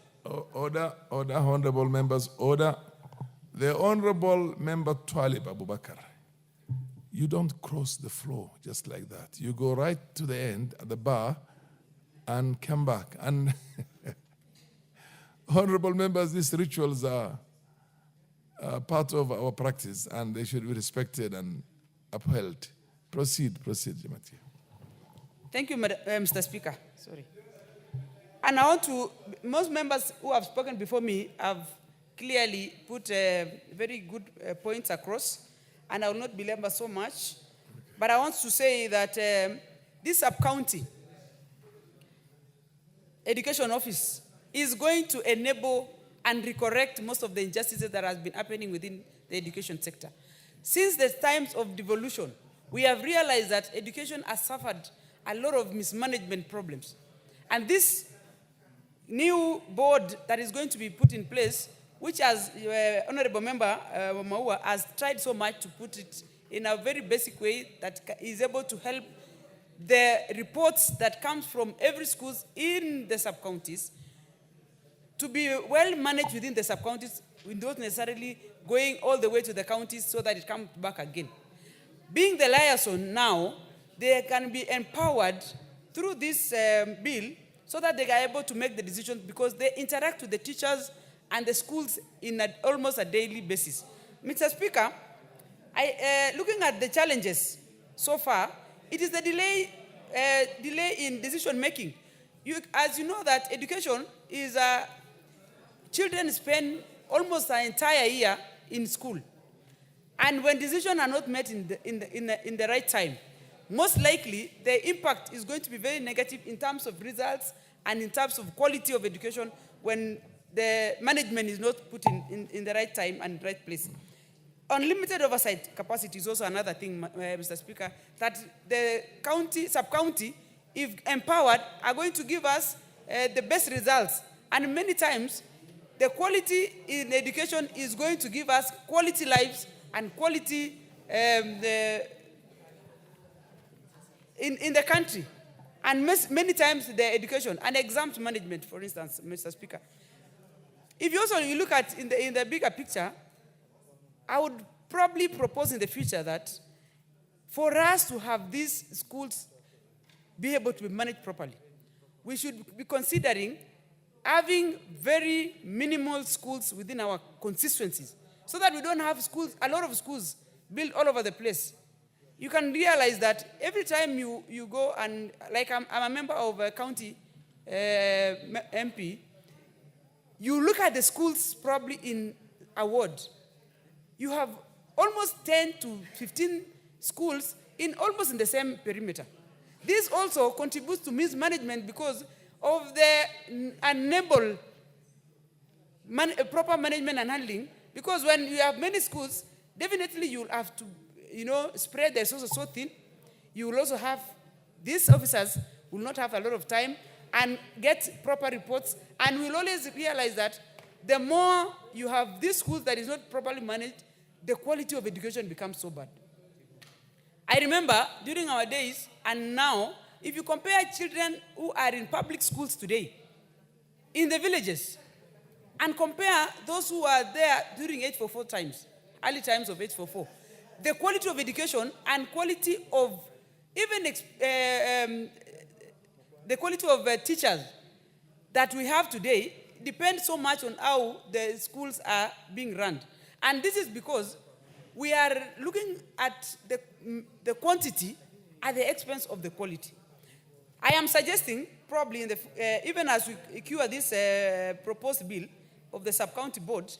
Order, honorable members, order. The honorable member Twalib Abubakar, you don't cross the floor just like that. You go right to the end at the bar and come back. And honorable members, these rituals are part of our practice, and they should be respected and upheld. Proceed, Jemati. Thank you, Mr. Speaker. Sorry. And I want to, most members who have spoken before me have clearly put very good points across, and I will not belabor so much. But I want to say that this sub-county education office is going to enable and recorrect most of the injustices that has been happening within the education sector. Since the times of devolution, we have realized that education has suffered a lot of mismanagement problems. And this new board that is going to be put in place, which as Honorable Member Maua has tried so much to put it in a very basic way that is able to help the reports that comes from every schools in the sub-counties to be well managed within the sub-counties without necessarily going all the way to the counties so that it comes back again. Being the liaison now, they can be empowered through this bill so that they are able to make the decisions because they interact with the teachers and the schools in almost a daily basis. Mr. Speaker, looking at the challenges so far, it is the delay in decision making. As you know that education is children spend almost an entire year in school. And when decisions are not made in the right time, most likely the impact is going to be very negative in terms of results and in terms of quality of education when the management is not put in the right time and right place. Unlimited oversight capacity is also another thing, Mr. Speaker, that the county, sub-county, if empowered, are going to give us the best results. And many times, the quality in education is going to give us quality lives and quality in the country. And many times the education and exams management, for instance, Mr. Speaker. If you look at in the bigger picture, I would probably propose in the future that for us to have these schools be able to be managed properly, we should be considering having very minimal schools within our constituencies so that we don't have schools, a lot of schools built all over the place. You can realize that every time you go and, like I'm a member of a county MP, you look at the schools probably in a ward, you have almost 10 to 15 schools almost in the same perimeter. This also contributes to mismanagement because of the unable proper management and handling. Because when you have many schools, definitely you'll have to, spread the resources so thin. You will also have, these officers will not have a lot of time and get proper reports. And we'll always realize that the more you have these schools that is not properly managed, the quality of education becomes so bad. I remember during our days and now, if you compare children who are in public schools today, in the villages, and compare those who are there during 844 times, early times of 844, the quality of education and quality of even the quality of teachers that we have today depends so much on how the schools are being run. And this is because we are looking at the quantity at the expense of the quality. I am suggesting, probably, even as we cure this proposed bill of the sub-county board,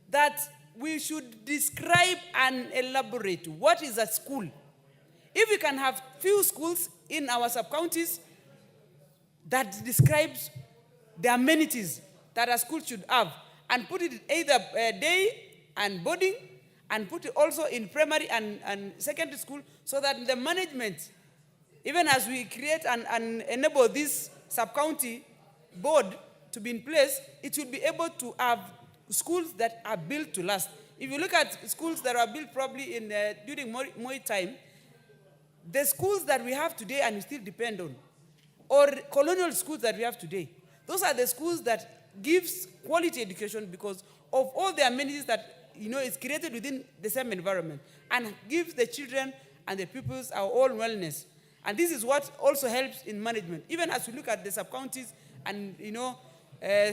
that we should describe and elaborate what is a school. If we can have few schools in our sub-counties that describes the amenities that a school should have, and put it either day and boarding, and put it also in primary and secondary school, so that the management, even as we create and enable this sub-county board to be in place, it will be able to have schools that are built to last. If you look at schools that are built probably during Moi time, the schools that we have today and we still depend on, or colonial schools that we have today, those are the schools that gives quality education because of all the amenities that is created within the same environment, and gives the children and the pupils our own wellness. And this is what also helps in management. Even as we look at the sub-counties and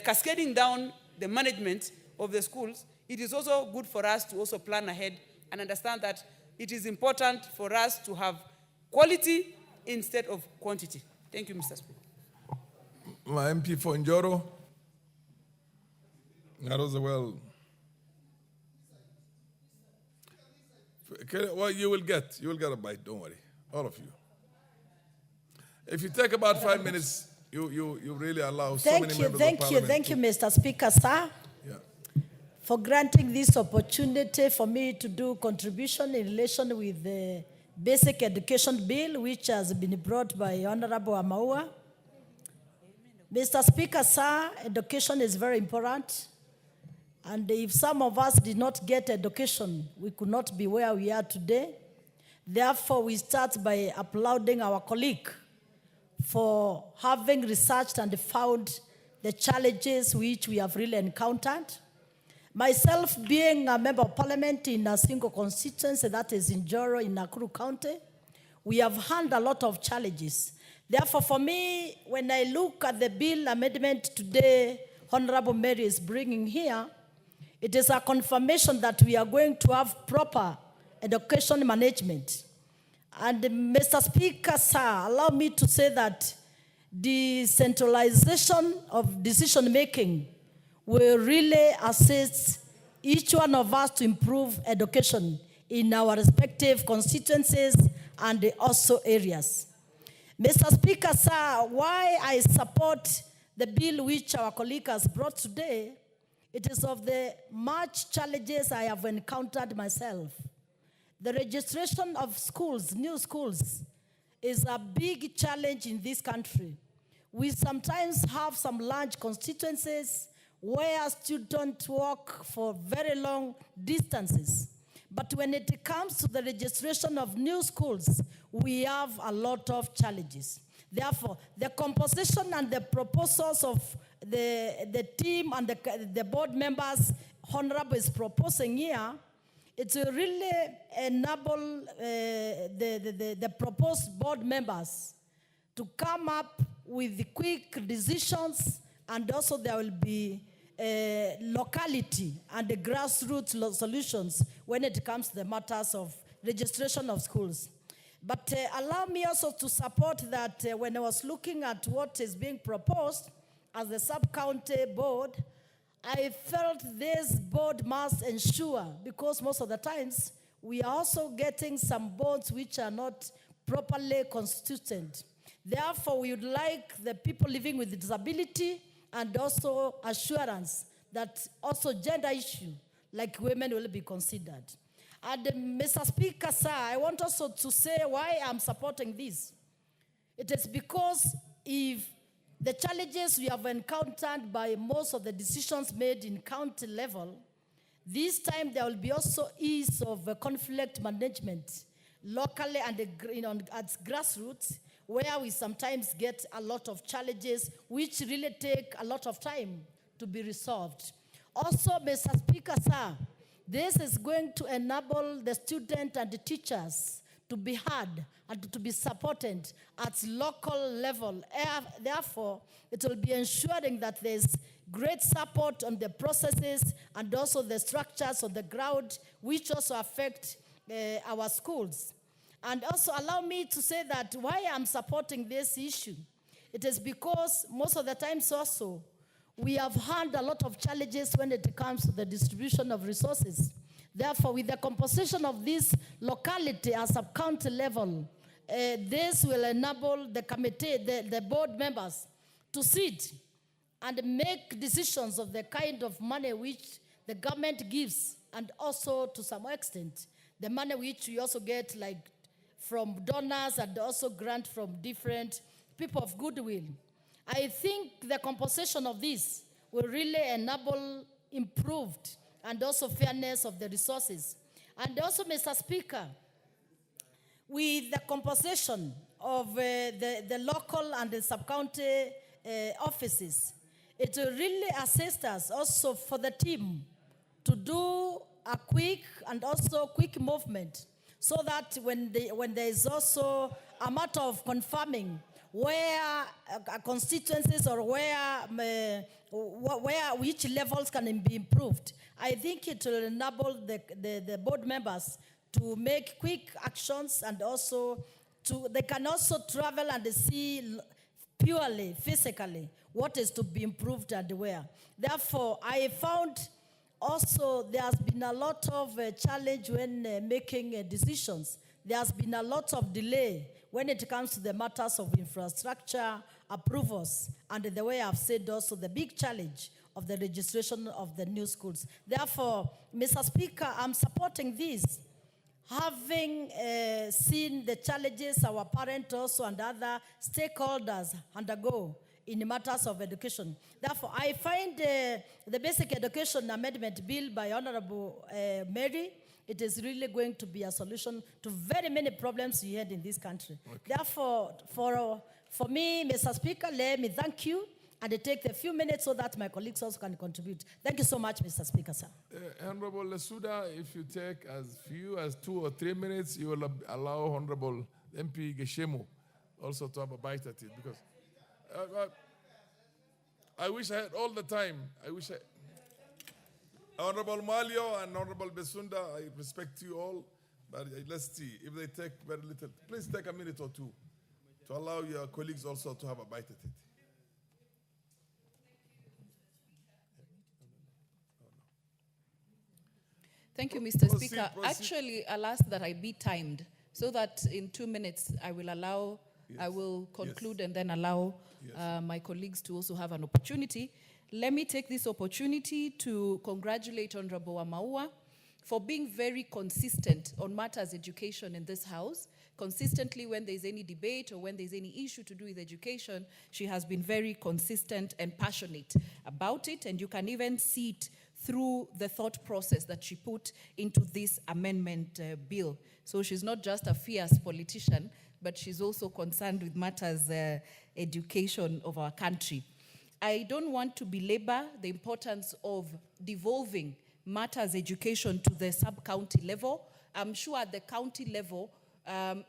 cascading down the management of the schools, it is also good for us to also plan ahead and understand that it is important for us to have quality instead of quantity. Thank you, Mr. Speaker. My MP for Njoro. That was well. Well, you will get a bite, don't worry, all of you. If you take about 5 minutes, you really allow so many members of parliament. Thank you, Mr. Speaker, sir, for granting this opportunity for me to do contribution in relation with the Basic Education Bill, which has been brought by Honorable Amaua. Mr. Speaker, sir, education is very important. And if some of us did not get education, we could not be where we are today. Therefore, we start by applauding our colleague for having researched and found the challenges which we have really encountered. Myself, being a member of parliament in a single constituency, that is in Njoro in Nakuru County, we have had a lot of challenges. Therefore, for me, when I look at the bill amendment today, Honorable Mary is bringing here, it is a confirmation that we are going to have proper education management. And Mr. Speaker, sir, allow me to say that the centralization of decision-making will really assist each one of us to improve education in our respective constituencies and also areas. Mr. Speaker, sir, why I support the bill which our colleague has brought today, it is of the much challenges I have encountered myself. The registration of schools, new schools, is a big challenge in this country. We sometimes have some large constituencies where students walk for very long distances. But when it comes to the registration of new schools, we have a lot of challenges. Therefore, the composition and the proposals of the team and the board members Honorable is proposing here, it will really enable the proposed board members to come up with quick decisions, and also there will be locality and the grassroots solutions when it comes to the matters of registration of schools. But allow me also to support that when I was looking at what is being proposed as the sub-county board, I felt this board must ensure, because most of the times we are also getting some boards which are not properly constituted. Therefore, we would like the people living with disability and also assurance that also gender issue, like women, will be considered. And Mr. Speaker, sir, I want also to say why I'm supporting this. It is because if the challenges we have encountered by most of the decisions made in county level, this time there will be also ease of conflict management locally and at grassroots, where we sometimes get a lot of challenges which really take a lot of time to be resolved. Also, Mr. Speaker, sir, this is going to enable the students and the teachers to be heard and to be supported at local level. Therefore, it will be ensuring that there's great support on the processes and also the structures on the ground, which also affect our schools. And also allow me to say that why I'm supporting this issue, it is because most of the times also, we have had a lot of challenges when it comes to the distribution of resources. Therefore, with the composition of this locality at sub-county level, this will enable the committee, the board members, to sit and make decisions of the kind of money which the government gives, and also to some extent, the money which we also get like from donors and also grant from different people of goodwill. I think the composition of this will really enable improved and also fairness of the resources. And also, Mr. Speaker, with the composition of the local and the sub-county offices, it will really assist us also for the team to do a quick and also quick movement, so that when there is also a matter of confirming where constituencies or which levels can be improved, I think it will enable the board members to make quick actions, and also they can also travel and see purely, physically, what is to be improved and where. Therefore, I found also there has been a lot of challenge when making decisions. There has been a lot of delay when it comes to the matters of infrastructure, approvals, and the way I've said also the big challenge of the registration of the new schools. Therefore, Mr. Speaker, I'm supporting this, having seen the challenges our parents also and other stakeholders undergo in matters of education. Therefore, I find the Basic Education Amendment Bill by Honorable Mary, it is really going to be a solution to very many problems we had in this country. Okay. Therefore, for me, Mr. Speaker, let me thank you and take a few minutes so that my colleagues also can contribute. Thank you so much, Mr. Speaker, sir. Honorable Lesuda, if you take as few as 2 or 3 minutes, you will allow Honorable MP Geshemu also to have a bite at it, because I wish I had all the time. Honorable Malio and Honorable Besunda, I respect you all, but let's see if they take very little. Please take a minute or two to allow your colleagues also to have a bite at it. Thank you, Mr. Speaker. Actually, I'll ask that I be timed so that in 2 minutes I will allow, I will conclude and then allow my colleagues to also have an opportunity. Let me take this opportunity to congratulate Honorable Amaua for being very consistent on matters education in this House. Consistently, when there's any debate or when there's any issue to do with education, she has been very consistent and passionate about it, and you can even see it through the thought process that she put into this amendment bill. So she's not just a fierce politician, but she's also concerned with matters education of our country. I don't want to belabor the importance of devolving matters education to the sub-county level. I'm sure at the county level,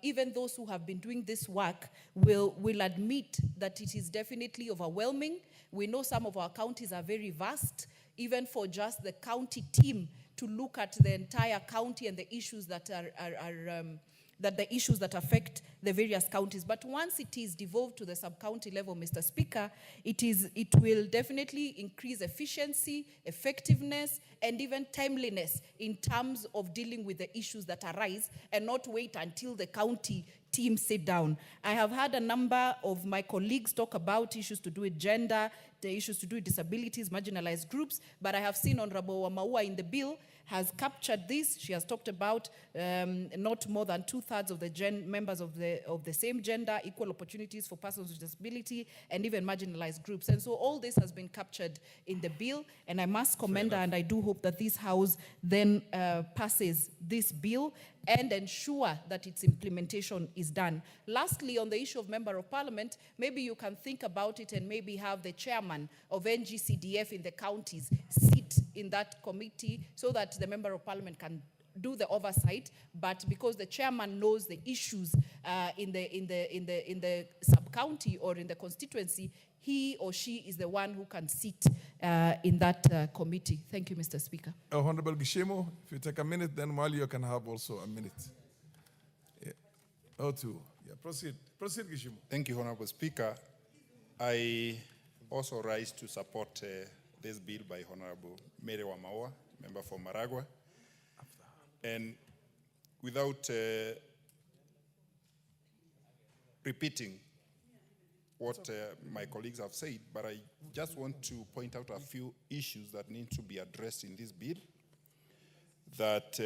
even those who have been doing this work will admit that it is definitely overwhelming. We know some of our counties are very vast, even for just the county team to look at the entire county and the issues that that affect the various counties. But once it is devolved to the sub-county level, Mr. Speaker, it will definitely increase efficiency, effectiveness, and even timeliness in terms of dealing with the issues that arise, and not wait until the county team sit down. I have had a number of my colleagues talk about issues to do with gender, the issues to do with disabilities, marginalized groups, but I have seen Honorable Wamaua in the bill has captured this. She has talked about not more than 2/3 of the members of the same gender, equal opportunities for persons with disability, and even marginalized groups. And so all this has been captured in the bill, and I must commend her, and I do hope that this House then passes this bill and ensure that its implementation is done. Lastly, on the issue of Member of Parliament, maybe you can think about it and maybe have the chairman of NGCDF in the counties sit in that committee so that the Member of Parliament can do the oversight, but because the chairman knows the issues in the sub-county or in the constituency, he or she is the one who can sit in that committee. Thank you, Mr. Speaker. Honorable Gishimo, if you take a minute, then while you can have also a minute. Yeah. Proceed. Proceed, Gishimo. Thank you, Honorable Speaker. I also rise to support this bill by Honorable Mary Wamaua, member for Maragua. And without repeating what my colleagues have said, but I just want to point out a few issues that need to be addressed in this bill that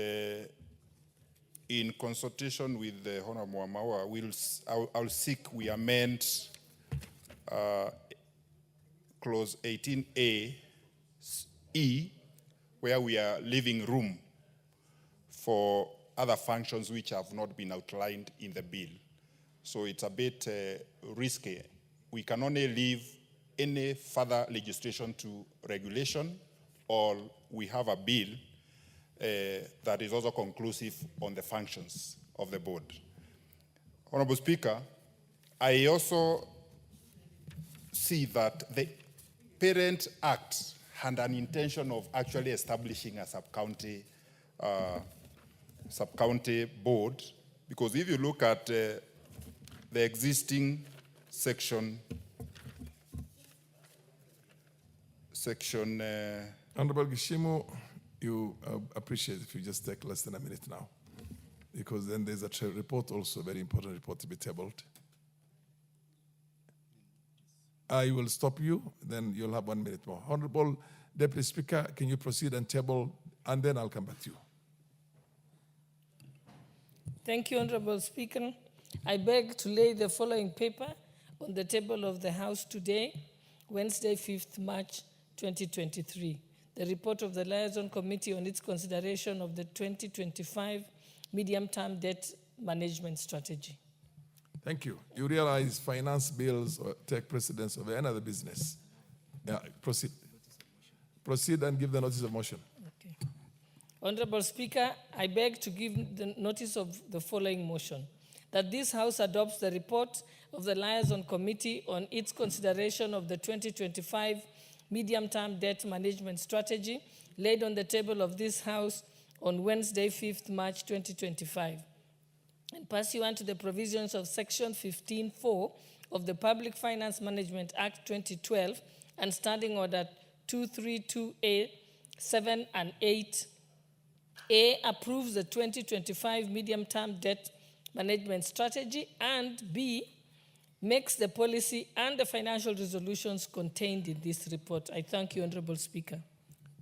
in consultation with the Honorable Wamaua, I'll seek we amend clause 18A E, where we are leaving room for other functions which have not been outlined in the bill. So it's a bit risky. We can only leave any further legislation to regulation, or we have a bill that is also conclusive on the functions of the board. Honorable Speaker, I also see that the Parent Act had an intention of actually establishing a sub-county board, because if you look at the existing section Honorable Gishimo, you appreciate if you just take less than a minute now, because then there's a report also, very important report to be tabled. I will stop you, then you'll have 1 minute more. Honorable Deputy Speaker, can you proceed and table, and then I'll come back to you. Thank you, Honorable Speaker. I beg to lay the following paper on the table of the House today, Wednesday, 5th March 2023. The report of the Liaison Committee on its consideration of the 2025 medium-term debt management strategy. Thank you. You realize finance bills take precedence over any other business. Yeah, proceed. Proceed and give the notice of motion. Okay. Honorable Speaker, I beg to give the notice of the following motion: that this House adopts the report of the Liaison Committee on its consideration of the 2025 medium-term debt management strategy laid on the table of this House on Wednesday, 5th March 2025. And pursuant to the provisions of Section 15(4) of the Public Finance Management Act 2012 and Standing Order 232A, 7 and 8, A, approves the 2025 medium-term debt management strategy, and B, makes the policy and the financial resolutions contained in this report. I thank you, Honorable Speaker.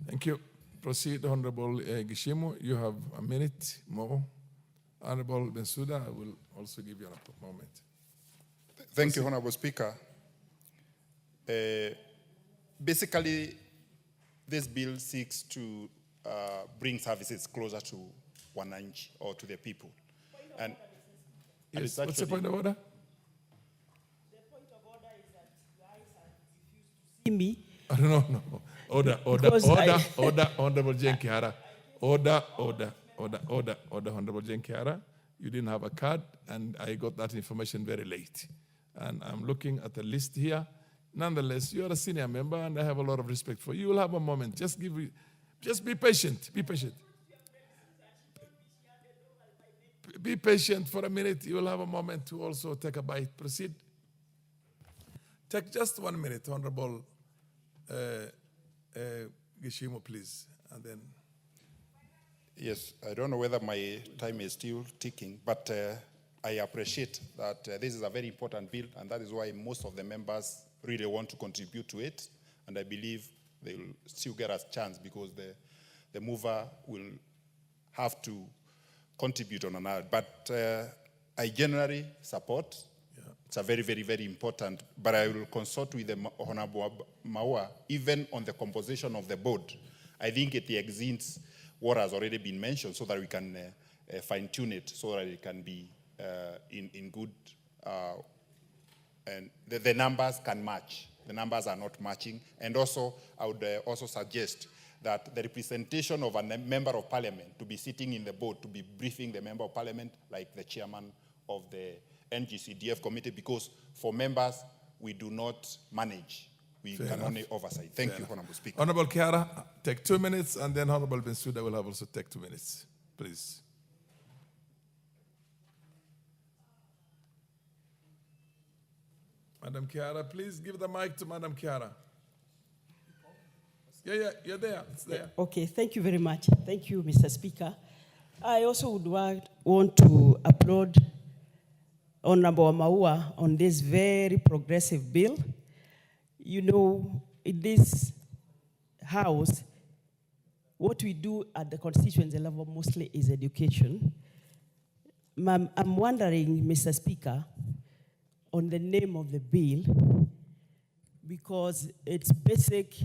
Thank you. Proceed, Honorable Gishimo. You have a minute more. Honorable Bensouda, I will also give you a moment. Thank you, Honorable Speaker. Basically, this bill seeks to bring services closer to wananchi, or to the people. And yes, what's the point of order? The point of order is that you guys have refused to see me. No. Order, Honorable Jenkihara. Order, Honorable Jenkihara. You didn't have a card, and I got that information very late. And I'm looking at the list here. Nonetheless, you are a senior member, and I have a lot of respect for you. You will have a moment. Just be patient. Be patient. Be patient for a minute. You will have a moment to also take a bite. Proceed. Take just 1 minute, Honorable Gishimo, please, and then. Yes, I don't know whether my time is still ticking, but I appreciate that this is a very important bill, and that is why most of the members really want to contribute to it. And I believe they will still get a chance because the mover will have to contribute on another. But I generally support. It's a very, very, very important. But I will consult with the Honorable Maua, even on the composition of the board. I think it exceeds what has already been mentioned so that we can fine-tune it so that it can be in good, and the numbers can match. The numbers are not matching. And also, I would also suggest that the representation of a member of parliament to be sitting in the board, to be briefing the member of parliament, like the chairman of the NGCDF committee, because for members, we do not manage. We Fair can enough. only oversight. Thank you, Honorable Speaker. Honorable Kiara, take 2 minutes, and then Honorable Bensouda will have also take 2 minutes, please. Madam Kiara, please give the mic to Madam Kiara. Yeah, you're there. It's there. Okay, thank you very much. Thank you, Mr. Speaker. I also would want to applaud Honorable Maua on this very progressive bill. You know, in this house, what we do at the constituency level mostly is education. I'm wondering, Mr. Speaker, on the name of the bill, because it's basic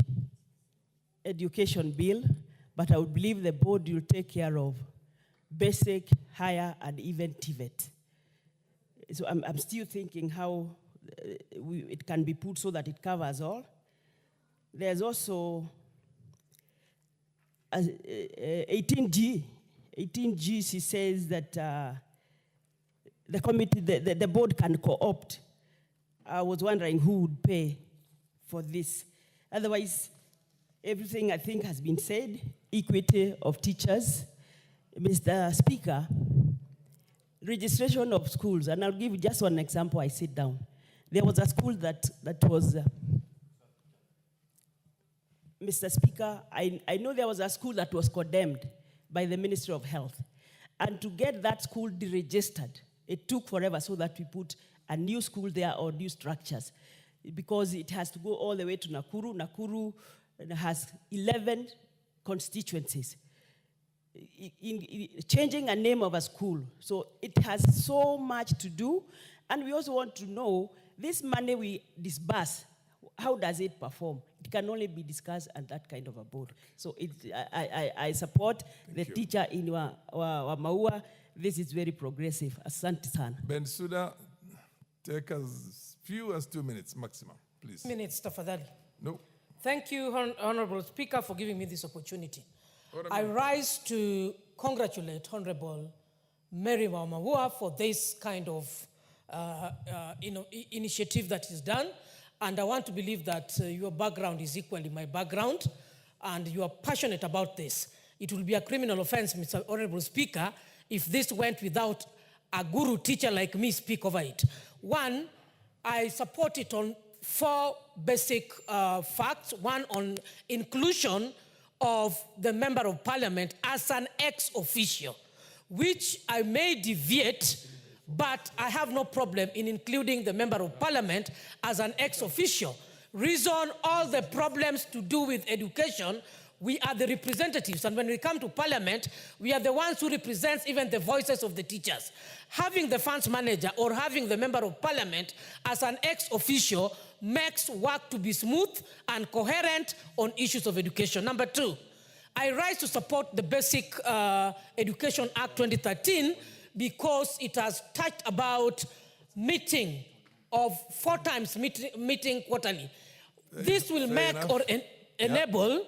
education bill, but I would believe the board will take care of basic, higher, and even TVET. So I'm still thinking how it can be put so that it covers all. There's also 18G. 18G, she says that the committee, the board can co-opt. I was wondering who would pay for this. Otherwise, everything I think has been said. Equity of teachers. Mr. Speaker, registration of schools, and I'll give you just one example. I sit down. There was a school that was, Mr. Speaker, I know there was a school that was condemned by the Ministry of Health. And to get that school deregistered, it took forever so that we put a new school there or new structures, because it has to go all the way to Nakuru. Nakuru has 11 constituencies. In changing a name of a school. So it has so much to do. And we also want to know, this money we disburse, how does it perform? It can only be discussed at that kind of a board. So I support the teacher in Maua. This is very progressive. Asante sana. Bensouda, take as few as 2 minutes maximum, please. Minutes, tafadhali. No. Thank you, Honorable Speaker, for giving me this opportunity. I rise to congratulate Honorable Mary Maua for this kind of initiative that is done. And I want to believe that your background is equally my background, and you are passionate about this. It will be a criminal offense, Mr. Honorable Speaker, if this went without a guru teacher like me speak over it. One, I support it on 4 basic facts. One, on inclusion of the member of parliament as an ex-officio, which I may deviate, but I have no problem in including the member of parliament as an ex-officio. Reason, all the problems to do with education, we are the representatives, and when we come to parliament, we are the ones who represent even the voices of the teachers. Having the funds manager or having the member of parliament as an ex-officio makes work to be smooth and coherent on issues of education. Number 2, I rise to support the Basic Education Act 2013 because it has touched about meeting of 4 times meeting quarterly. This will make or enable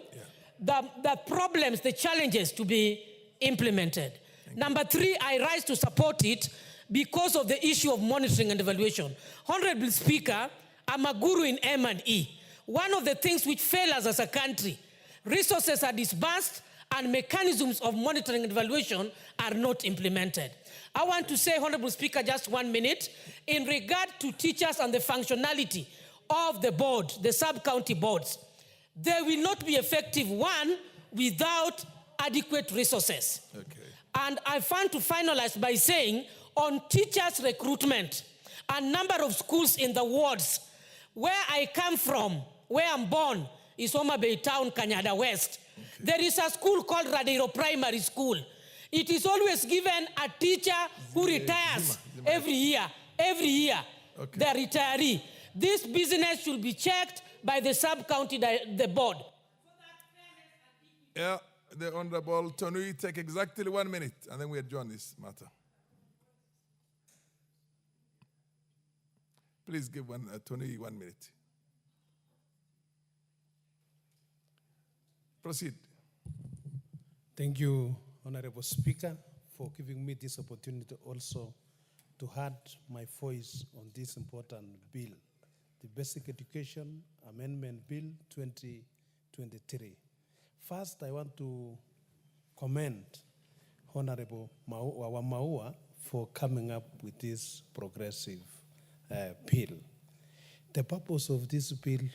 the problems, the challenges to be implemented. Number 3, I rise to support it because of the issue of monitoring and evaluation. Honorable Speaker, I'm a guru in M&E. One of the things which fail us as a country, resources are disbursed and mechanisms of monitoring and evaluation are not implemented. I want to say, Honorable Speaker, just 1 minute, in regard to teachers and the functionality of the board, the sub-county boards, they will not be effective, 1, without adequate resources. Okay. And I want to finalize by saying on teachers' recruitment and number of schools in the wards. Where I come from, where I'm born, is Homa Bay Town, Kanyada West. Okay. There is a school called Radiro Primary School. It is always given a teacher who retires every year. Every year, okay. The retiree. This business should be checked by the sub-county, the board. Yeah, the Honorable Tonui, take exactly 1 minute, and then we adjourn this matter. Please give Tonui 1 minute. Proceed. Thank you, Honorable Speaker, for giving me this opportunity also to add my voice on this important bill, the Basic Education Amendment Bill 2023. First, I want to commend Honorable Maua for coming up with this progressive bill. The purpose of this bill,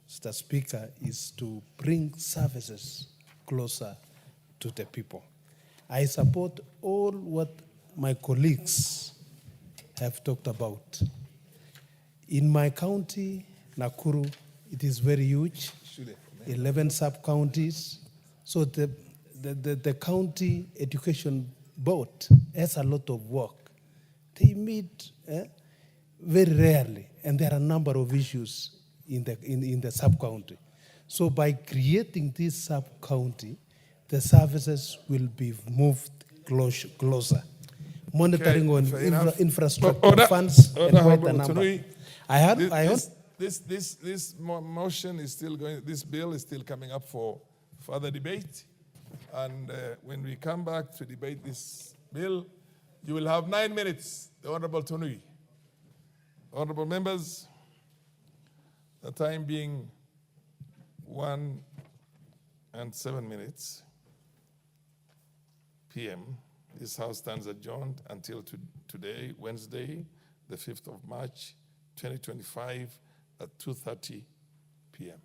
Mr. Speaker, is to bring services closer to the people. I support all what my colleagues have talked about. In my county, Nakuru, it is very huge, 11 sub-counties. So the county education board has a lot of work. They meet very rarely, and there are a number of issues in the sub-county. So by creating this sub-county, the services will be moved closer. Monitoring on infrastructure funds and quite a number. This motion is still going, this bill is still coming up for further debate. And when we come back to debate this bill, you will have 9 minutes, the Honorable Tonui. Honorable members, the time being 1:07 p.m., this House stands adjourned until today, Wednesday, the 5th of March, 2025 at 2:30 p.m.